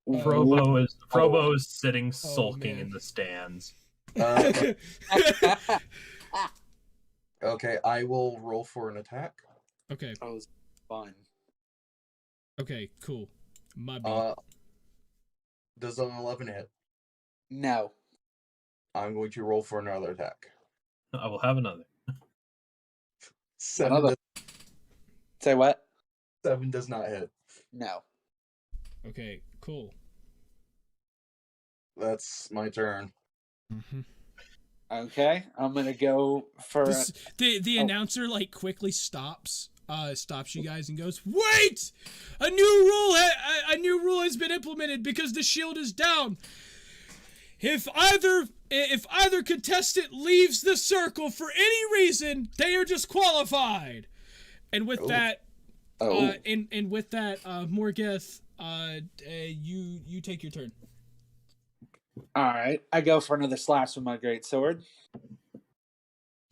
Frobo is sitting sulking man. in the stands. Okay, I will roll for an attack. Okay. That was fun. Okay, cool. My bad. Does an 11 hit? No. I'm going to roll for another attack. I will have another. 7 Another. Say what? 7 does not hit. No. Okay, cool. That's my turn. Mm-hmm. Okay, I'm gonna go for The announcer like quickly stops you guys and goes, "Wait! A new rule has been implemented because the shield is down. If either contestant leaves the circle for any reason, they are disqualified." And with that, and with that, Morgeth, you take your turn. All right, I go for another slash with my great sword.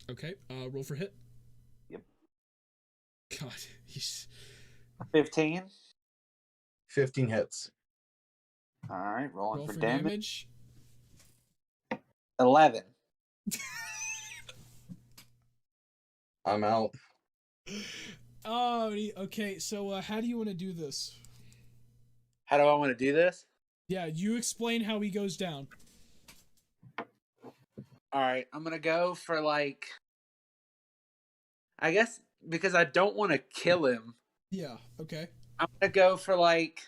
Okay, roll for hit. Yep. God, he's 15. 15 hits. All right, rolling roll for for damage. damage. 11. I'm out. Oh, okay. So, how do you want to do this? How do I want to do this? Yeah, you explain how he goes down. All right, I'm gonna go for like, I guess because I don't want to kill him. Yeah. Okay. I'm gonna go for like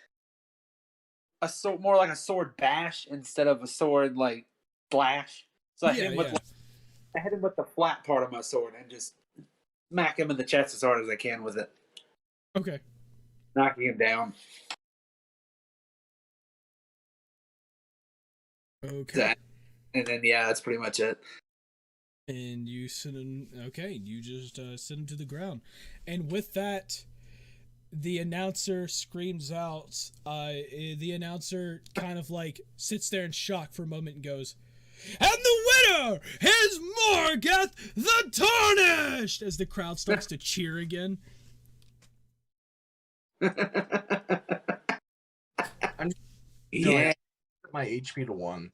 a sword, more like a sword bash instead of a sword like slash. So I hit him with I hit him with the flat part of my sword and just smack him in the chest as hard as I can with it, Okay. knocking him down. Okay. And then yeah, that's pretty much it. And you send him. Okay, you just send him to the ground, and with that, the announcer screams out. The announcer kind of like sits there in shock for a moment and goes, "And the winner is Morgeth the Tarnished!" As the crowd starts to cheer again. Yeah. My HP to 1.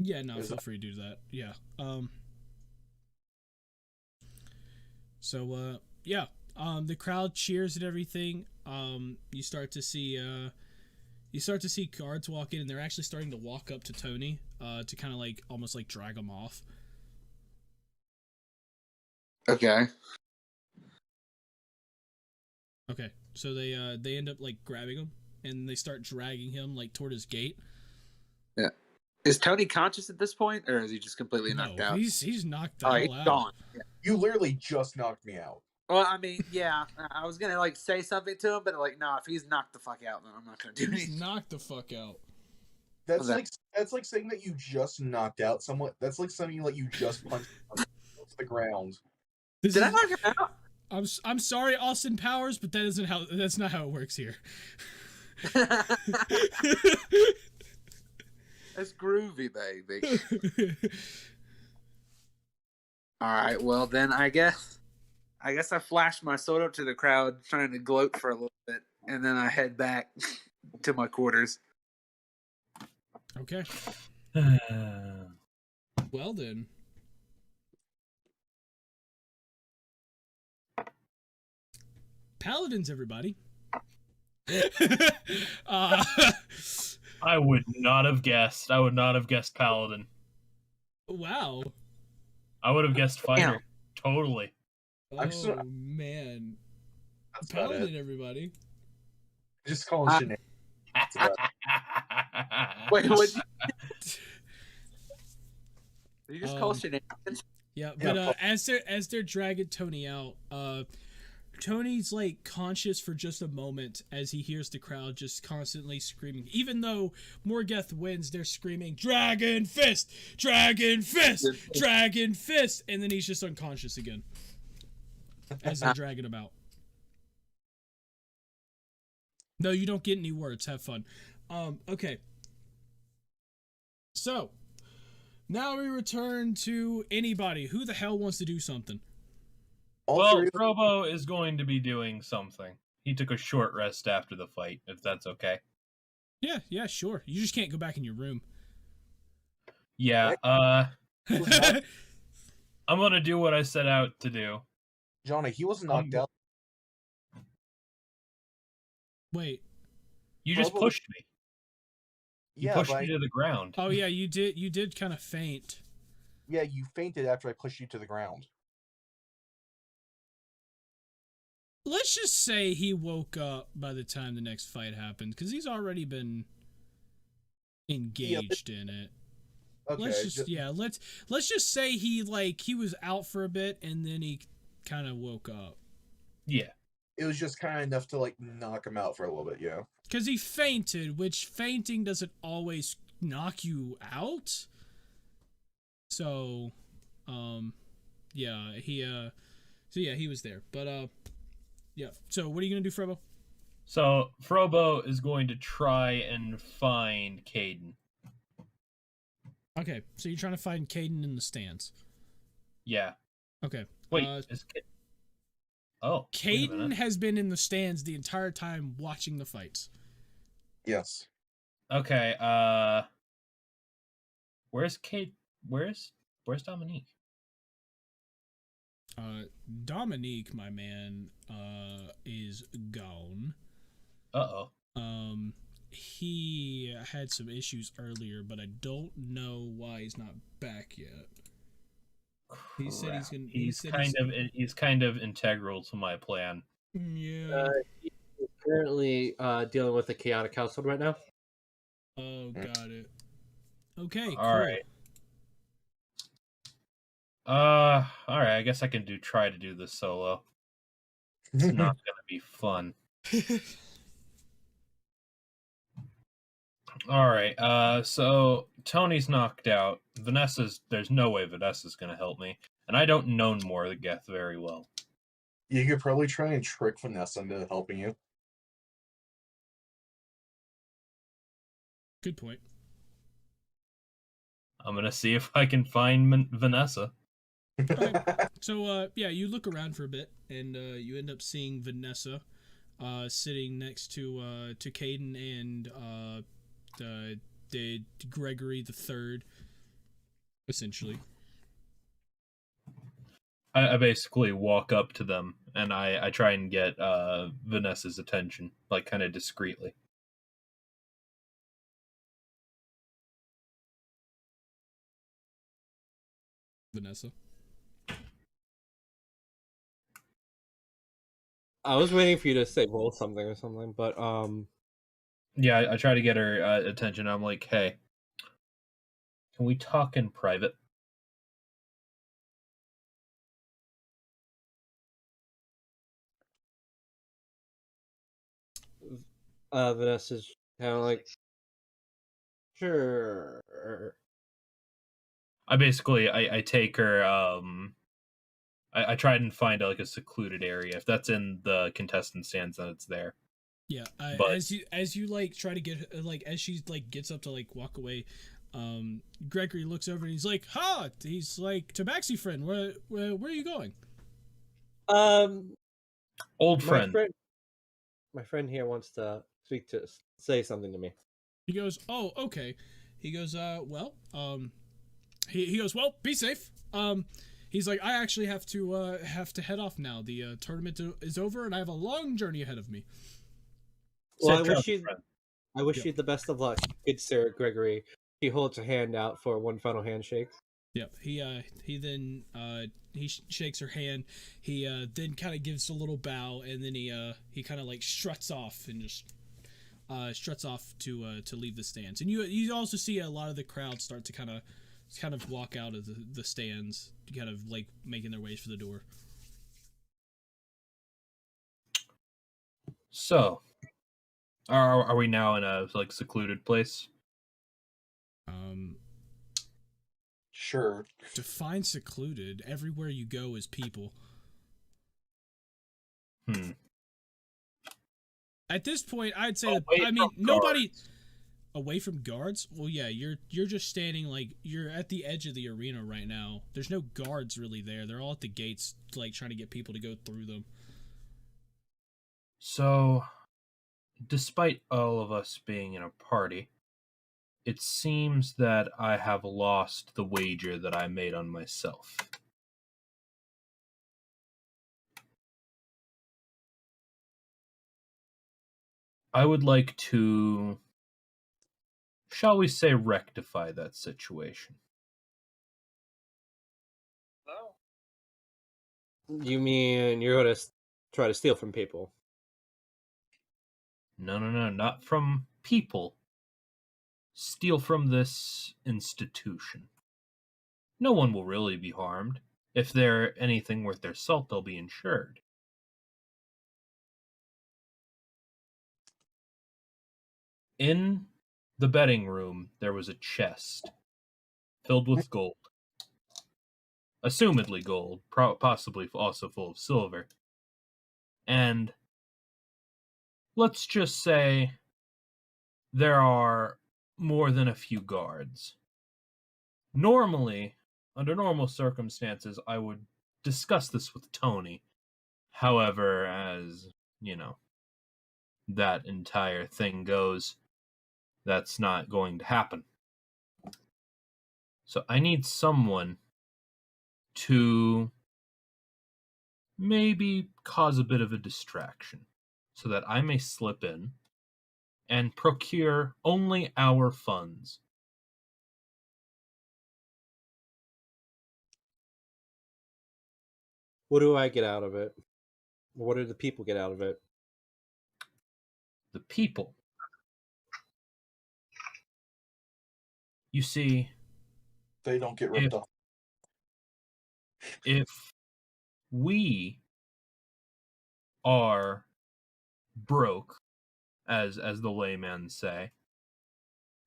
Yeah, no, feel free to do that. Yeah. So yeah. The crowd cheers and everything. You start to see guards walk in, and they're actually starting to walk up to Tony, to kind of like almost like drag him off. Okay. Okay. So they end up like grabbing him, and they start dragging him like toward his gate. Yeah. Is Tony conscious at this point, or is he just completely knocked out? He's knocked the Oh, hell he's out. gone. Yeah. You literally just knocked me out. Well, I mean, yeah, I was gonna like say something to him, but like, no, if he's knocked the fuck out, then I'm not gonna do He's anything. knocked the fuck out. That's like saying that you just knocked out someone. That's like something like you just punched to the ground. Did I knock him out? I'm sorry, Austin Powers, but that's not how it works here. That's groovy, baby. All right, well then I guess I flashed my sword up to the crowd, trying to gloat for a little bit, and then I head back to my quarters. Okay. Well then. Paladins, everybody. I would not have guessed. I would not have guessed Paladin. Wow. I would have guessed Fighter. Damn. Totally. Oh, man. That's about Paladin, it. everybody. Just call him shenanigans. Wait, what? Did you just call Um, shenanigans? Yeah, Yeah, but as they're dragging Tony out, Tony's like conscious for just a moment as he hears the crowd just constantly screaming. Even though Morgeth wins, they're screaming, "Dragon Fist! Dragon Fist! Dragon Fist!" And then he's just unconscious again as they're dragging him out. No, you don't get any words. Have fun. Okay. So, now we return to anybody. Who the hell wants to do something? Well, Frobo is going to be doing something. He took a short rest after the fight, if that's okay. Yeah, sure. You just can't go back in your room. Yeah, I'm gonna do what I set out to do. Johnny, he was knocked out. Wait. You just Frobo- pushed me. You Yeah, pushed but me to the ground. Oh yeah, you did kind of faint. yeah, you fainted after I pushed you to the ground. Let's just say he woke up by the time the next fight happened, because he's already been engaged in it. Okay. Let's just say he was out for a bit and then he kind of woke up. Yeah. It was just kind of enough to like knock him out for a little bit, yeah. Because he fainted, which fainting doesn't always knock you out. So, he was there. But, yeah. So, what are you going to do, Frobo? So, Frobo is going to try and find Caden. Okay, so you're trying to find Caden in the stands. Yeah. Okay. Wait, is Caden... Oh. Caden has been in the stands the entire time watching the fights. Yes. Okay, where's Kate? Where's Dominique? Dominique, my man, is gone. Uh-oh. He had some issues earlier, but I don't know why he's not back yet. He said he's gonna. He's kind of integral to my plan. Yeah. He's currently dealing with a chaotic household right now. Oh, got it. Okay. All cool. right. All right. I guess I can try to do this solo. It's not gonna be fun. All right. So Tony's knocked out. There's no way Vanessa's gonna help me, and I don't know Morgeth very well. You could probably try and trick Vanessa into helping you. Good point. I'm gonna see if I can find Vanessa. So, you look around for a bit, and you end up seeing Vanessa, sitting next to Caden and the Gregory the Third, essentially. I basically walk up to them and I try and get Vanessa's attention, like kind of discreetly. Vanessa. I was waiting for you to say roll something or something, but Yeah, I try to get her attention. I'm like, hey, can we talk in private? Vanessa's kind of like, sure. I basically I take her. I try and find like a secluded area. If that's in the contestant stands, then it's there. Yeah, But- as you like try to get like as she like gets up to like walk away, Gregory looks over and he's like, "Ha!" He's like, "Tabaxi friend, where are you going?" Old friend. My friend here wants to say something to me. He goes, "Oh, okay." He goes, well, he goes, "Well, be safe." He's like, "I actually have to head off now. The tournament is over, and I have a long journey ahead of me." Well, Safe I wish you the best of luck, good sir Gregory. He holds a hand out for one final handshake. Yep. He then he shakes her hand. He then kind of gives a little bow, and then he kind of like struts off and just struts off to leave the stands. And you also see a lot of the crowd start to kind of walk out of the stands, kind of like making their ways for the door. So, are we now in a like secluded place? Sure. Define secluded. Everywhere you go is people. At this point, I'd say that, I mean, nobody away from guards. Well, yeah, you're just standing like you're at the edge of the arena right now. There's no guards really there. They're all at the gates, like trying to get people to go through them. So, despite all of us being in a party, it seems that I have lost the wager that I made on myself. I would like to, shall we say, rectify that situation. You mean you're going to try to steal from people? No, not from people. Steal from this institution. No one will really be harmed. If they're anything worth their salt, they'll be insured. In the betting room, there was a chest filled with gold. Assumedly gold, possibly also full of silver. And let's just say there are more than a few guards. Normally, under normal circumstances, I would discuss this with Tony. However, as, you know, that entire thing goes, that's not going to happen. So I need someone to maybe cause a bit of a distraction so that I may slip in and procure only our funds. What do I get out of it? What do the people get out of it? The people. You see, They don't get ripped off. if we are broke, as the laymen say,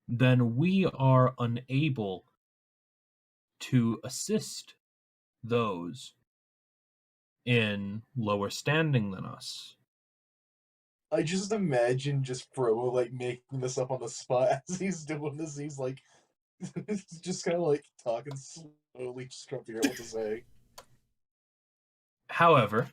then we are unable to assist those in lower standing than us. I just imagine just Frobo like making this up on the spot as he's doing this. He's like, just kind of like talking slowly, just trying to figure out what to say. However,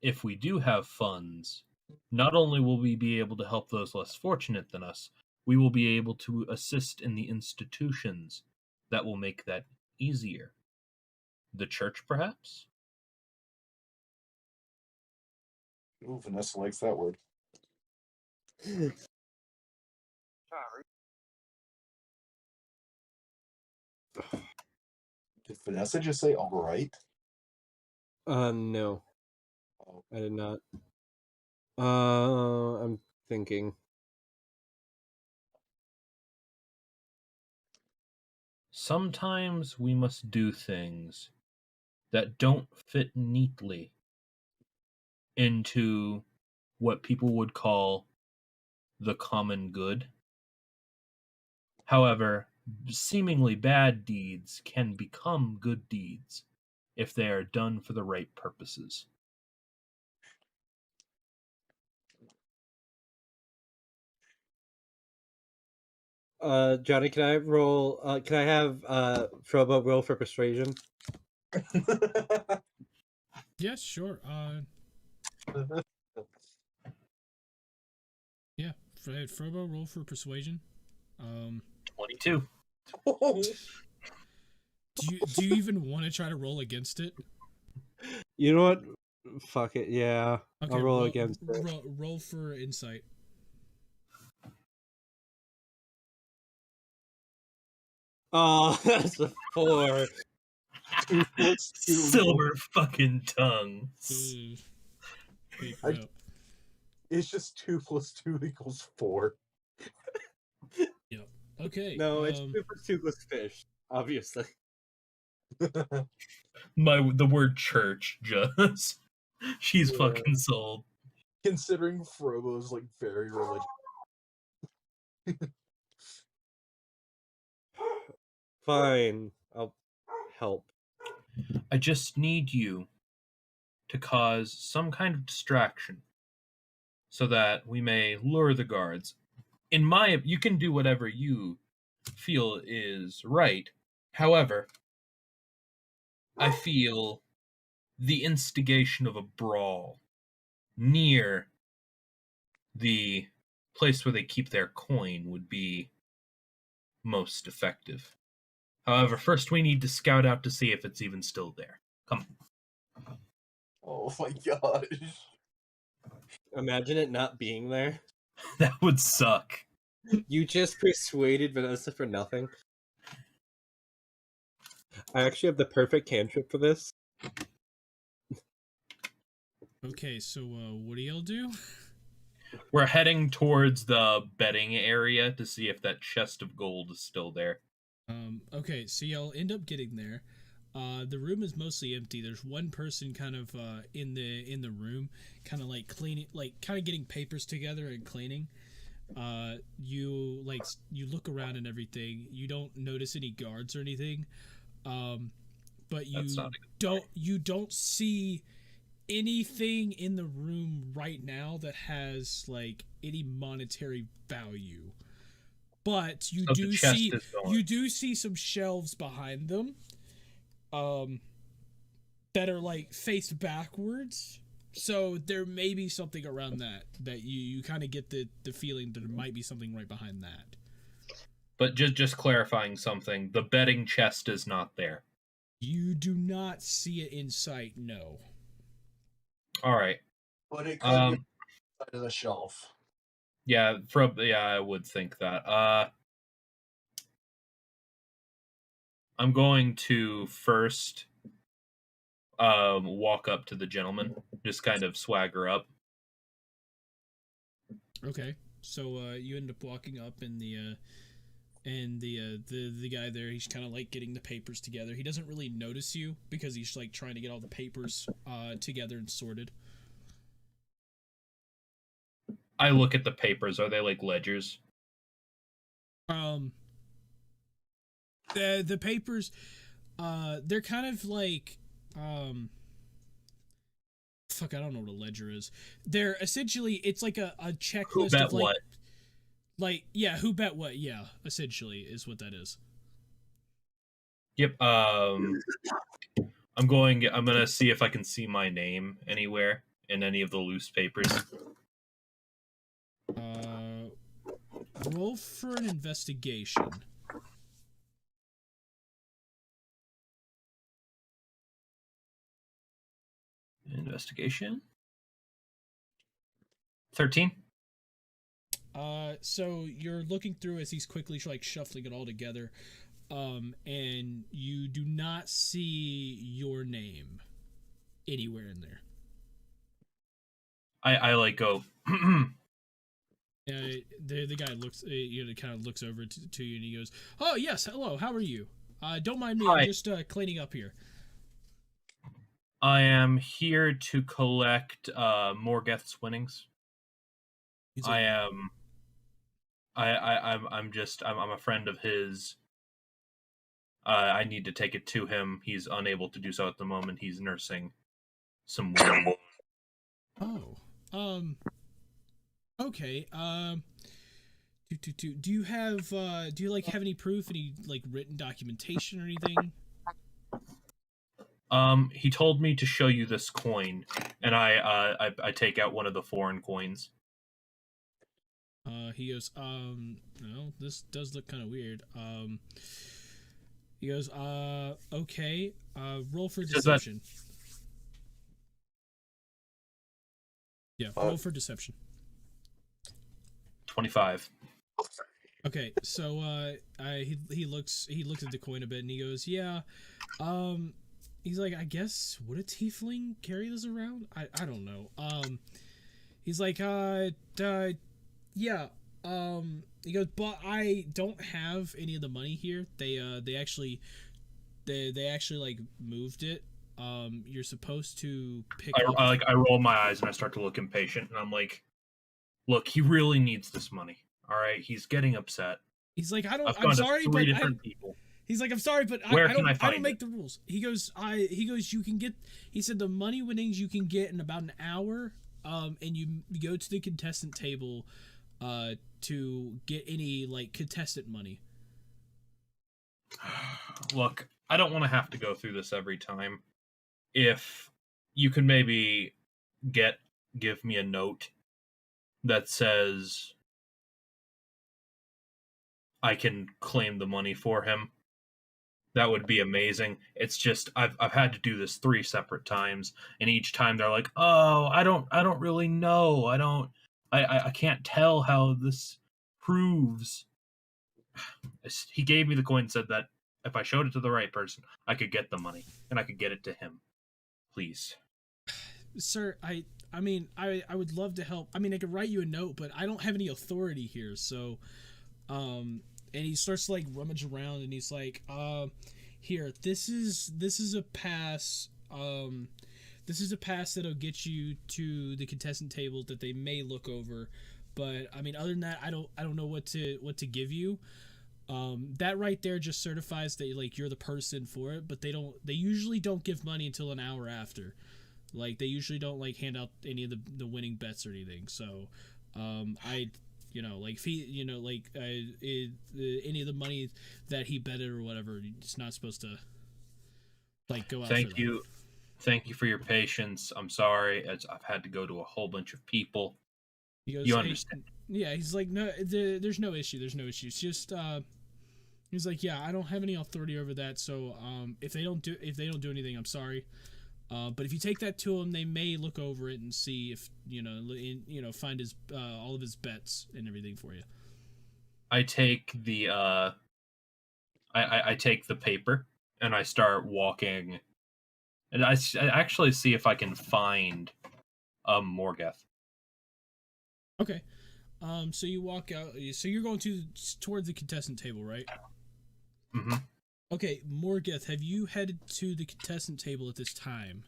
if we do have funds, not only will we be able to help those less fortunate than us, we will be able to assist in the institutions that will make that easier. The church, perhaps? Ooh, Vanessa likes that word. Did Vanessa just say all right? No. Oh. I did not. I'm thinking. Sometimes we must do things that don't fit neatly into what people would call the common good. However, seemingly bad deeds can become good deeds if they are done for the right purposes. Johnny, can I roll? Can I have Frobo roll for persuasion? Yes, sure. Yeah, Frobo, roll for persuasion. 22. Do you even want to try to roll against it? You know what? Fuck it. Yeah, Okay, I'll roll against it. Roll for insight. Oh, that's a 4. Silver fucking tongue. It's just 2 + 2 = 4. Yep. Okay. No, it's 2 + 2 = fish, obviously. The word church just she's fucking sold. Considering Frobo's like very religious. Fine, I'll help. I just need you to cause some kind of distraction so that we may lure the guards. You can do whatever you feel is right. However, I feel the instigation of a brawl near the place where they keep their coin would be most effective. However, first we need to scout out to see if it's even still there. Come. Oh my gosh. Imagine it not being there. That would suck. You just persuaded Vanessa for nothing. I actually have the perfect cantrip for this. Okay, so what do y'all do? We're heading towards the betting area to see if that chest of gold is still there. Okay, so y'all end up getting there. The room is mostly empty. There's one person kind of in the room, kind of like cleaning, like kind of getting papers together and cleaning. You look around and everything. You don't notice any guards or anything. But you don't see anything in the room right now that has like any monetary value. But you do see some shelves behind them that are like faced backwards. So there may be something around that you kind of get the feeling that there might be something right behind that. But just clarifying something, the betting chest is not there. You do not see it in sight, no. All right. But it could be side of the shelf. Yeah, I would think that. I'm going to first walk up to the gentleman, just kind of swagger up. Okay. So you end up walking up and the guy there, he's kind of like getting the papers together. He doesn't really notice you because he's like trying to get all the papers together and sorted. I look at the papers. Are they like ledgers? The papers, they're kind of like fuck, I don't know what a ledger is. They're essentially, it's like a checklist Who bet of like what? Like, yeah, who bet what? Yeah, essentially is what that is. Yep. I'm gonna see if I can see my name anywhere in any of the loose papers. Roll for an investigation. Investigation. 13. So you're looking through as he's quickly like shuffling it all together, and you do not see your name anywhere in there. I like go. The guy looks, kind of looks over to you and he goes, "Oh yes, hello. How are you? Don't mind me. Hi. I'm just cleaning up here." I am here to collect Morgeth's winnings. Like, I'm a friend of his. I need to take it to him. He's unable to do so at the moment. He's nursing some wound. Oh. Okay. Do you have have any proof, any like written documentation or anything? He told me to show you this coin, and I take out one of the foreign coins. He goes, no, this does look kind of weird. He goes, okay, roll for deception. Yeah, roll for deception. 25. Okay, so he looks at the coin a bit and he goes, yeah, he's like, I guess, would a tiefling carry this around? I don't know. He's like, yeah. He goes, but I don't have any of the money here. They actually like moved it you're supposed to pick I, up. I roll my eyes and I start to look impatient, and I'm like, look, he really needs this money. All right, he's getting upset. He's like, I've I'm gone to sorry, three but different people. he's like, I'm sorry, but Where I can don't I I don't find make the rules. He goes, you can get. He said the money winnings you can get in about an hour. And you go to the contestant table, to get any like contestant money. Look, I don't want to have to go through this every time. If you can maybe give me a note that says I can claim the money for him, that would be amazing. It's just I've had to do this 3 separate times, and each time they're like, "Oh, I don't really know. I can't tell how this proves." He gave me the coin and said that if I showed it to the right person, I could get the money and I could get it to him. Please. Sir, I mean, I would love to help. I mean, I could write you a note, but I don't have any authority here. So, and he starts to like rummage around, and he's like, here, this is a pass. This is a pass that'll get you to the contestant table that they may look over. But I mean, other than that, I don't know what to give you. That right there just certifies that like you're the person for it, but they usually don't give money until an hour after. Like they usually don't like hand out any of the winning bets or anything. So, like if he, any of the money that he betted or whatever, it's not supposed to like go out. Thank you. Thank you for your patience. I'm sorry, as I've had to go to a whole bunch of people. He goes, you understand? Yeah, he's like, no, there's no issue. There's no issue. It's just, he's like, yeah, I don't have any authority over that. So, if they don't do anything, I'm sorry. But if you take that to them, they may look over it and see if find his all of his bets and everything for you. I take the I take the paper and I start walking, and I actually see if I can find Morgeth. Okay. So you walk out. So you're going towards the contestant table, right? Mm-hmm. Okay, Morgeth, have you headed to the contestant table at this time?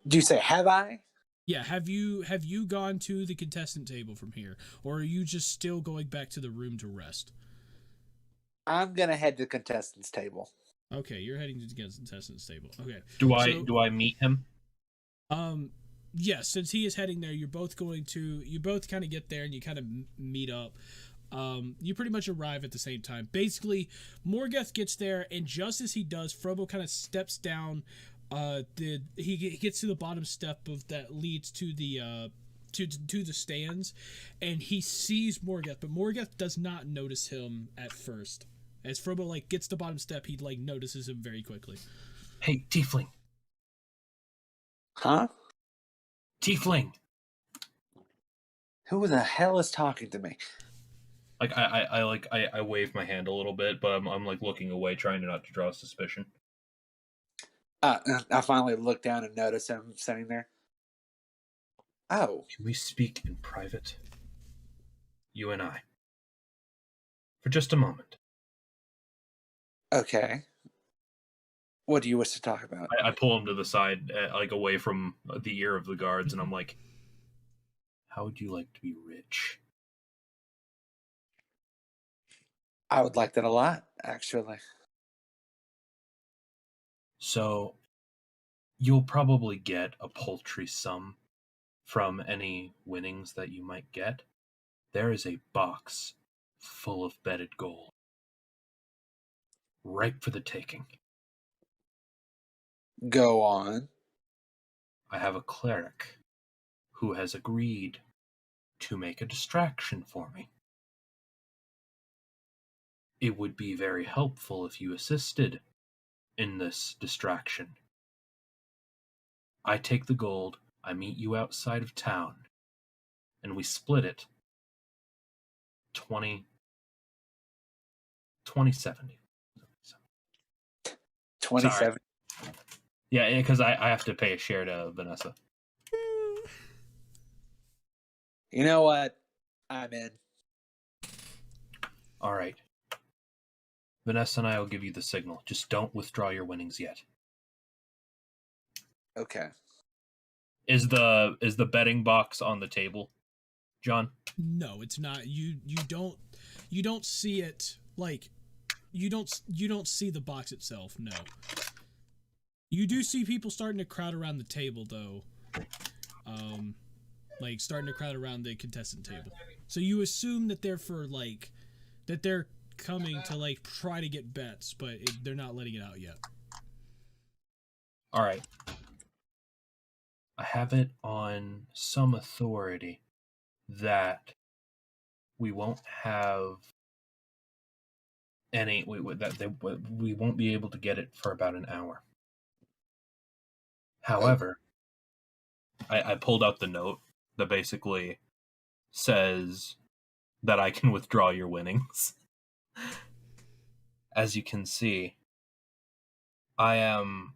Do you say have I? Yeah, have you gone to the contestant table from here, or are you just still going back to the room to rest? I'm gonna head to the contestant's table. Okay, you're heading to the contestant's table. Okay. Do I meet him? Yes, since he is heading there, you both kind of get there and you kind of meet up. You pretty much arrive at the same time. Basically, Morgeth gets there, and just as he does, Frobo kind of steps down. He gets to the bottom step of that leads to the to the stands, and he sees Morgeth, but Morgeth does not notice him at first. As Frobo like gets to the bottom step, he like notices him very quickly. Hey, Tiefling. Huh? Tiefling. Who the hell is talking to me? Like I wave my hand a little bit, but I'm like looking away, trying to not to draw suspicion. I finally look down and notice him sitting there. Oh. Can we speak in private? You and I. For just a moment. Okay. What do you wish to talk about? I pull him to the side, like away from the ear of the guards, and I'm like, how would you like to be rich? I would like that a lot, actually. So, you'll probably get a paltry sum from any winnings that you might get. There is a box full of bedded gold, ripe for the taking. Go on. I have a cleric who has agreed to make a distraction for me. It would be very helpful if you assisted in this distraction. I take the gold, I meet you outside of town, and we split it 20-70. 27. Yeah, because I have to pay a share to Vanessa. You know what? I'm in. All right. Vanessa and I will give you the signal. Just don't withdraw your winnings yet. Okay. Is the betting box on the table, John? No, it's not. You don't see it like you don't see the box itself. No. You do see people starting to crowd around the table though. Like starting to crowd around the contestant table. So you assume that they're that they're coming to like try to get bets, but they're not letting it out yet. All right. I have it on some authority that we won't have any. We won't be able to get it for about an hour. However, I pulled out the note that basically says that I can withdraw your winnings. As you can see, I am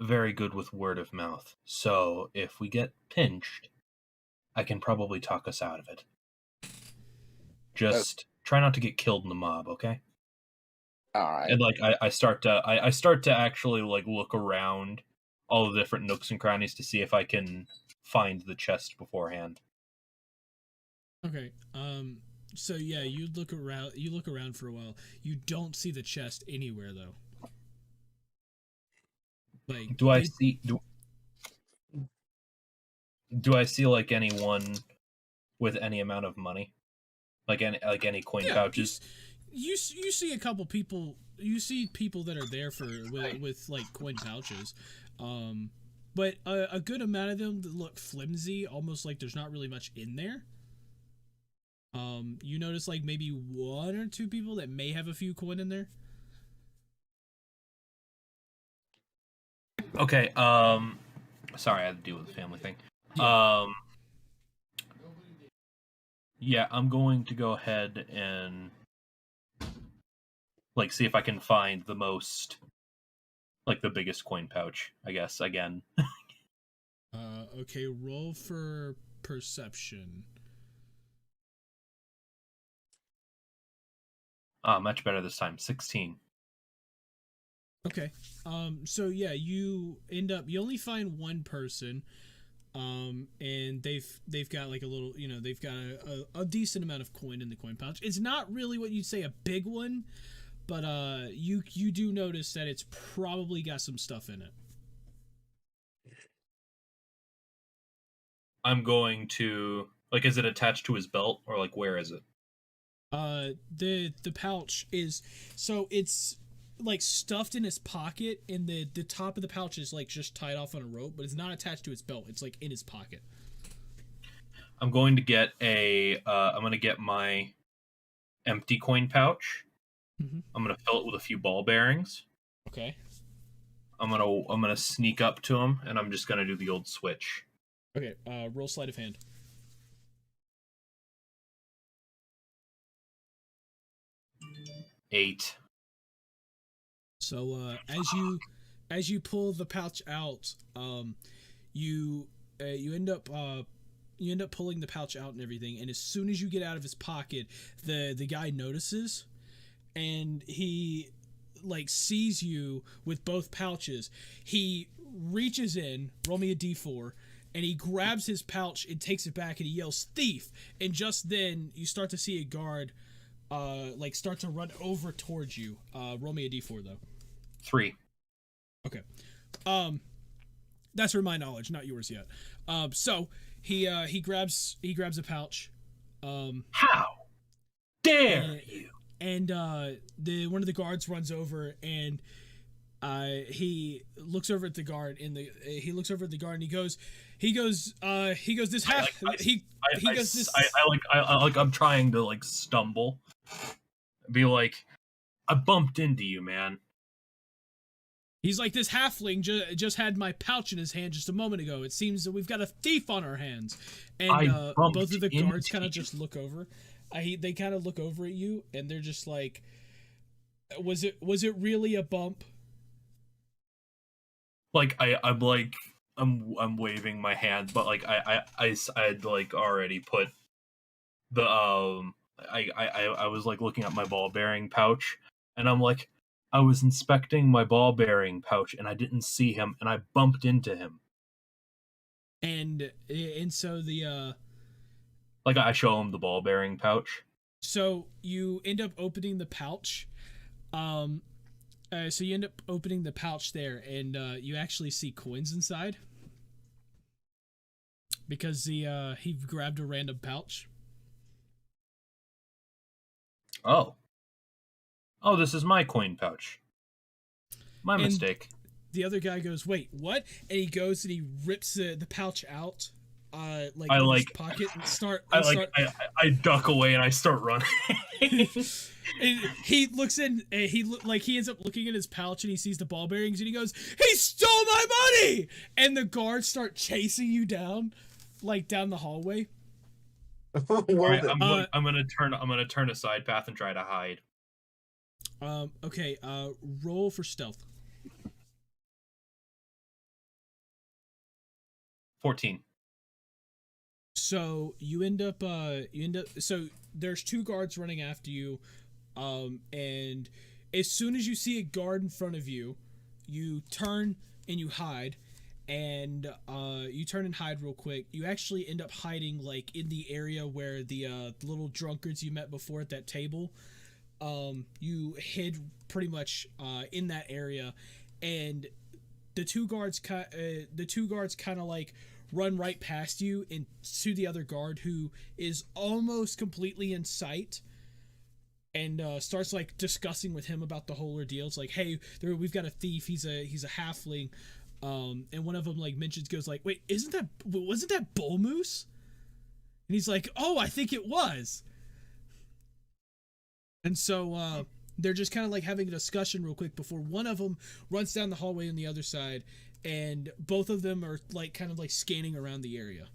very good with word of mouth. So if we get pinched, I can probably talk us out of it. Just try not to get killed in the mob, okay? All right. And like I start to actually like look around all the different nooks and crannies to see if I can find the chest beforehand. Okay. So yeah, you look around for a while. You don't see the chest anywhere though. Like do I see like anyone with any amount of money? Like any coin pouches? You see a couple people. You see people that are there with like coin pouches, but a good amount of them that look flimsy, almost like there's not really much in there. You notice like maybe one or two people that may have a few coin in there. Okay. Sorry, I had to deal with the family thing. Yeah. Yeah, I'm going to go ahead and like see if I can find the most, like the biggest coin pouch, I guess, again. Okay, roll for perception. Much better this time. 16. Okay. So yeah, you only find one person, and they've got like a little, they've got a decent amount of coin in the coin pouch. It's not really what you'd say a big one, but you do notice that it's probably got some stuff in it. I'm going to like, is it attached to his belt or like where is it? The pouch is, so it's like stuffed in his pocket, and the top of the pouch is like just tied off on a rope, but it's not attached to his belt. It's like in his pocket. I'm going to get I'm going to get my empty coin pouch. Mm-hmm. I'm going to fill it with a few ball bearings. Okay. I'm going to sneak up to him and I'm just going to do the old switch. Okay, roll sleight of hand. Eight. So as you pull the pouch out, you end up pulling the pouch out and everything, and as soon as you get out of his pocket, the guy notices, and he like sees you with both pouches. He reaches in, roll me a d4, and he grabs his pouch and takes it back, and he yells "thief!" And just then you start to see a guard like start to run over towards you. Roll me a d4 though. 3. Okay. That's for my knowledge, not yours yet. So he grabs a pouch. How dare you? And one of the guards runs over, and he looks over at the guard, and he goes this half I'm trying to like stumble, be like, I bumped into you, man. He's like, this halfling just had my pouch in his hand just a moment ago. It seems that we've got a thief on our hands. And both of the guards kind of just look over. They kind of look over at you, and they're just like, was it really a bump? Like I'm waving my hand, but like I'd like already put the I was like looking at my ball bearing pouch, and I'm like, I was inspecting my ball bearing pouch and I didn't see him and I bumped into him. And so the Like I show him the ball bearing pouch. so you end up opening the pouch. So you end up opening the pouch there, and you actually see coins inside because he grabbed a random pouch. Oh, this is my coin pouch. My And mistake. The other guy goes, "Wait, what?" And he goes and he rips the pouch out, I in like- his pocket and I duck away and I start running. And he looks in, and he ends up looking in his pouch and he sees the ball bearings and he goes, "He stole my money!" And the guards start chasing you down, like down the hallway. Well, Alright, then. I'm gonna turn a side path and try to hide. Okay. Roll for stealth. 14. So you end up so there's two guards running after you, and as soon as you see a guard in front of you, you turn and you hide, and you turn and hide real quick. You actually end up hiding like in the area where the little drunkards you met before at that table. You hid pretty much in that area, and the two guards kind of like run right past you and to the other guard who is almost completely in sight, and starts like discussing with him about the whole ordeal. It's like, "Hey, we've got a thief. He's a halfling." And one of them like goes like, "Wait, wasn't that Bull Moose?" And he's like, "Oh, I think it was." And so they're just kind of like having a discussion real quick before one of them runs down the hallway on the other side, and both of them are like kind of like scanning around the area.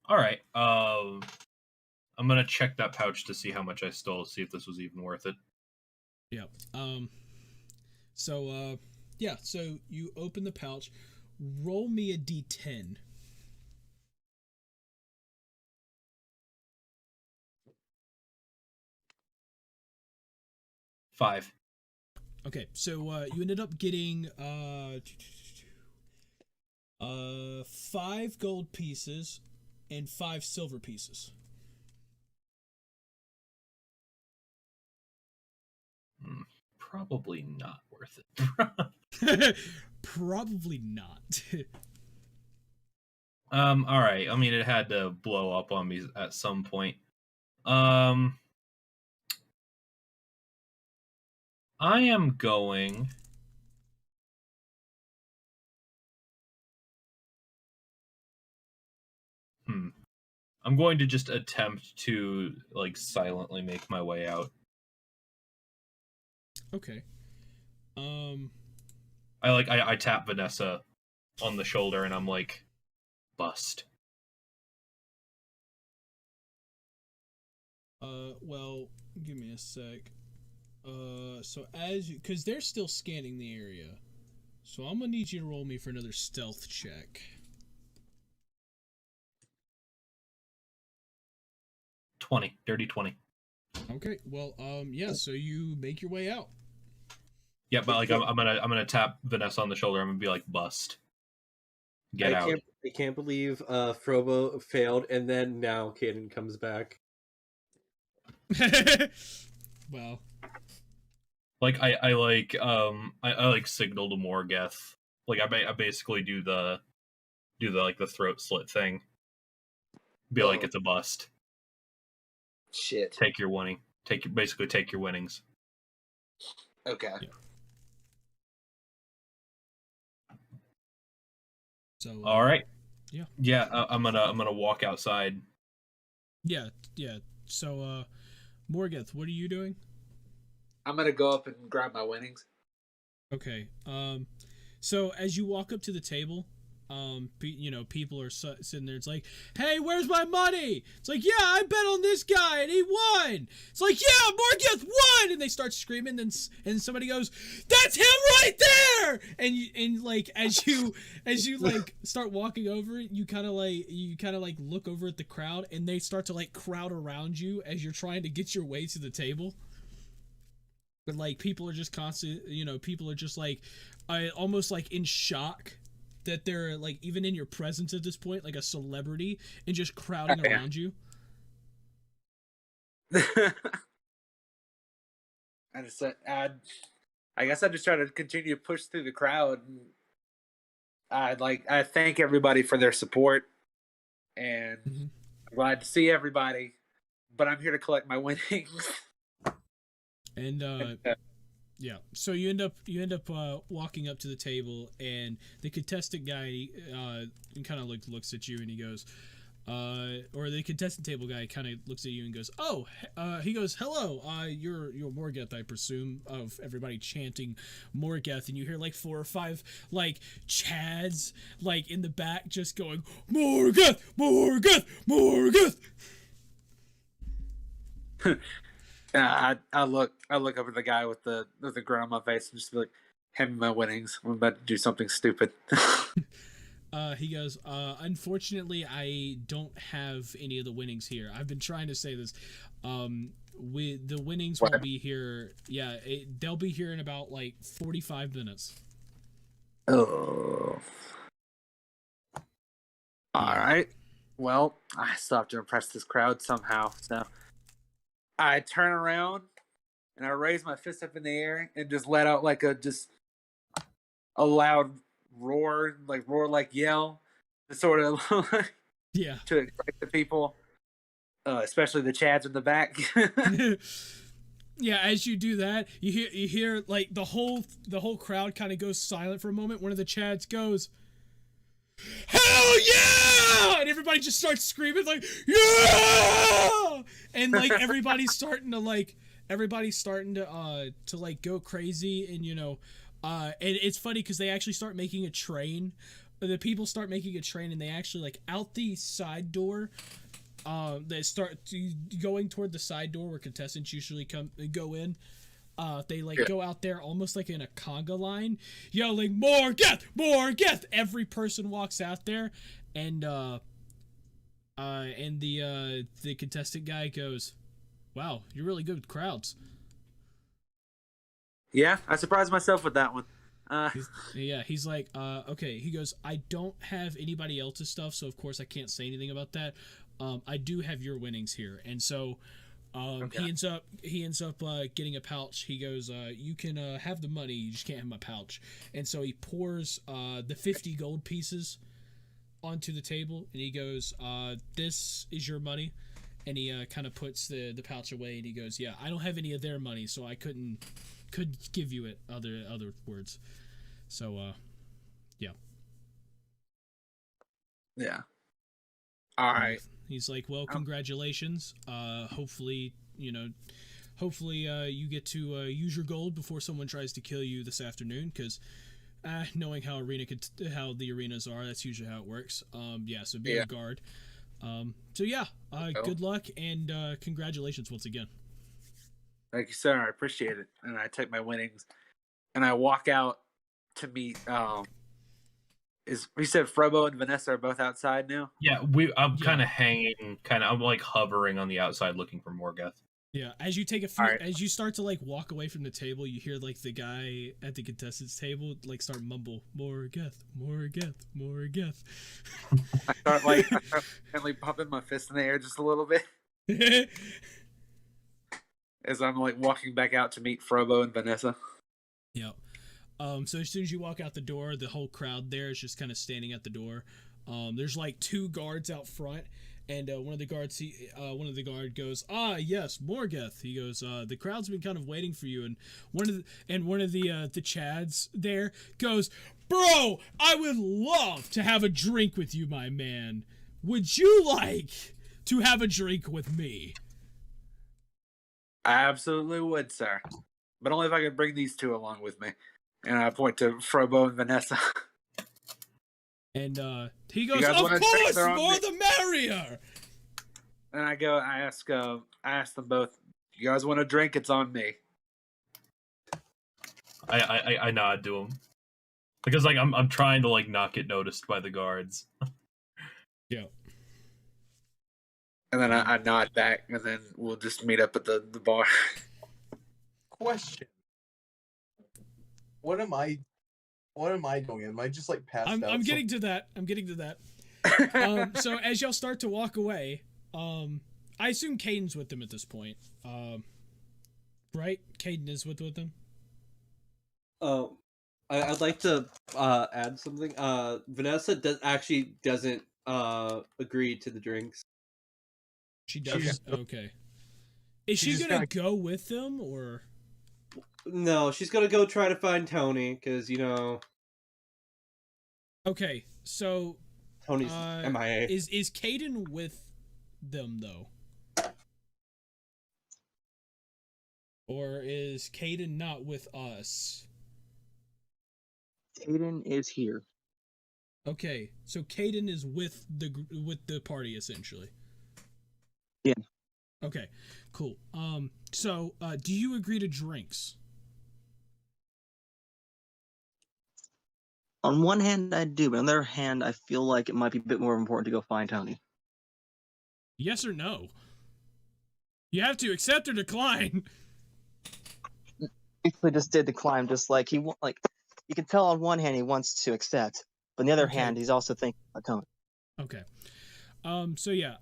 All right. I'm gonna check that pouch to see how much I stole. See if this was even worth it. Yeah. So you open the pouch. Roll me a d10. Five. Okay, so you ended up getting 5 gold pieces and 5 silver pieces. Probably not worth it. Probably not. All right. I mean, it had to blow up on me at some point. I am going. I'm going to just attempt to like silently make my way out. Okay. I tap Vanessa on the shoulder and I'm like, bust. Well, give me a sec. So because they're still scanning the area, so I'm gonna need you to roll me for another stealth check. Dirty 20. Okay, well, yeah, so you make your way out. Yeah, but like I'm gonna tap Vanessa on the shoulder. I'm gonna be like, bust. Get out. I can't believe Frobo failed, and then now Caden comes back. Well, Like I like signal to Morgeth. Like I basically do the like the throat slit thing. Be like, it's a bust. Shit. Take your winning. Take your winnings. Okay. Yeah. So All right. Yeah. Yeah, I'm gonna walk outside. Yeah. So, Morgeth, what are you doing? I'm gonna go up and grab my winnings. Okay. So as you walk up to the table, people are sitting there. It's like, "Hey, where's my money?" It's like, "Yeah, I bet on this guy and he won." It's like, "Yeah, Morgeth won!" And they start screaming. And somebody goes, "That's him right there!" And like as you like start walking over, you kind of like look over at the crowd, and they start to like crowd around you as you're trying to get your way to the table. But like people are just constant, people are just like, almost like in shock that they're like even in your presence at this point, like a celebrity, and just crowding around you? I guess I just try to continue to push through the crowd. I thank everybody for their support, and I'm glad to see everybody. But I'm here to collect my winnings. And yeah, so you end up walking up to the table, and the contestant guy kind of looks at you, and he goes, or the contestant table guy kind of looks at you and goes, "Oh," he goes, "Hello, you're Morgeth, I presume." Of everybody chanting Morgeth, and you hear like 4 or 5 like Chads like in the back just going, "Morgeth, Morgeth, Morgeth." I look up at the guy with the grin on my face and just be like, "Hand me my winnings. I'm about to do something stupid." He goes, "Unfortunately, I don't have any of the winnings here. I've been trying to say this. The winnings will be here. Yeah, they'll be here in about like 45 minutes." Oh. All right. Well, I still have to impress this crowd somehow. So I turn around and I raise my fist up in the air and just let out like a loud roar like yell to sort of Yeah. to excite the people, especially the Chads in the back. Yeah, as you do that, you hear like the whole crowd kind of goes silent for a moment. One of the Chads goes, "Hell yeah!" And everybody just starts screaming like, "Yeah!" And like everybody's starting to go crazy, and and it's funny because they actually start making a train. The people start making a train, and they actually like out the side door. They start going toward the side door where contestants usually go in. They go out there almost like in a conga line, yelling, "Morgeth, Morgeth!" Every person walks out there, and the contestant guy goes, "Wow, you're really good with crowds." Yeah, I surprised myself with that one. He's like, okay. He goes, "I don't have anybody else's stuff, so of course I can't say anything about that. I do have your winnings here," and so he ends up getting a pouch. He goes, "You can have the money, you just can't have my pouch." And so he pours the 50 gold pieces onto the table, and he goes, "This is your money." And he kind of puts the pouch away, and he goes, "Yeah, I don't have any of their money, so I could give you it." Other words. So yeah. All right. He's like, "Well, congratulations. Hopefully you get to use your gold before someone tries to kill you this afternoon, because knowing how the arenas are, that's usually how it works. So be on guard. Good luck, and congratulations once again." Thank you, sir. I appreciate it. And I take my winnings and I walk out to meet. We said Frobo and Vanessa are both outside now? Yeah, I'm kind of hanging, I'm like hovering on the outside looking for Morgeth. Yeah, as you take as you start to like walk away from the table, you hear like the guy at the contestants table like start mumble, "Morgeth, Morgeth, Morgeth." I start gently pumping my fist in the air just a little bit as I'm like walking back out to meet Frobo and Vanessa. Yeah. So as soon as you walk out the door, the whole crowd there is just kind of standing at the door. There's like 2 guards out front, and one of the guard goes, "Ah, yes, Morgeth." He goes, "The crowd's been kind of waiting for you." And one of the Chads there goes, "Bro, I would love to have a drink with you, my man. Would you like to have a drink with me?" I absolutely would, sir. But only if I could bring these 2 along with me. And I point to Frobo and Vanessa. And he goes, "Of course, more the merrier." And I ask them both, "You guys want a drink? It's on me." I nod to him because like I'm trying to like not get noticed by the guards. Yeah. And then I nod back, and then we'll just meet up at the bar. Question: What am I What am I going in? Am I just like passed out? I'm getting to that. I'm getting to that. So as y'all start to walk away, I assume Caden's with them at this point. Right? Caden is with them. I'd like to add something. Vanessa doesn't agree to the drinks. She does. Okay. Is she gonna go with them or? No, she's gonna go try to find Tony because Okay, so Tony's MIA. Is Caden with them though? Or is Caden not with us? Caden is here. Okay, so Caden is with the party essentially. Yeah. Okay, cool. So do you agree to drinks? On one hand, I do, but on the other hand, I feel like it might be a bit more important to go find Tony. Yes or no? You have to accept or decline. Basically, just did decline, just like you can tell on one hand he wants to accept, but on the other hand, he's also thinking about Tony. Okay. So yeah,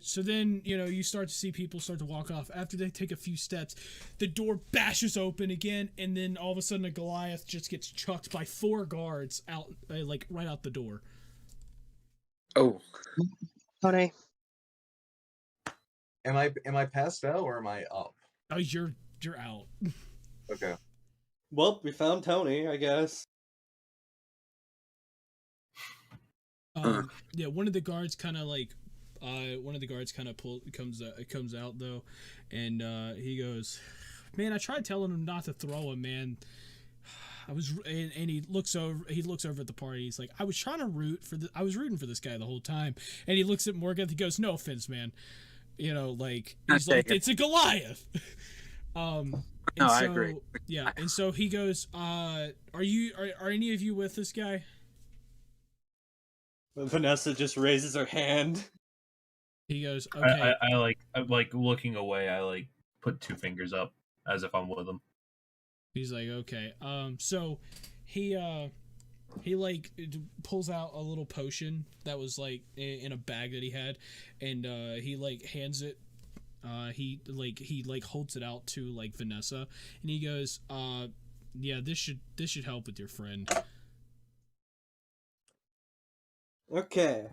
so then, you start to see people start to walk off. After they take a few steps, the door bashes open again, and then all of a sudden a Goliath just gets chucked by 4 guards out, right out the door. Oh. Tony. Am I passed out or am I up? Oh, you're out. Okay. Well, we found Tony, I guess. Yeah, one of the guards kind of comes out though, and he goes, "Man, I tried telling him not to throw him, man. And he looks over at the party. He's like, I was rooting for this guy the whole time." And he looks at Morgan. He goes, "No offense, man. He's like, it's a Goliath." No, I agree. Yeah, and so he goes, are any of you with this guy?" Vanessa just raises her hand. He goes, "Okay." I'm looking away. I put 2 fingers up as if I'm with him. He's like, "Okay." So he pulls out a little potion that was in a bag that he had, and he hands it. He holds it out to Vanessa, and he goes, "Yeah, this should help with your friend." Okay.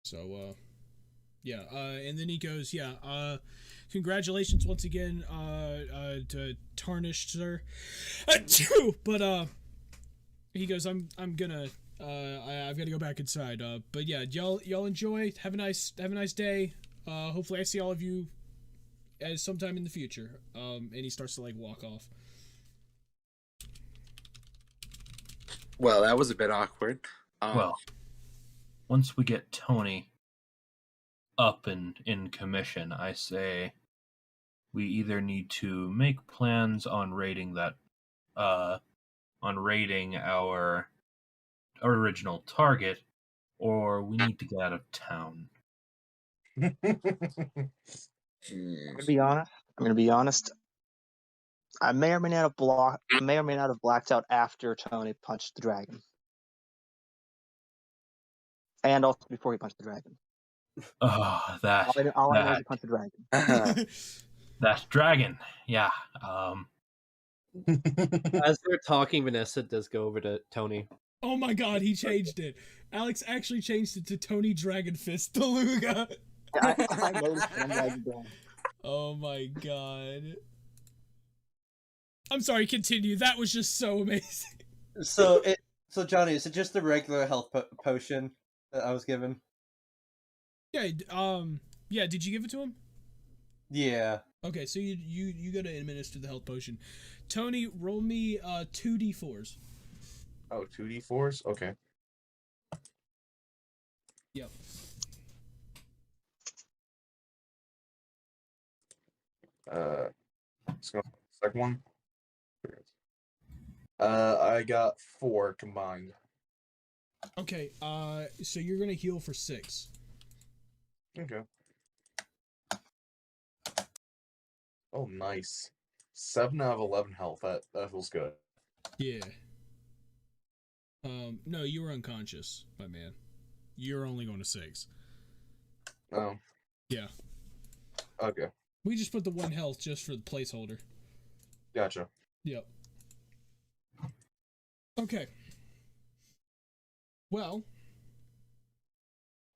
So, yeah, and then he goes, "Yeah, congratulations once again, to Tarnished, sir." But, he goes, "I'm gonna, I've gotta go back inside, but yeah, y'all enjoy, have a nice day, hopefully I see all of you as sometime in the future," and he starts to, walk off. Well, that was a bit awkward. Well, once we get Tony up and in commission, I say we either need to make plans on raiding our original target, or we need to get out of town. I'm gonna be honest. I may or may not have blacked out after Tony punched the dragon, and also before he punched the dragon. Oh, All I know is he punched the dragon. That dragon, yeah. As they're talking, Vanessa does go over to Tony. Oh my god, he changed it. Alex actually changed it to Tony Dragonfist Deluga. I noticed it. I'm glad you did. Oh my god. I'm sorry, continue. That was just so amazing. So Johnny, is it just the regular health potion that I was given? Yeah, yeah, did you give it to him? Yeah. Okay, so you gotta administer the health potion. Tony, roll me 2d4s. Oh, 2d4s? Okay. Yep. Let's go second one. I got 4 combined. Okay, so you're gonna heal for 6. Okay. Oh, nice. 7 out of 11 health. That feels good. Yeah. No, you were unconscious, my man. You're only going to 6. Oh. Yeah. Okay. We just put the 1 health just for the placeholder. Gotcha. Yep. Okay. Well,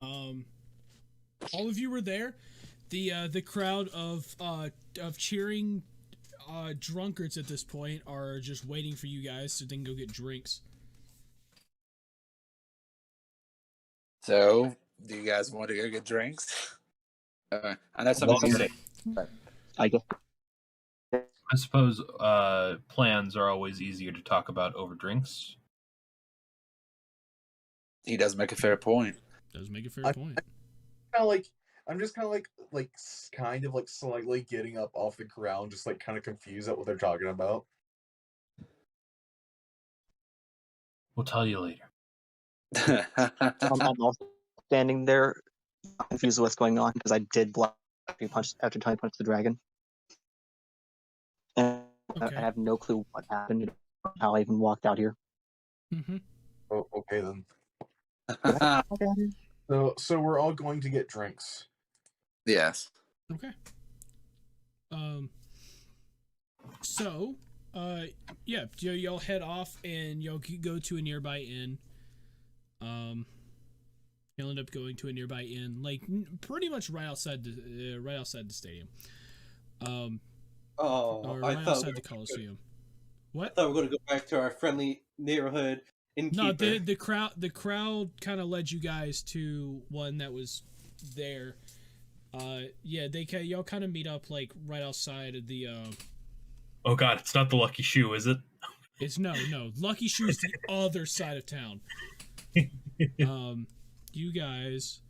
all of you were there. The crowd of cheering drunkards at this point are just waiting for you guys to then go get drinks. So, do you guys want to go get drinks? I know some of you say, but I guess. I suppose plans are always easier to talk about over drinks. he does make a fair point. Does make a fair point. Kind of like I'm just kind of like slightly getting up off the ground, just like kind of confused at what they're talking about. We'll tell you later. I'm also standing there, confused with what's going on because I did block after Tony punched the dragon, and Okay. I have no clue what happened, how I even walked out here. Mm-hmm. Oh, okay then. Okay. So we're all going to get drinks. Yes. Okay. So, yeah, y'all head off and y'all go to a nearby inn. You'll end up going to a nearby inn, like pretty much right outside the stadium. Oh, Or I right thought outside we the were Coliseum. I What? thought we were going to go back to our friendly neighborhood innkeeper. No, the crowd kind of led you guys to one that was there. Yeah, y'all kind of meet up like right outside of the. Oh God, it's not the Lucky Shoe, is it? It's no. Lucky Shoe's the other side of town. You guys,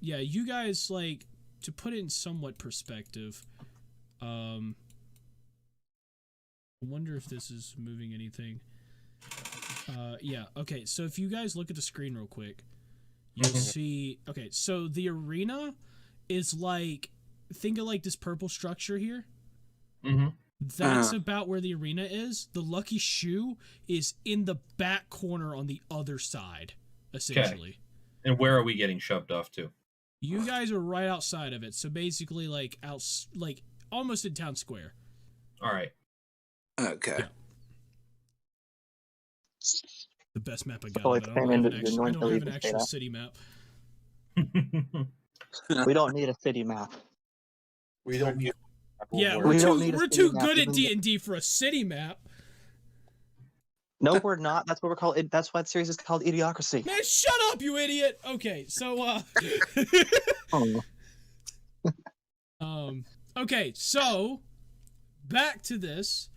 yeah, you guys, like, to put it in somewhat perspective, I wonder if this is moving anything. Yeah, okay, so if you guys look at the screen real quick, you'll see, okay, so the arena is like, think of like this purple structure here. Mm-hmm. That's about where the arena is. The Lucky Shoe is in the back corner on the other side, essentially. And where are we getting shoved off to? You guys are right outside of it, so basically, like almost in town square. All right. Okay. Yeah. The best map I got. Oh, But it's I don't have you're going to an leave and say actual that. city map. We don't need a city map. We don't need. Yeah, We don't need a we're city too map, good at even- D&D for a city map. No, we're not. That's what we're called. That's why the series is called Idiocracy. Man, shut up, you idiot. Okay, so Oh. Okay, so back to this.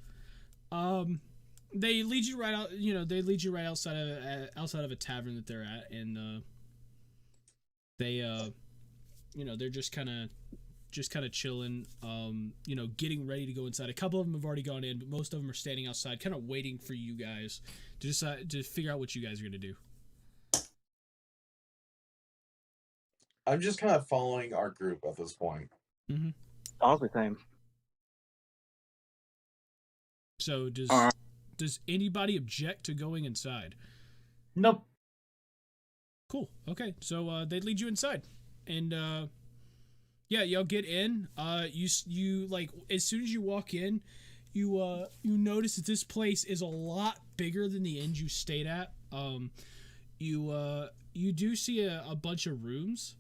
They lead you right out. They lead you right outside of a tavern that they're at, and they're just kind of chilling. Getting ready to go inside. A couple of them have already gone in, but most of them are standing outside, kind of waiting for you guys to decide to figure out what you guys are gonna do. I'm just kind of following our group at this point. Mm-hmm. All the same. So does anybody object to going inside? Nope. Cool. Okay. So they lead you inside, and yeah, y'all get in. You like as soon as you walk in, you notice that this place is a lot bigger than the inn you stayed at. You do see a bunch of rooms,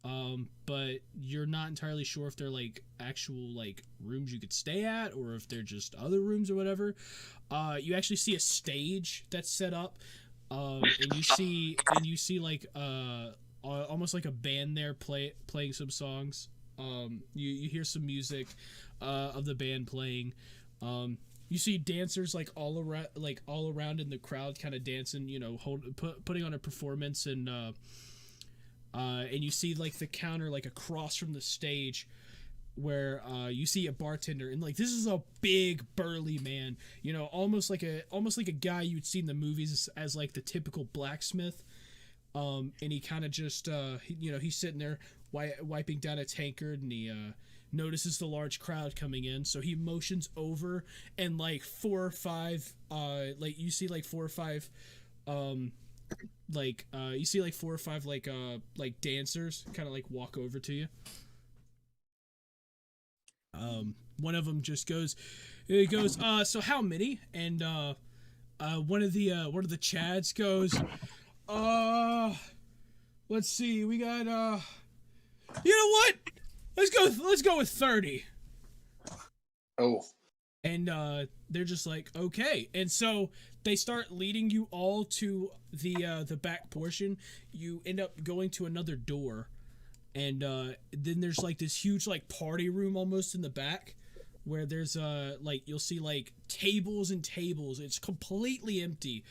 but you're not entirely sure if they're like actual like rooms you could stay at or if they're just other rooms or whatever. You actually see a stage that's set up, and you see like almost like a band there playing some songs. You hear some music of the band playing. You see dancers like all around in the crowd, kind of dancing, putting on a performance, and you see like the counter like across from the stage where you see a bartender, and like this is a big burly man, almost like a guy you'd see in the movies as like the typical blacksmith. And he kind of just he's sitting there wiping down a tankard, and he notices the large crowd coming in, so he motions over, and like 4 or 5 like you see like 4 or 5 you see like 4 or 5 like dancers kind of like walk over to you. One of them just goes, so how many? And one of the chads goes, let's see, we got you know what? Let's go with 30. Oh. And they're just like, okay. And so they start leading you all to the back portion. You end up going to another door, and then there's like this huge like party room almost in the back, where there's like you'll see like tables and tables. It's completely empty,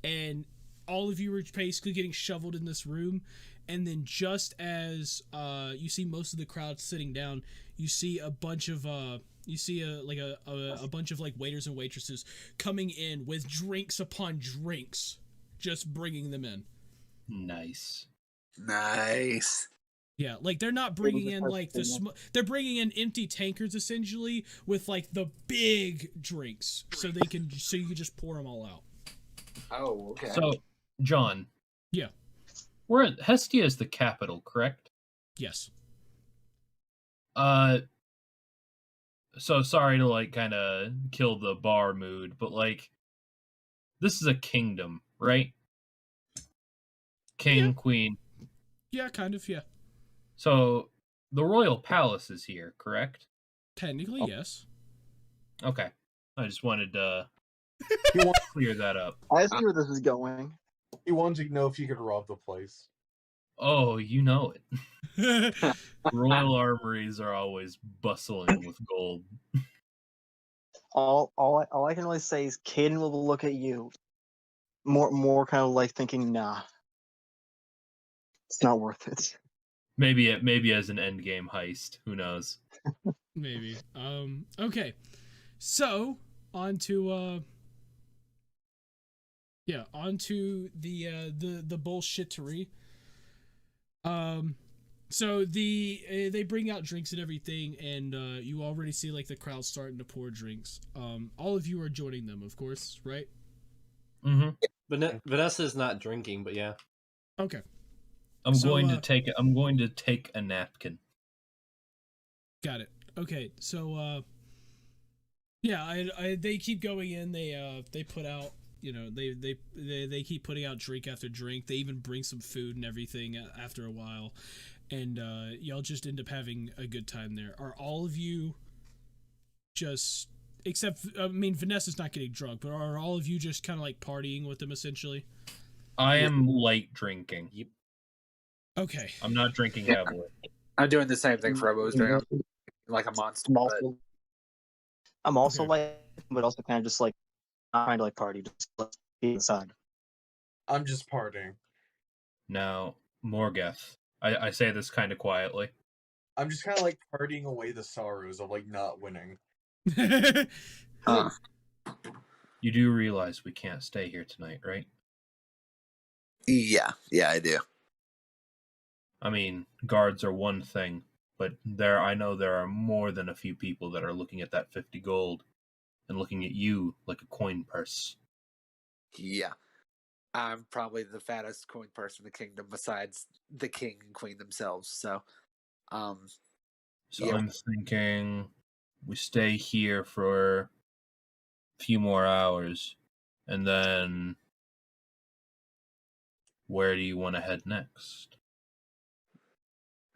and all of you are basically getting shoveled in this room. And then just as you see most of the crowd sitting down, you see a bunch of a bunch of like waiters and waitresses coming in with drinks upon drinks, just bringing them in. Nice. Yeah, like they're not bringing in like they're bringing in empty tankards essentially with like the big drinks, so you can just pour them all out. Oh, okay. So, John. Yeah. We're at Hestia is the capital, correct? Yes. So sorry to like kind of kill the bar mood, but like this is a kingdom, right? King, queen. Yeah, kind of, yeah. So the royal palace is here, correct? Technically, yes. Okay. I just wanted to clear that up. I see where this is going. He wanted to know if you could rob the place. Oh, you know it. Royal armories are always bustling with gold. All I can really say is Caden will look at you, more kind of like thinking, nah, it's not worth it. Maybe as an endgame heist. Who knows? Maybe. Okay. So onto the bullshittery. So they bring out drinks and everything, and you already see like the crowd starting to pour drinks. All of you are joining them, of course, right? Mm-hmm. Vanessa's not drinking, but yeah. Okay. I'm going to take a napkin. Got it. Okay. So yeah, they keep going in. They put out, you know, they keep putting out drink after drink. They even bring some food and everything after a while, and y'all just end up having a good time there. Are all of you just, except, I mean, Vanessa's not getting drunk, but are all of you just kind of like partying with them essentially? I am light drinking. Yep. Okay. I'm not drinking heavily. I'm doing the same thing Frobo was doing. I'm like a monster. I'm also Okay. like, but also kind of just like not trying to like party, just like be inside. I'm just partying. Now, Morgeth, I say this kind of quietly. I'm just kind of like partying away the sorrows of like not winning. Huh. You do realize we can't stay here tonight, right? Yeah, I do. I mean, guards are one thing, but I know there are more than a few people that are looking at that 50 gold and looking at you like a coin purse. Yeah. I'm probably the fattest coin purse in the kingdom besides the king and queen themselves. So So yeah. I'm thinking we stay here for a few more hours, and then where do you want to head next?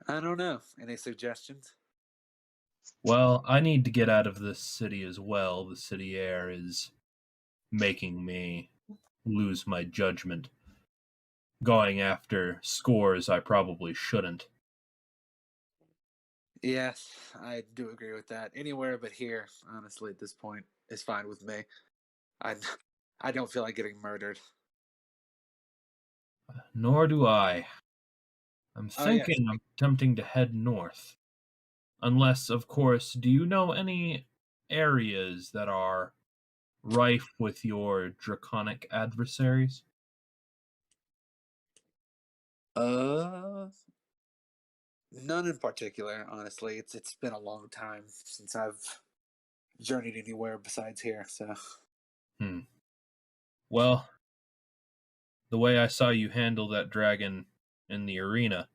I don't know. Any suggestions? Well, I need to get out of this city as well. The city air is making me lose my judgment. Going after scores I probably shouldn't. Yes, I do agree with that. Anywhere but here, honestly, at this point, is fine with me. I don't feel like getting murdered. Nor do I. I'm Oh, yes. thinking of attempting to head north. Unless, of course, do you know any areas that are rife with your draconic adversaries? None in particular, honestly. It's been a long time since I've journeyed anywhere besides here. So Well, the way I saw you handle that dragon in the arena,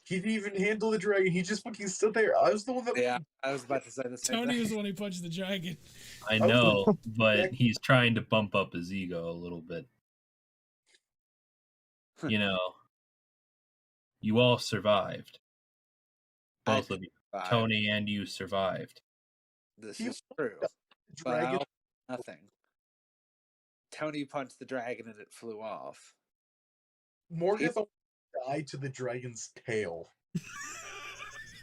He didn't even handle the dragon. He just fucking stood there. I was the one that. yeah, I was about to say the same Tony thing. was the one who punched the dragon. I was know, the- but he's trying to bump up his ego a little bit. You know, you all survived. Both of you, Tony and you survived. This He is true, but I dragon. also nothing. Tony punched the dragon and it flew off. Morgoth died to the dragon's tail.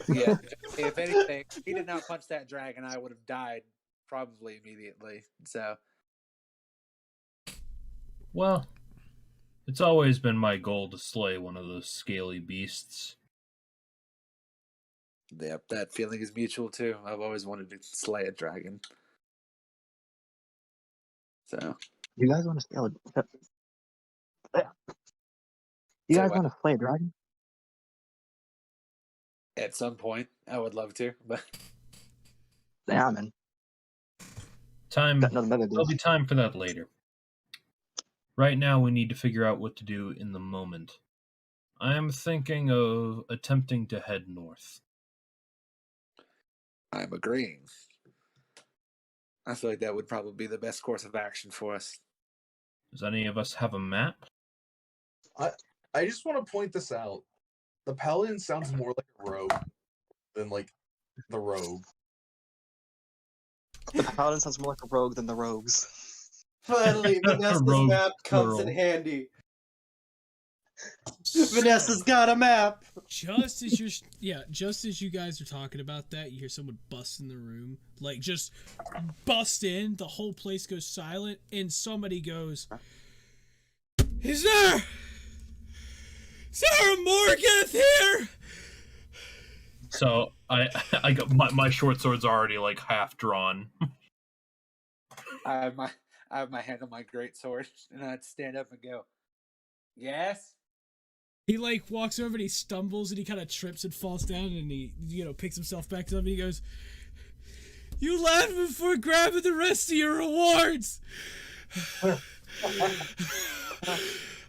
Yeah, if anything, if he did not punch that dragon, I would have died probably immediately. So, Well, it's always been my goal to slay one of those scaly beasts. yep, that feeling is mutual too. I've always wanted to slay a dragon. So, You guys want to scale it? You Say guys what? want to play a dragon? At some point, I would love to, but Yeah, man. Time. Got nothing better to do. There'll be time for that later. Right now, we need to figure out what to do in the moment. I am thinking of attempting to head north. I'm agreeing. I feel like that would probably be the best course of action for us. Does any of us have a map? I just want to point this out. The paladin sounds more like a rogue than like the rogue. The paladin sounds more like a rogue than the rogues. Finally, Vanessa's Rogue map comes in girl. handy. Vanessa's got a map. Just as you guys are talking about that, you hear someone bust in the room, like just bust in. The whole place goes silent, and somebody goes, "Is there a Morgoth here?" So I got my short sword's already like half drawn. I have my hand on my greatsword, and I'd stand up and go, "Yes." He like walks over and he stumbles and he kind of trips and falls down and he picks himself back up and he goes, "You left before grabbing the rest of your rewards."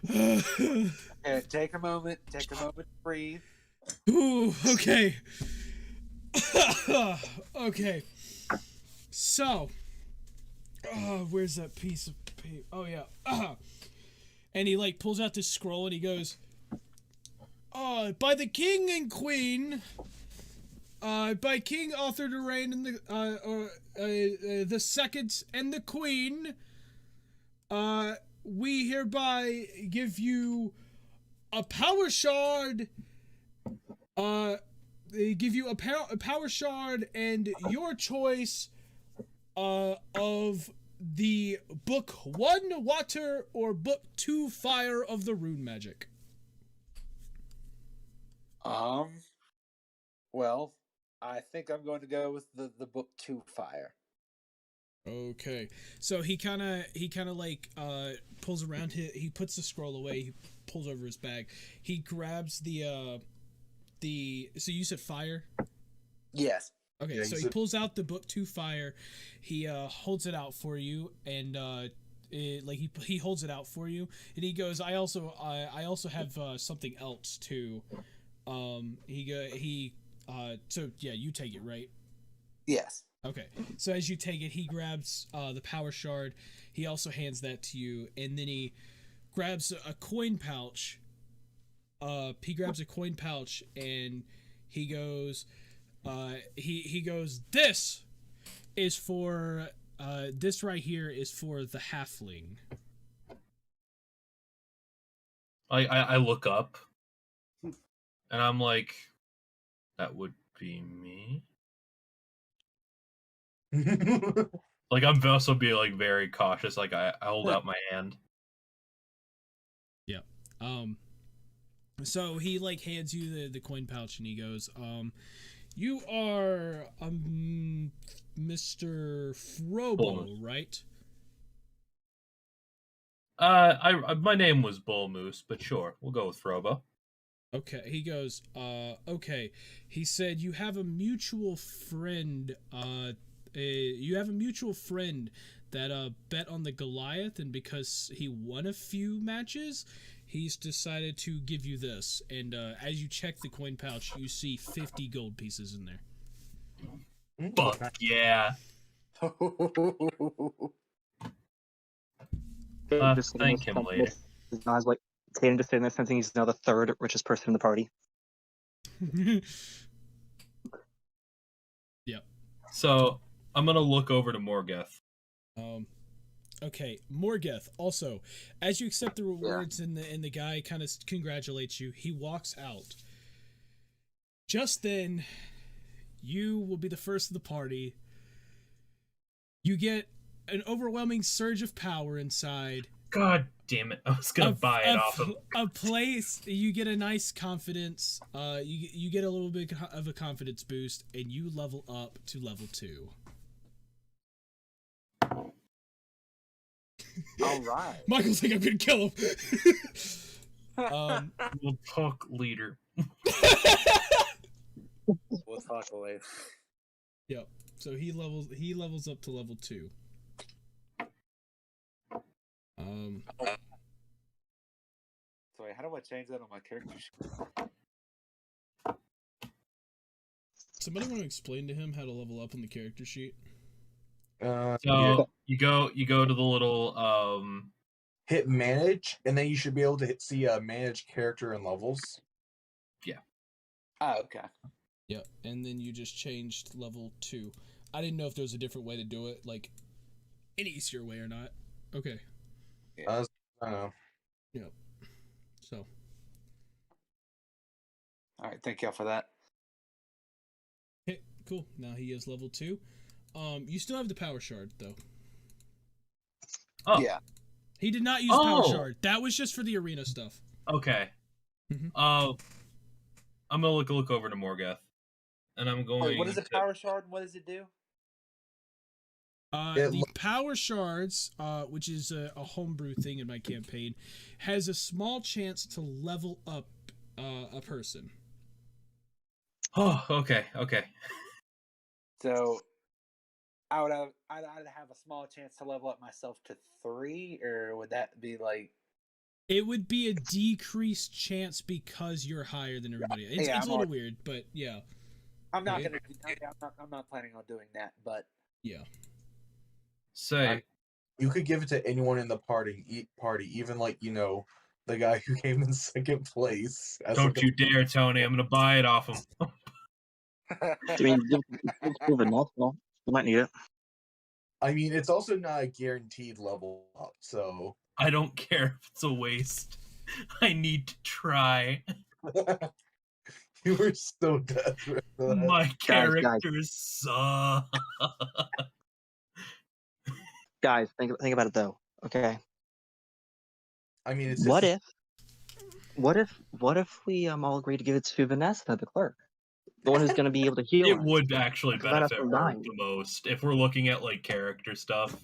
Okay, take a moment to breathe. Ooh, okay. Okay. So, where's that piece of paper? Oh yeah. And he like pulls out this scroll and he goes, by the king and queen, by King Arthur Doraine and the second and the queen, we hereby give you a power shard. They give you a power shard and your choice of the book 1 water or book 2 fire of the rune magic. Well, I think I'm going to go with the book 2 fire. Okay, so he kind of like pulls around he puts the scroll away, he pulls over his bag, he grabs the so you said fire? Yes. Okay, Yeah, so he pulls out the book 2 fire, he holds it out for you, and he holds it out for you, and he goes, I also have something else too. So yeah, you take it, right? Yes. Okay, so as you take it, he grabs the power shard. He also hands that to you, and then he grabs a coin pouch. He grabs a coin pouch, and he goes, he goes, this is for, this right here is for the halfling. I look up, and I'm like, that would be me. Like I'm also being like very cautious. Like I hold out my hand. Yeah. So he like hands you the coin pouch and he goes, you are Mr. Frobo, right? My name was Bull Moose, but sure, we'll go with Frobo. Okay, he goes, okay. He said, you have a mutual friend, that bet on the Goliath, and because he won a few matches, he's decided to give you this. And as you check the coin pouch, you see 50 gold pieces in there. Fuck yeah. Thank him later. I was like, Caden just saying this, sensing he's now the third richest person in the party. Yep. So I'm gonna look over to Morgeth. Okay, Morgeth. Also, as you accept the rewards and the guy kind of congratulates you, he walks out. Just then, you will be the first of the party. You get an overwhelming surge of power inside. God damn it! I was gonna buy it off him. A place. You get a nice confidence. You get a little bit of a confidence boost, and you level up to level 2. All right. Michael's like, I'm gonna kill him. We'll talk later. We'll talk later. Yep. So he levels up to level 2. Sorry, how do I change that on my character sheet? Somebody want to explain to him how to level up on the character sheet? So you go to the little hit manage, and then you should be able to see manage character and levels. Yeah. Oh, okay. Yep. And then you just changed level 2. I didn't know if there was a different way to do it, like an easier way or not. Okay. I don't know. Yep. So. All right. Thank y'all for that. Okay. Cool. Now he is level 2. You still have the power shard though. Oh. Yeah. He did not use power shard. That was just for the arena stuff. Okay. Mm-hmm. I'm gonna look over to Morgeth, and I'm going. Wait, what is a power shard? And what does it do? The power shards, which is a homebrew thing in my campaign, has a small chance to level up a person. Oh, okay. So, I'd have a small chance to level up myself to 3, or would that be like? It would be a decreased chance because you're higher than everybody. It's a little weird, but yeah. I'm not gonna. I'm not planning on doing that, but yeah. Say, you could give it to anyone in the party, even like the guy who came in second place. Don't you dare, Tony! I'm gonna buy it off him. I mean, it's proven multiple. You might need it. I mean, it's also not a guaranteed level up, so I don't care if it's a waste. I need to try. You were so desperate. My characters suck. Guys, think about it though. Okay. I mean, it's what if we all agree to give it to Vanessa, the clerk, the one who's going to be able to heal? It would actually benefit her the most if we're looking at like character stuff.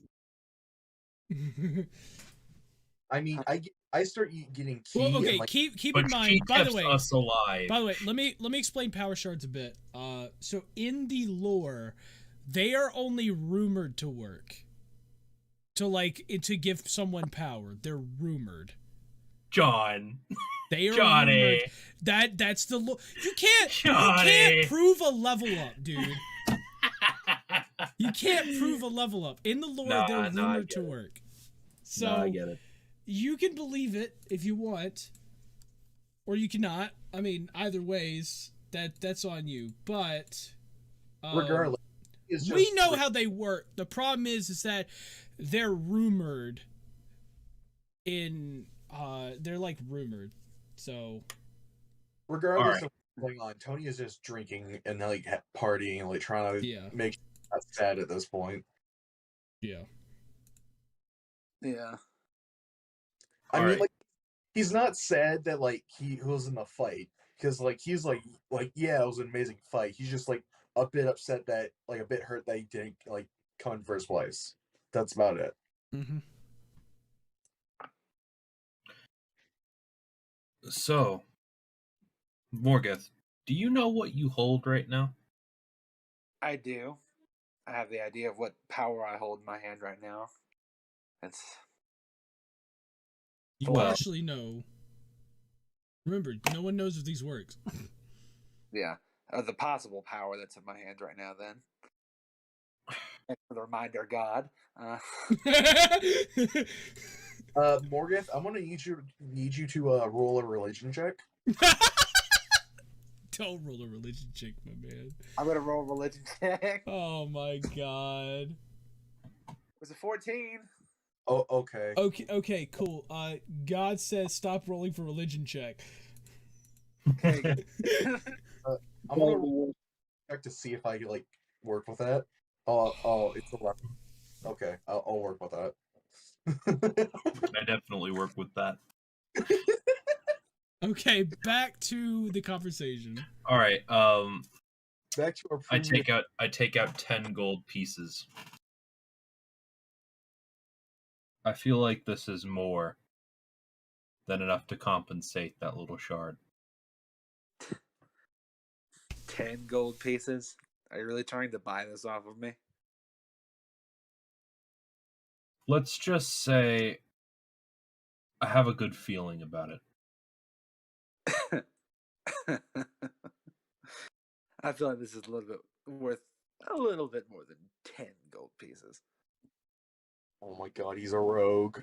I mean, I start getting key. Well, okay, and, keep in mind. By the way, us alive. By the way, let me explain power shards a bit. So in the lore, they are only rumored to work. To give someone power, they're rumored. John. They are Johnny. Rumored. That's the lore. You can't prove a level up, dude. You can't prove a level up. In the lore, they're rumored to work. So I get it. You can believe it if you want, or you cannot. I mean, either ways, that's on you. But regardless, we know how they work. The problem is that they're rumored. They're like rumored. So regardless of what's going on, Tony is just drinking and like partying and like trying to make us sad at this point. Yeah. Yeah. I mean, like, he's not sad that like he was in the fight, because like he's like yeah, it was an amazing fight. He's just like a bit upset that like a bit hurt that he didn't like come in first place. That's about it. Mm-hmm. So, Morgoth, do you know what you hold right now? I do. I have the idea of what power I hold in my hand right now. It's You Well- actually know. Remember, no one knows if these works. yeah, the possible power that's in my hand right now. Then, thanks for the reminder, God. Morgoth, I'm gonna need you to roll a religion check. Don't roll a religion check, my man. I'm gonna roll a religion check. Oh my god. Was it 14? Oh, okay. Okay, cool. God says stop rolling for religion check. Okay, good. I'm gonna roll a check to see if I can like work with that. Oh, it's 11. Okay, I'll work with that. I definitely work with that. Okay, back to the conversation. All right. Back to our I previous. take out 10 gold pieces. I feel like this is more than enough to compensate that little shard. 10 gold pieces. Are you really trying to buy this off of me? Let's just say I have a good feeling about it. I feel like this is a little bit worth a little bit more than 10 gold pieces. Oh my god, he's a rogue.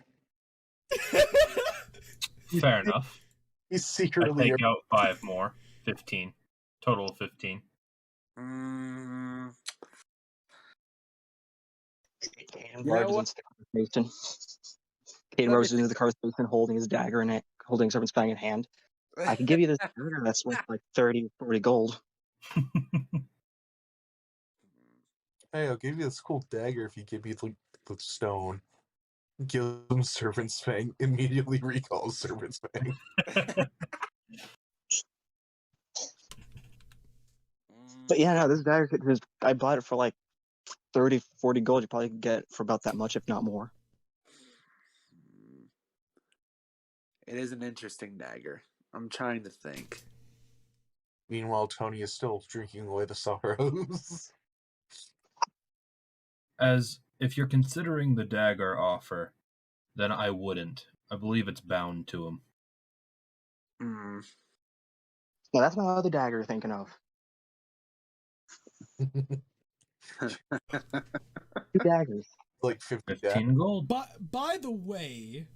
Fair enough. He's I secretly. take out 5 more. 15. Total of 15. Mm, Caden You know barges what? into the conversation. Caden barges into the conversation holding his dagger and holding Serpent's Fang in hand. I can give you this dagger that's worth like 30, 40 gold. Hey, I'll give you this cool dagger if you give me the stone. Give him Serpent's Fang. Immediately recalls Serpent's Fang. But yeah, no, this dagger, I bought it for like 30, 40 gold. You probably could get it for about that much, if not more. It is an interesting dagger. I'm trying to think. Meanwhile, Tony is still drinking away the sorrows. As if you're considering the dagger offer, then I wouldn't. I believe it's bound to him. Mm. No, that's my other dagger you're thinking of. 2 daggers. Like 50 15 gold. But by the way,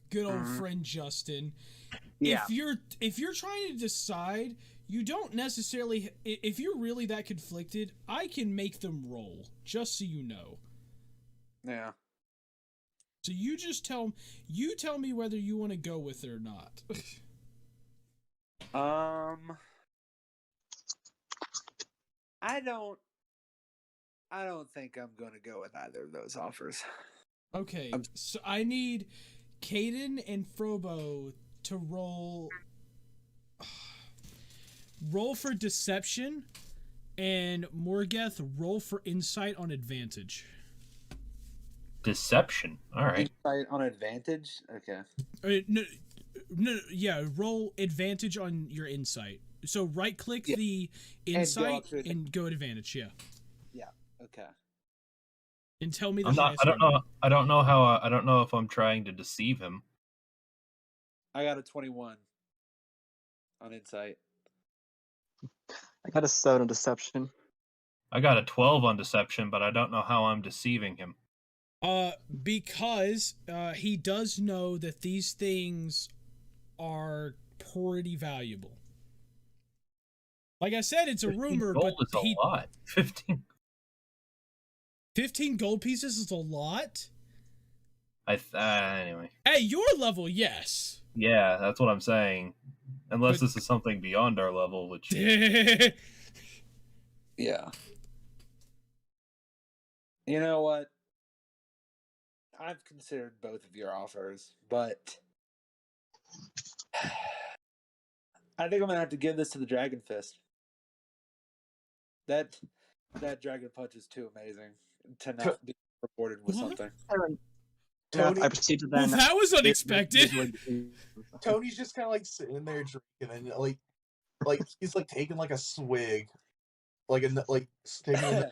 good old Mhm. friend Justin, Yeah. if you're trying to decide, you don't necessarily, if you're really that conflicted, I can make them roll, just so you know. Yeah. So you tell me whether you want to go with it or not. I don't think I'm going to go with either of those offers. Okay, so I need Caden and Frobo to roll for deception, and Morgoth roll for insight on advantage. Deception. All right. Insight on advantage? Okay. No, yeah, roll advantage on your insight. So right click the insight and go advantage, yeah. Yeah, okay. And tell me the I'm not. highest I don't number. know. I don't know how. I don't know if I'm trying to deceive him. I got a 21 on insight. I got a 7 on deception. I got a 12 on deception, but I don't know how I'm deceiving him. Because he does know that these things are pretty valuable. Like I said, it's a 15 rumor, gold but is a lot. 15 gold pieces is a lot. Anyway. At your level, yes. Yeah, that's what I'm saying. Unless But- this is something beyond our level, which Yeah. You know what? I've considered both of your offers, but I think I'm gonna have to give this to the Dragon Fist. That Dragon Punch is too amazing to not be rewarded with What? something. Tony, I proceed to Well, then. that was unexpected. Tony's just kind of like sitting there drinking, and like like he's like taking like a swig, like taking a,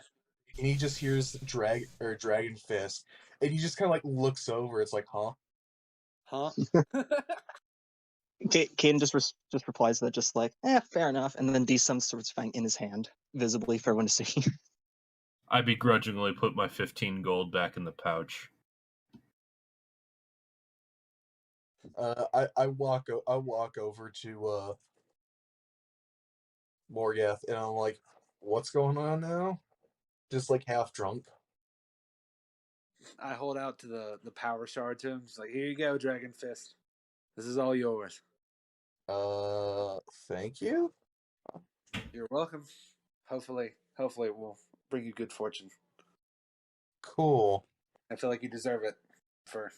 and he just hears dragon fist, and he just kind of like looks over. It's like, huh? Huh? Caden just replies to that, just like, fair enough. And then D-Sum Sword Fang in his hand, visibly for everyone to see. I begrudgingly put my 15 gold back in the pouch. I walk over to Morgath, and I'm like, what's going on now? Just like half drunk. I hold out to the power shard to him. It's like, here you go, Dragon Fist. This is all yours. Thank you. You're welcome. Hopefully it will bring you good fortune. Cool. I feel like you deserve it for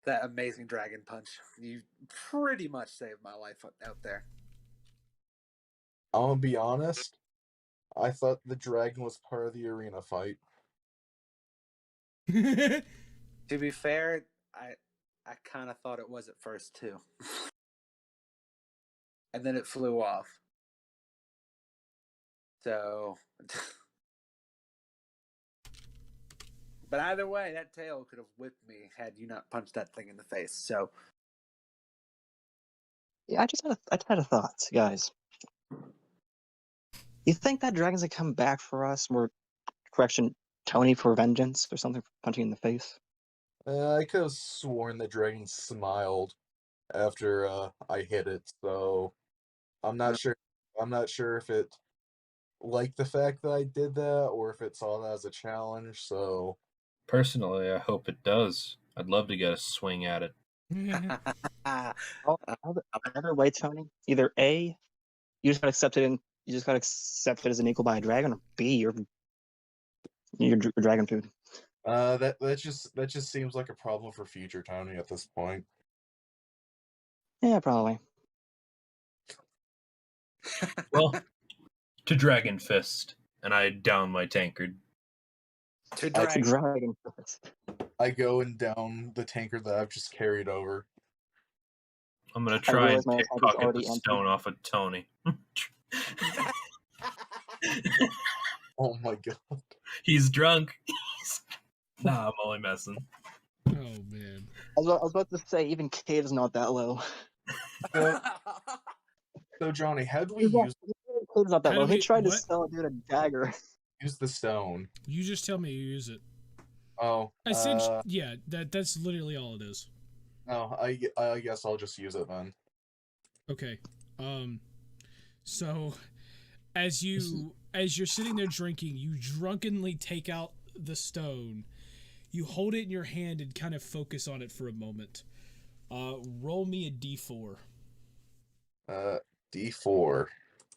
that amazing dragon punch. You pretty much saved my life out there. I'm gonna be honest. I thought the dragon was part of the arena fight. To be fair, I kind of thought it was at first too. And then it flew off. So but either way, that tail could have whipped me had you not punched that thing in the face. So Yeah, I just had a thought, guys. You think that dragon's gonna come back for us? Correction, Tony for vengeance or something for punching in the face? I could have sworn the dragon smiled after I hit it, so I'm not sure. I'm not sure if it liked the fact that I did that or if it saw that as a challenge. So Personally, I hope it does. I'd love to get a swing at it. Either way, Tony. Either A, you just gotta accept it, and you just gotta accept it as an equal by a dragon, or B, you're dragon food. that just seems like a problem for future Tony at this point. Yeah, probably. Well, to Dragon Fist, and I down my tankard. to It's a dragon. dragon fist. I go and down the tanker that I've just carried over. I'm gonna try and realize my tankard's pickpocket the already empty. stone off of Tony. Oh my god. He's drunk. Nah, I'm only messing. Oh man. I was about to say, even Cade is not that low. So Johnny, how do we use Cade's not that How low. do He we- tried to what? sell a dude a dagger. the stone? You just tell me you use it. Oh, Yeah, that's literally all it is. no, I guess I'll just use it then. Okay. So as you're sitting there drinking, you drunkenly take out the stone. You hold it in your hand and kind of focus on it for a moment. Roll me a d4. D4.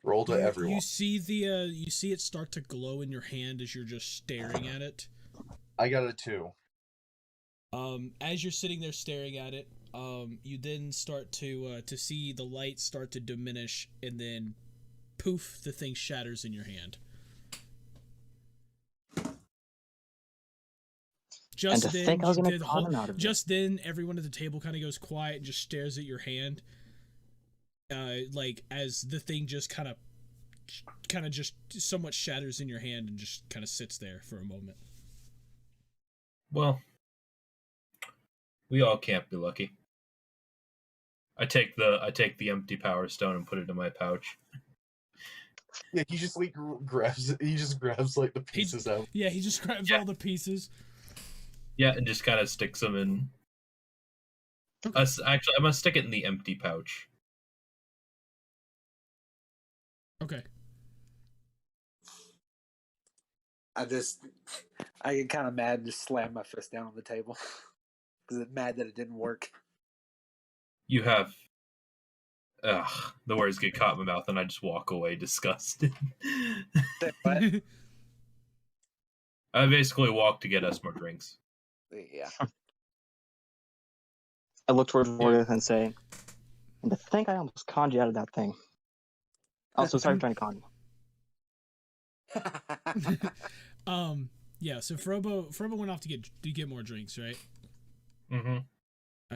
Roll to everyone. You see you see it start to glow in your hand as you're just staring at it. I got a 2. As you're sitting there staring at it, you then start to see the light start to diminish, and then poof, the thing shatters in your hand. Just And to then, think I was gonna the con him out of it. just then, everyone at the table kind of goes quiet and just stares at your hand. Like as the thing just kind of just somewhat shatters in your hand and just kind of sits there for a moment. Well, we all can't be lucky. I take the empty power stone and put it in my pouch. Yeah, he just like grabs like the pieces out. Yeah, he just grabs all the pieces. Yeah, and just kind of sticks them in. Actually, I'm gonna stick it in the empty pouch. Okay. I get kind of mad and just slam my fist down on the table because I'm mad that it didn't work. You have. Ugh, the words get caught in my mouth, and I just walk away disgusted. What? I basically walk to get us more drinks. Yeah. I look towards Morgan and say, and to think I almost conned you out of that thing. Also, sorry for trying to con you. Yeah, so Frobo went off to get more drinks, right? Mm-hmm.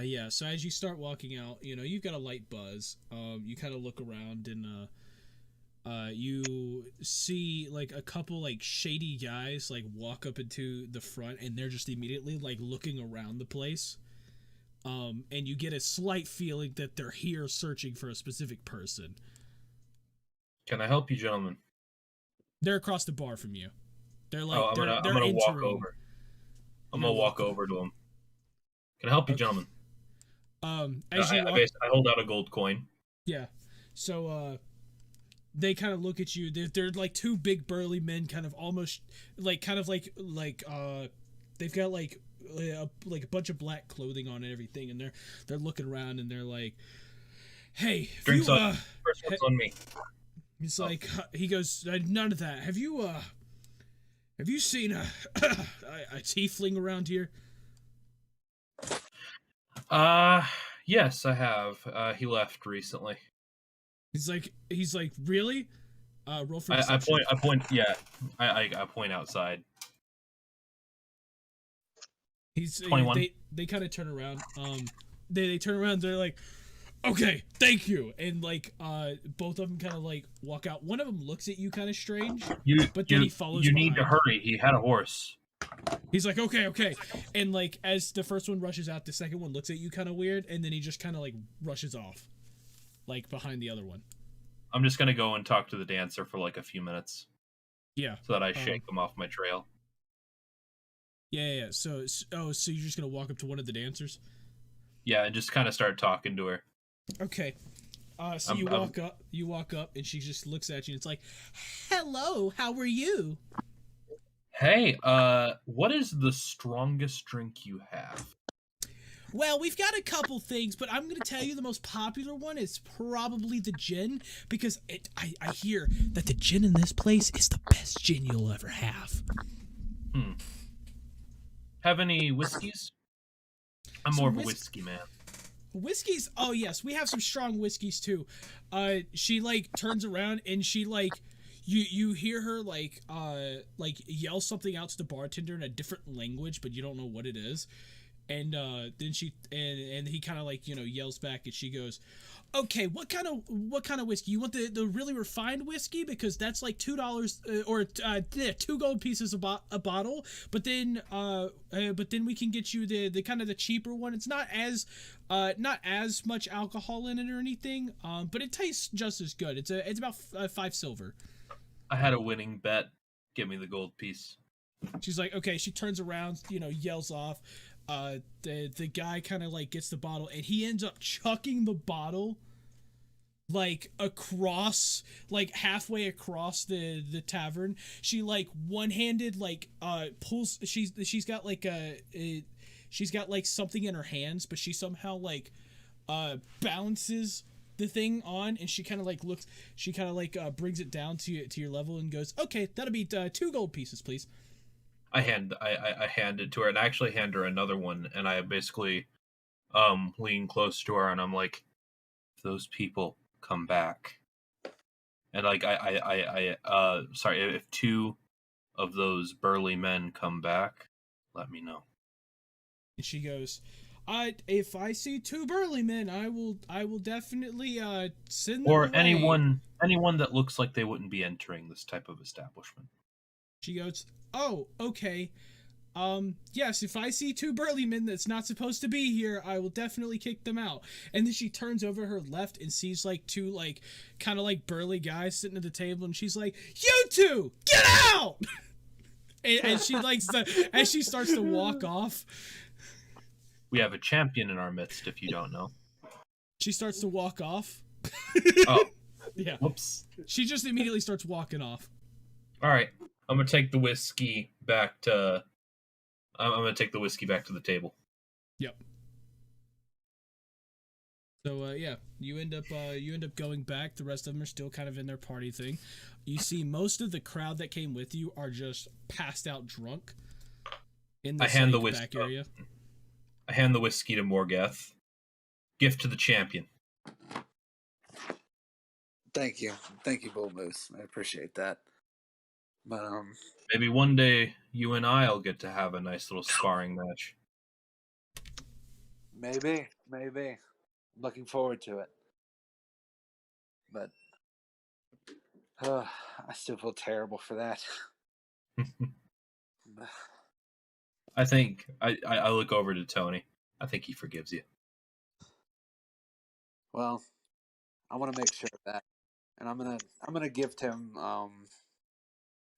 Yeah, so as you start walking out, you've got a light buzz. You kind of look around and you see like a couple like shady guys like walk up into the front, and they're just immediately like looking around the place. And you get a slight feeling that they're here searching for a specific person. Can I help you, gentlemen? They're across the bar from you. They're like I'm gonna walk over. I'm gonna walk over to them. Can I help you, gentlemen? As you walk, I hold out a gold coin. yeah. So they kind of look at you. They're like two big burly men, kind of almost like they've got like a bunch of black clothing on and everything, and they're looking around and they're like, "Hey, drinks on first one's on me." He's like, he goes, "None of that. Have you seen a tiefling around here?" Yes, I have. He left recently. He's like, really? Roll for I deception. point. Yeah, I point outside. He's 21. They kind of turn around. They turn around. They're like, okay, thank you. And like, both of them kind of like walk out. One of them looks at you kind of strange, but then he follows. You need to hurry. He had a horse. He's like, okay. And like, as the first one rushes out, the second one looks at you kind of weird, and then he just kind of like rushes off, like behind the other one. I'm just gonna go and talk to the dancer for like a few minutes. Yeah. So that I shake him off my trail. Yeah. So you're just gonna walk up to one of the dancers? Yeah, and just kind of start talking to her. Okay. So you walk up, and she just looks at you, and it's like, "Hello, how are you?" Hey, what is the strongest drink you have? Well, we've got a couple things, but I'm going to tell you the most popular one is probably the gin, because I hear that the gin in this place is the best gin you'll ever have. Have any whiskeys? I'm more of a whiskey man. Whiskeys? Oh, yes, we have some strong whiskeys, too. She, like, turns around, and she, like, you hear her, like, yell something out to the bartender in a different language, but you don't know what it is. And then and he kind of like yells back, and she goes, "Okay, what kind of whiskey? You want the really refined whiskey, because that's like $2 or 2 gold pieces a bottle. But then we can get you the kind of the cheaper one. It's not as much alcohol in it or anything, but it tastes just as good. It's about 5 silver." I had a winning bet. Give me the gold piece. She's like, okay. She turns around, yells off. The guy kind of like gets the bottle, and he ends up chucking the bottle like across, like halfway across the tavern. She like one-handed like pulls. She's got like she's got like something in her hands, but she somehow like balances the thing on, and she kind of like looks. She kind of like brings it down to your level and goes, "Okay, that'll be 2 gold pieces, please." I hand it to her, and I actually hand her another one, and I basically lean close to her, and I'm like, "If those people come back, and like if 2 of those burly men come back, let me know." And she goes, if I see 2 burly men, I will definitely send them or away. anyone that looks like they wouldn't be entering this type of establishment. She goes, "Oh, okay. Yes, if I see 2 burly men that's not supposed to be here, I will definitely kick them out." And then she turns over her left and sees like 2 like kind of like burly guys sitting at the table, and she's like, "You 2, get out!" and she as she starts to walk off. We have a champion in our midst, if you don't know. She starts to walk off. Oh. Yeah. Whoops. She just immediately starts walking off. All right. I'm going to take the whiskey back to the table. Yep. So yeah, you end up going back. The rest of them are still kind of in their party thing. You see most of the crowd that came with you are just passed out drunk in the back area. I hand the whiskey to Morgath. Gift to the champion. Thank you, Bull Moose. I appreciate that. But maybe one day you and I'll get to have a nice little sparring match. Maybe. I'm looking forward to it. But I still feel terrible for that. I think I look over to Tony. I think he forgives you. Well, I want to make sure of that, and I'm gonna gift him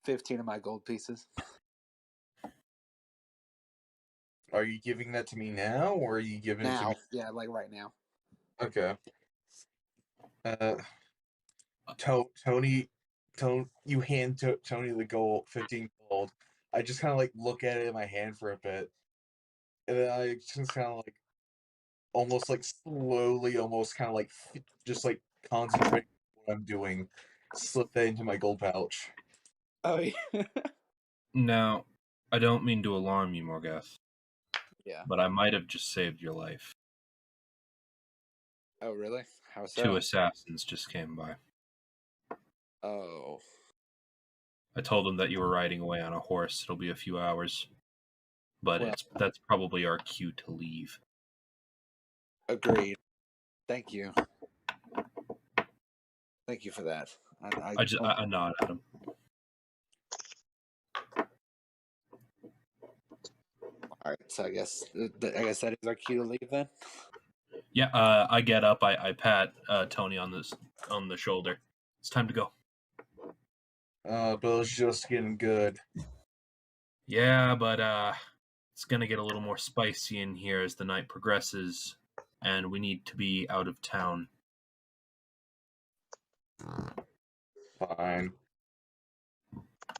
15 of my gold pieces. Are you giving that to me now, or are you giving it to Now, me? yeah, like right now. Okay. Tony, you hand Tony the gold, 15 gold. I just kind of like look at it in my hand for a bit, and then I just kind of like almost like slowly, almost kind of like just like concentrate on what I'm doing, slip that into my gold pouch. Oh yeah. Now, I don't mean to alarm you, Morgath, Yeah. but I might have just saved your life. Oh really? How so? 2 assassins just came by. Oh. I told them that you were riding away on a horse. It'll be a few hours, but Well- that's probably our cue to leave. Agreed. Thank you. Thank you for that. I nod at him. All right, so I guess that is our cue to leave then. Yeah, I get up. I pat Tony on the shoulder. It's time to go. But it's just getting good. Yeah, but it's gonna get a little more spicy in here as the night progresses, and we need to be out of town. Fine.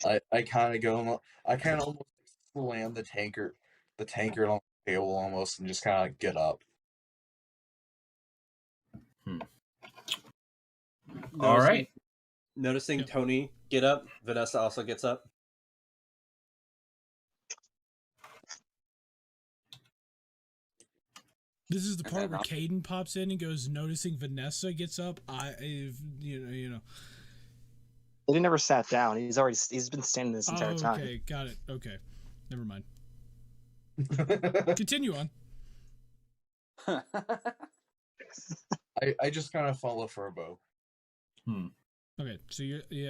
I kind of go. I kind of almost slam the tankard on the table almost, and just kind of get up. All right. Noticing Yep. Tony get up, Vanessa also gets up. This is the And part then where I'll- Caden pops in and goes, noticing Vanessa gets up. You know. He never sat down. He's been standing this entire Oh, time. okay, got it. Okay, never mind. Continue on. I just kind of follow Furbo. Okay, so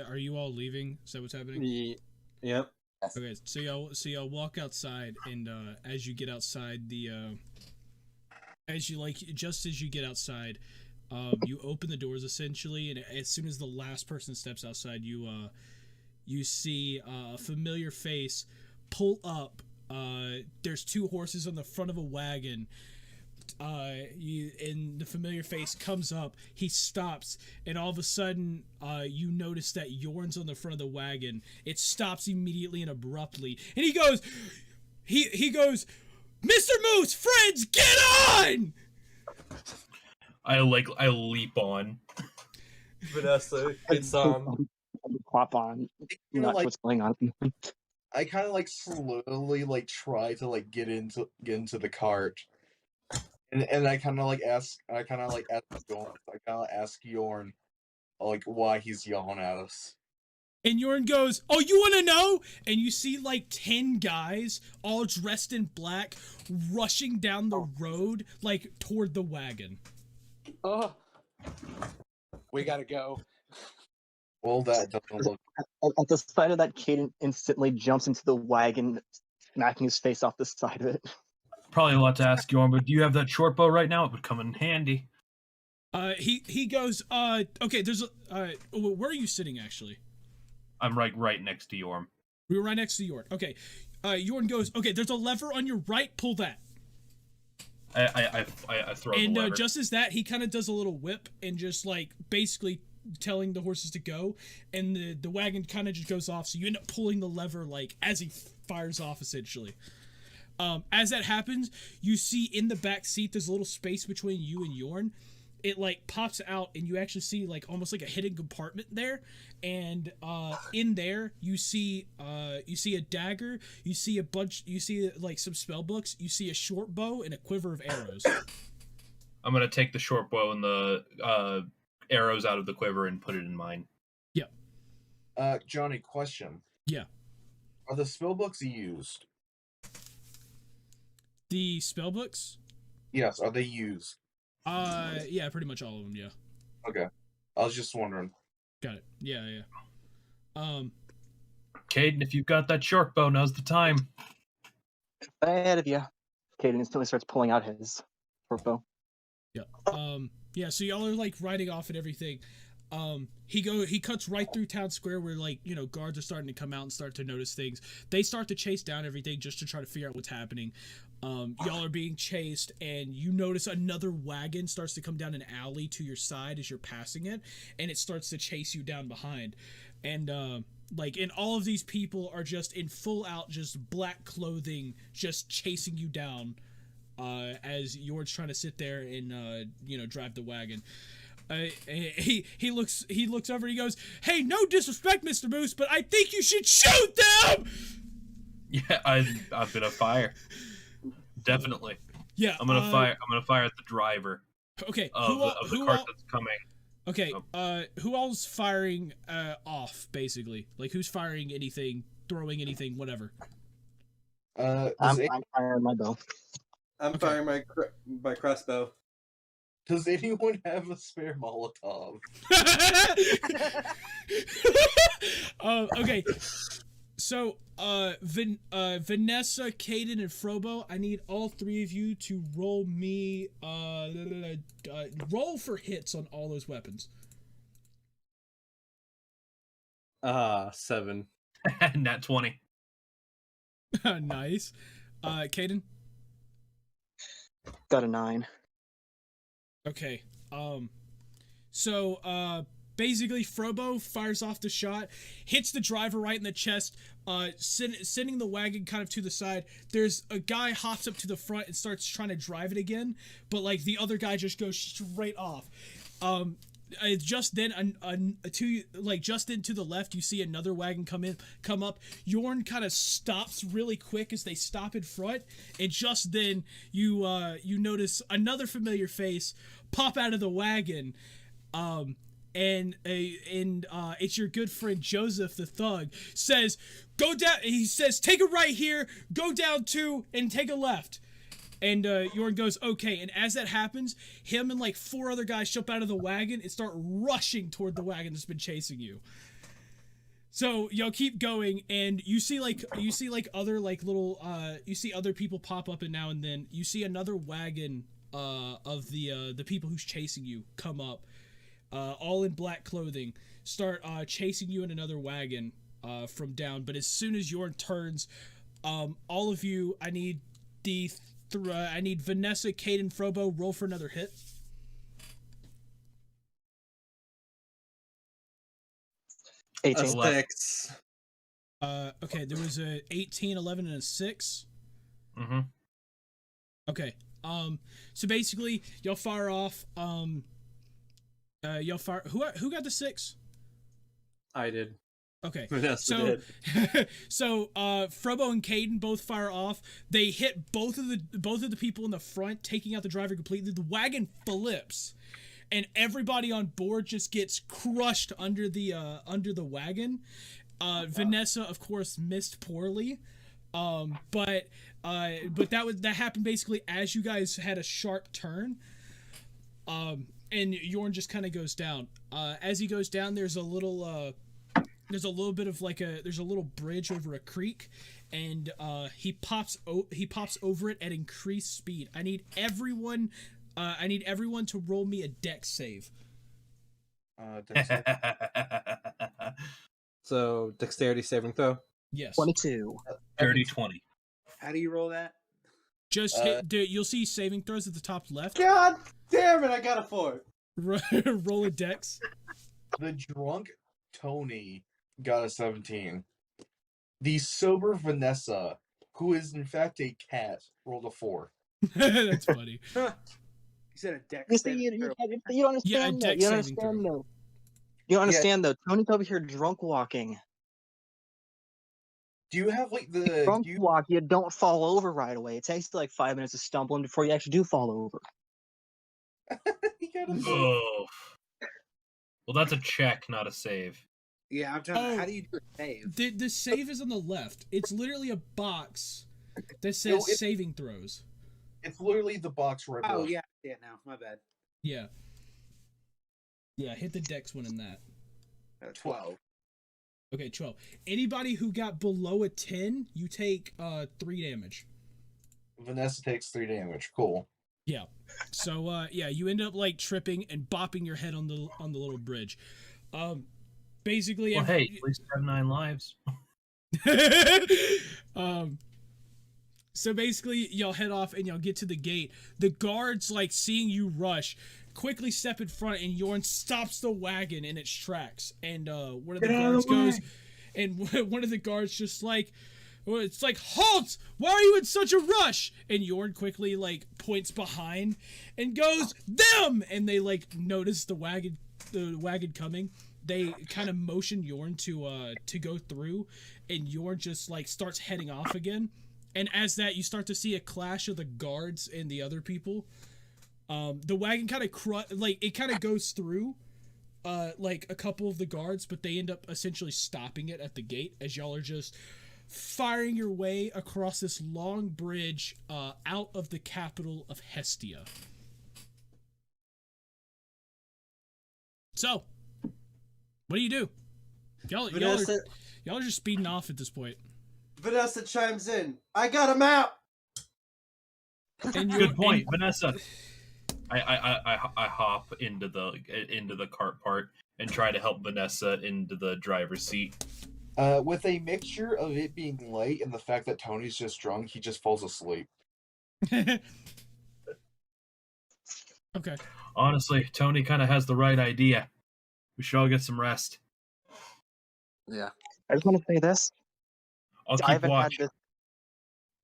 are you all leaving? Is that what's happening? Yep. Okay, so y'all walk outside, and as you get outside, just as you get outside, you open the doors essentially, and as soon as the last person steps outside, you see a familiar face pull up. There's 2 horses on the front of a wagon. And the familiar face comes up. He stops, and all of a sudden, you notice that Yorn's on the front of the wagon. It stops immediately and abruptly, and he goes, "Mr. Moose, friends, get on!" I leap on. Vanessa gets Pop on. Not like- what's going on. I kind of like slowly like try to like get into the cart, and I kind of like ask Yorn. I kind of ask Yorn like why he's yelling at us. And Yorn goes, "Oh, you want to know?" And you see like 10 guys, all dressed in black, rushing down the road, like toward the wagon. Oh. We gotta go. Well, that doesn't look. At the sight of that, Caden instantly jumps into the wagon, smacking his face off the side of it. Probably a lot to ask Yorn, but do you have that short bow right now? It would come in handy. He goes, okay, there's where are you sitting actually? I'm right next to Yorm. We were right next to Yorn. Okay. Yorn goes, okay, there's a lever on your right, pull that. I throw And the lever. just as that, he kind of does a little whip and just like basically telling the horses to go, and the wagon kind of just goes off, so you end up pulling the lever like as he fires off essentially. As that happens, you see in the back seat there's a little space between you and Yorn. It like pops out, and you actually see like almost like a hidden compartment there, and in there you see a dagger, you see like some spell books, you see a short bow and a quiver of arrows. I'm gonna take the short bow and the arrows out of the quiver and put it in mine. Johnny, question. Yeah. Are the spell books used? The spell books? Yes, are they used? Yeah, pretty much all of them. Yeah. Okay, I was just wondering. Got it. Yeah. Caden, if you've got that short bow, now's the time. Ahead of you. Caden instantly starts pulling out his short bow. Yeah. Yeah, so y'all are like riding off and everything. He cuts right through town square where like, you know, guards are starting to come out and start to notice things. They start to chase down everything just to try to figure out what's happening. Y'all are being chased and you notice another wagon starts to come down an alley to your side as you're passing it, and it starts to chase you down behind. And and all of these people are just in full out just black clothing just chasing you down as you're trying to sit there and drive the wagon. He looks over and he goes, "Hey, no disrespect, Mr. Moose, but I think you should shoot them." Yeah, I'm gonna fire. Definitely. Yeah, I'm gonna fire. I'm gonna fire at the driver. Okay. Of the cart that's coming. Okay. Who all's firing off? Basically, like who's firing anything, throwing anything, whatever. I'm firing my bow. I'm firing my crossbow. Does anyone have a spare Molotov? Okay. So, Vanessa, Caden, and Frobo, I need all three of you to roll me, roll for hits on all those weapons. 7. Nat 20. Nice. Caden? Got a 9. Okay. Basically, Frobo fires off the shot, hits the driver right in the chest, sending the wagon kind of to the side. There's a guy hops up to the front and starts trying to drive it again, but like the other guy just goes straight off. Just then, just into the left, you see another wagon come up. Yorn kind of stops really quick as they stop in front, and just then you notice another familiar face pop out of the wagon. And it's your good friend Joseph the thug. Says, "Go down." He says, "Take a right here, go down 2, and take a left." And Yorn goes, "Okay." And as that happens, him and like 4 other guys jump out of the wagon and start rushing toward the wagon that's been chasing you. So y'all keep going, and you see other like little you see other people pop up, and now and then you see another wagon of the people who's chasing you come up. All in black clothing, start chasing you in another wagon from down. But as soon as Yorn turns, all of you, I need Vanessa, Caden, Frobo, roll for another hit. A 6. Okay, there was a 18, 11, and a 6. Mm-hmm. Okay. So basically, y'all fire off. Y'all fire. Who got the 6? I did. Okay. Vanessa did. So Frobo and Caden both fire off. They hit both of the people in the front, taking out the driver completely. The wagon flips, and everybody on board just gets crushed under the wagon. Vanessa, of course, missed poorly. But that happened basically as you guys had a sharp turn. And Yorn just kind of goes down. As he goes down, there's a little bit of there's a little bridge over a creek, and he pops over it at increased speed. I need everyone to roll me a dex save. Dex save. So dexterity saving throw. Yes. 22. Dirty 20. How do you roll that? Just hit. You'll see saving throws at the top left. God damn it! I got a 4. Roll a dex. The drunk Tony got a 17. The sober Vanessa, who is in fact a cat, rolled a 4. That's funny. You said a dex. You see, you don't Yeah, a understand that. dex You don't saving throw. understand though. You don't understand though. Tony's over here drunk walking. Do you have like the Drunk walk, you don't fall over right away. It takes like 5 minutes of stumbling before you actually do fall over. Oh. Well, that's a check, not a save. Yeah, I'm trying. How do you do a save? The save is on the left. It's literally a box that says saving throws. It's literally the box right below. Oh yeah, yeah. Now my bad. Yeah. Yeah, hit the dex one in that. 12. Okay, 12. Anybody who got below a 10, you take 3 damage. Vanessa takes 3 damage. Cool. Yeah. So yeah, you end up like tripping and bopping your head on the little bridge. Basically Well, hey, at least have 9 lives. So basically y'all head off and y'all get to the gate. The guards, like seeing you rush, quickly step in front, and Yorn stops the wagon in its tracks. And one of the guards goes, and one of the guards just like, well, it's like, halt! Why are you in such a rush? And Yorn quickly like points behind and goes, them! And they like notice the wagon coming. They kind of motion Yorn to go through, and Yorn just like starts heading off again. And as that, you start to see a clash of the guards and the other people. The wagon kind of goes through like a couple of the guards, but they end up essentially stopping it at the gate as y'all are just firing your way across this long bridge out of the capital of Hestia. So, what do you do? Y'all are just speeding off at this point. Vanessa chimes in. I got a map. Good point, Vanessa. I hop into the cart part and try to help Vanessa into the driver's seat. With a mixture of it being late and the fact that Tony's just drunk, he just falls asleep. Okay. Honestly, Tony kind of has the right idea. We should all get some rest. Yeah. I just want to say this. I'll keep watch.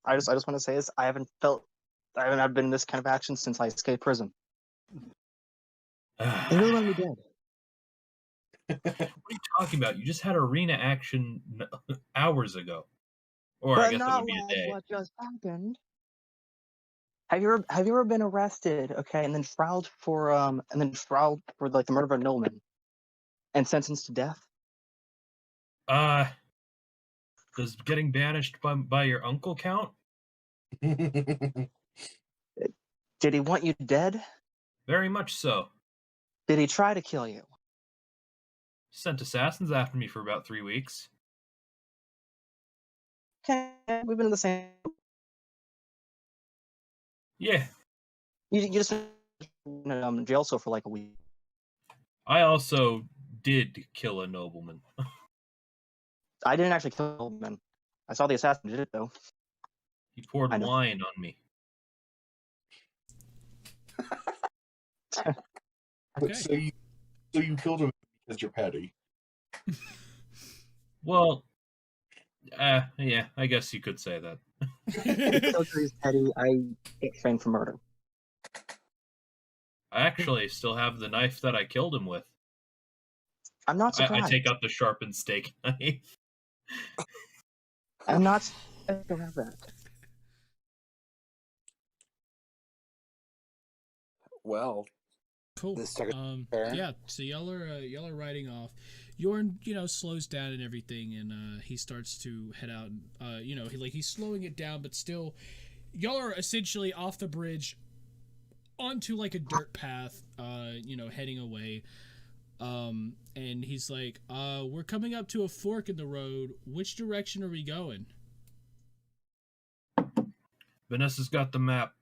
I just want to say this. I haven't been in this kind of action since I escaped prison. They really want me dead. What are you talking about? You just had arena action hours ago. Or But I guess it not would be a like day. what just happened. Have you ever been arrested, okay, and then trialed for like the murder of a nobleman and sentenced to death? Does getting banished by your uncle count? Did he want you dead? Very much so. Did he try to kill you? Sent assassins after me for about 3 weeks. Okay, we've been in the same. Yeah. You just in jail cell for like a week. I also did kill a nobleman. I didn't actually kill him. I saw the assassin did it though. He poured I know. wine on me. Okay. So you killed him because you're petty. Well, yeah, I guess you could say that. He's petty. I get trained for murder. I actually still have the knife that I killed him with. I'm not surprised. I take out the sharpened steak knife. I'm not surprised to have that. Well, Cool. this took yeah, so y'all are riding off. Yorn, slows down and everything, and he starts to head out. He's slowing it down, but still, y'all are essentially off the bridge onto like a dirt path, heading away. And he's like, we're coming up to a fork in the road. Which direction are we going? Vanessa's got the map.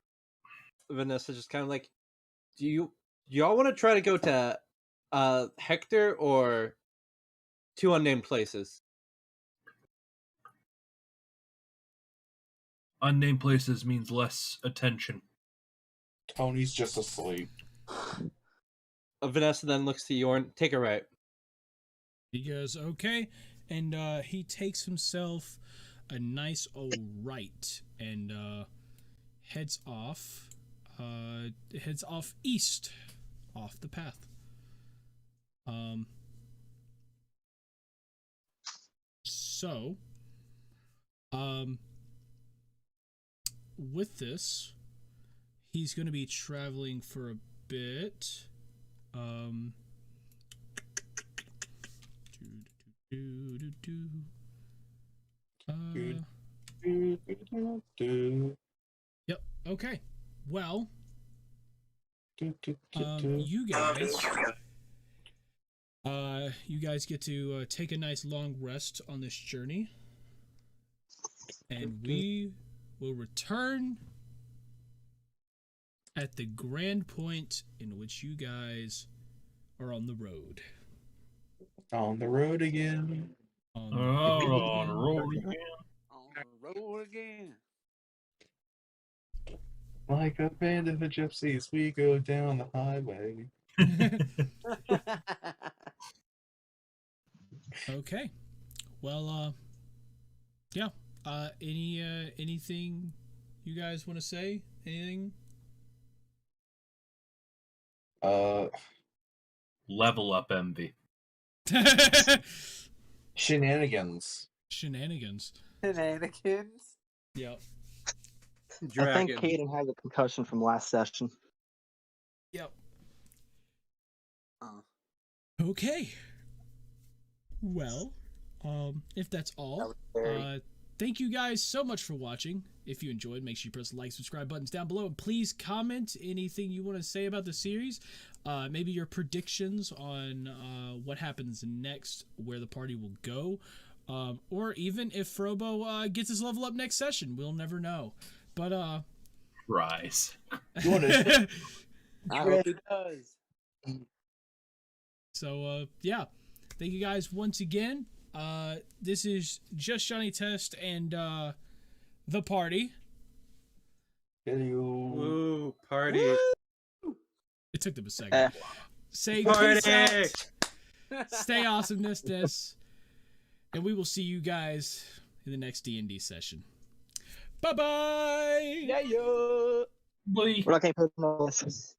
Vanessa just kind of like, do y'all want to try to go to Hector or 2 unnamed places? Unnamed places means less attention. Tony's just asleep. Vanessa then looks to Yorn. Take a right. He goes, okay, and he takes himself a nice old right and heads off east, off the path. With this, he's going to be traveling for a bit. Yep. Okay. Well, you guys get to take a nice long rest on this journey, and we will return at the grand point in which you guys are on the road. On the road again. On the road again. On the road again. Like a band of gypsies, we go down the highway. Okay. Well, yeah. Anything you guys want to say? Anything? Level up envy. Shenanigans. Shenanigans. Shenanigans. Yep. I think Caden has a concussion from last session. Yep. Okay. Well, if that's all, thank you guys so much for watching. If you enjoyed, make sure you press the like, subscribe buttons down below, and please comment anything you want to say about the series. Maybe your predictions on what happens next, where the party will go, or even if Frobo gets his level up next session. We'll never know. But Rise. I hope he does. So yeah, thank you guys once again. This is Just Johnny Test and the party. Woo, party. Woo! It took them a second. Say Party! Stay awesomeness, and we will see you guys in the next D&D session. Bye-bye! Yeah, yo! Bye. We're not going to put on this.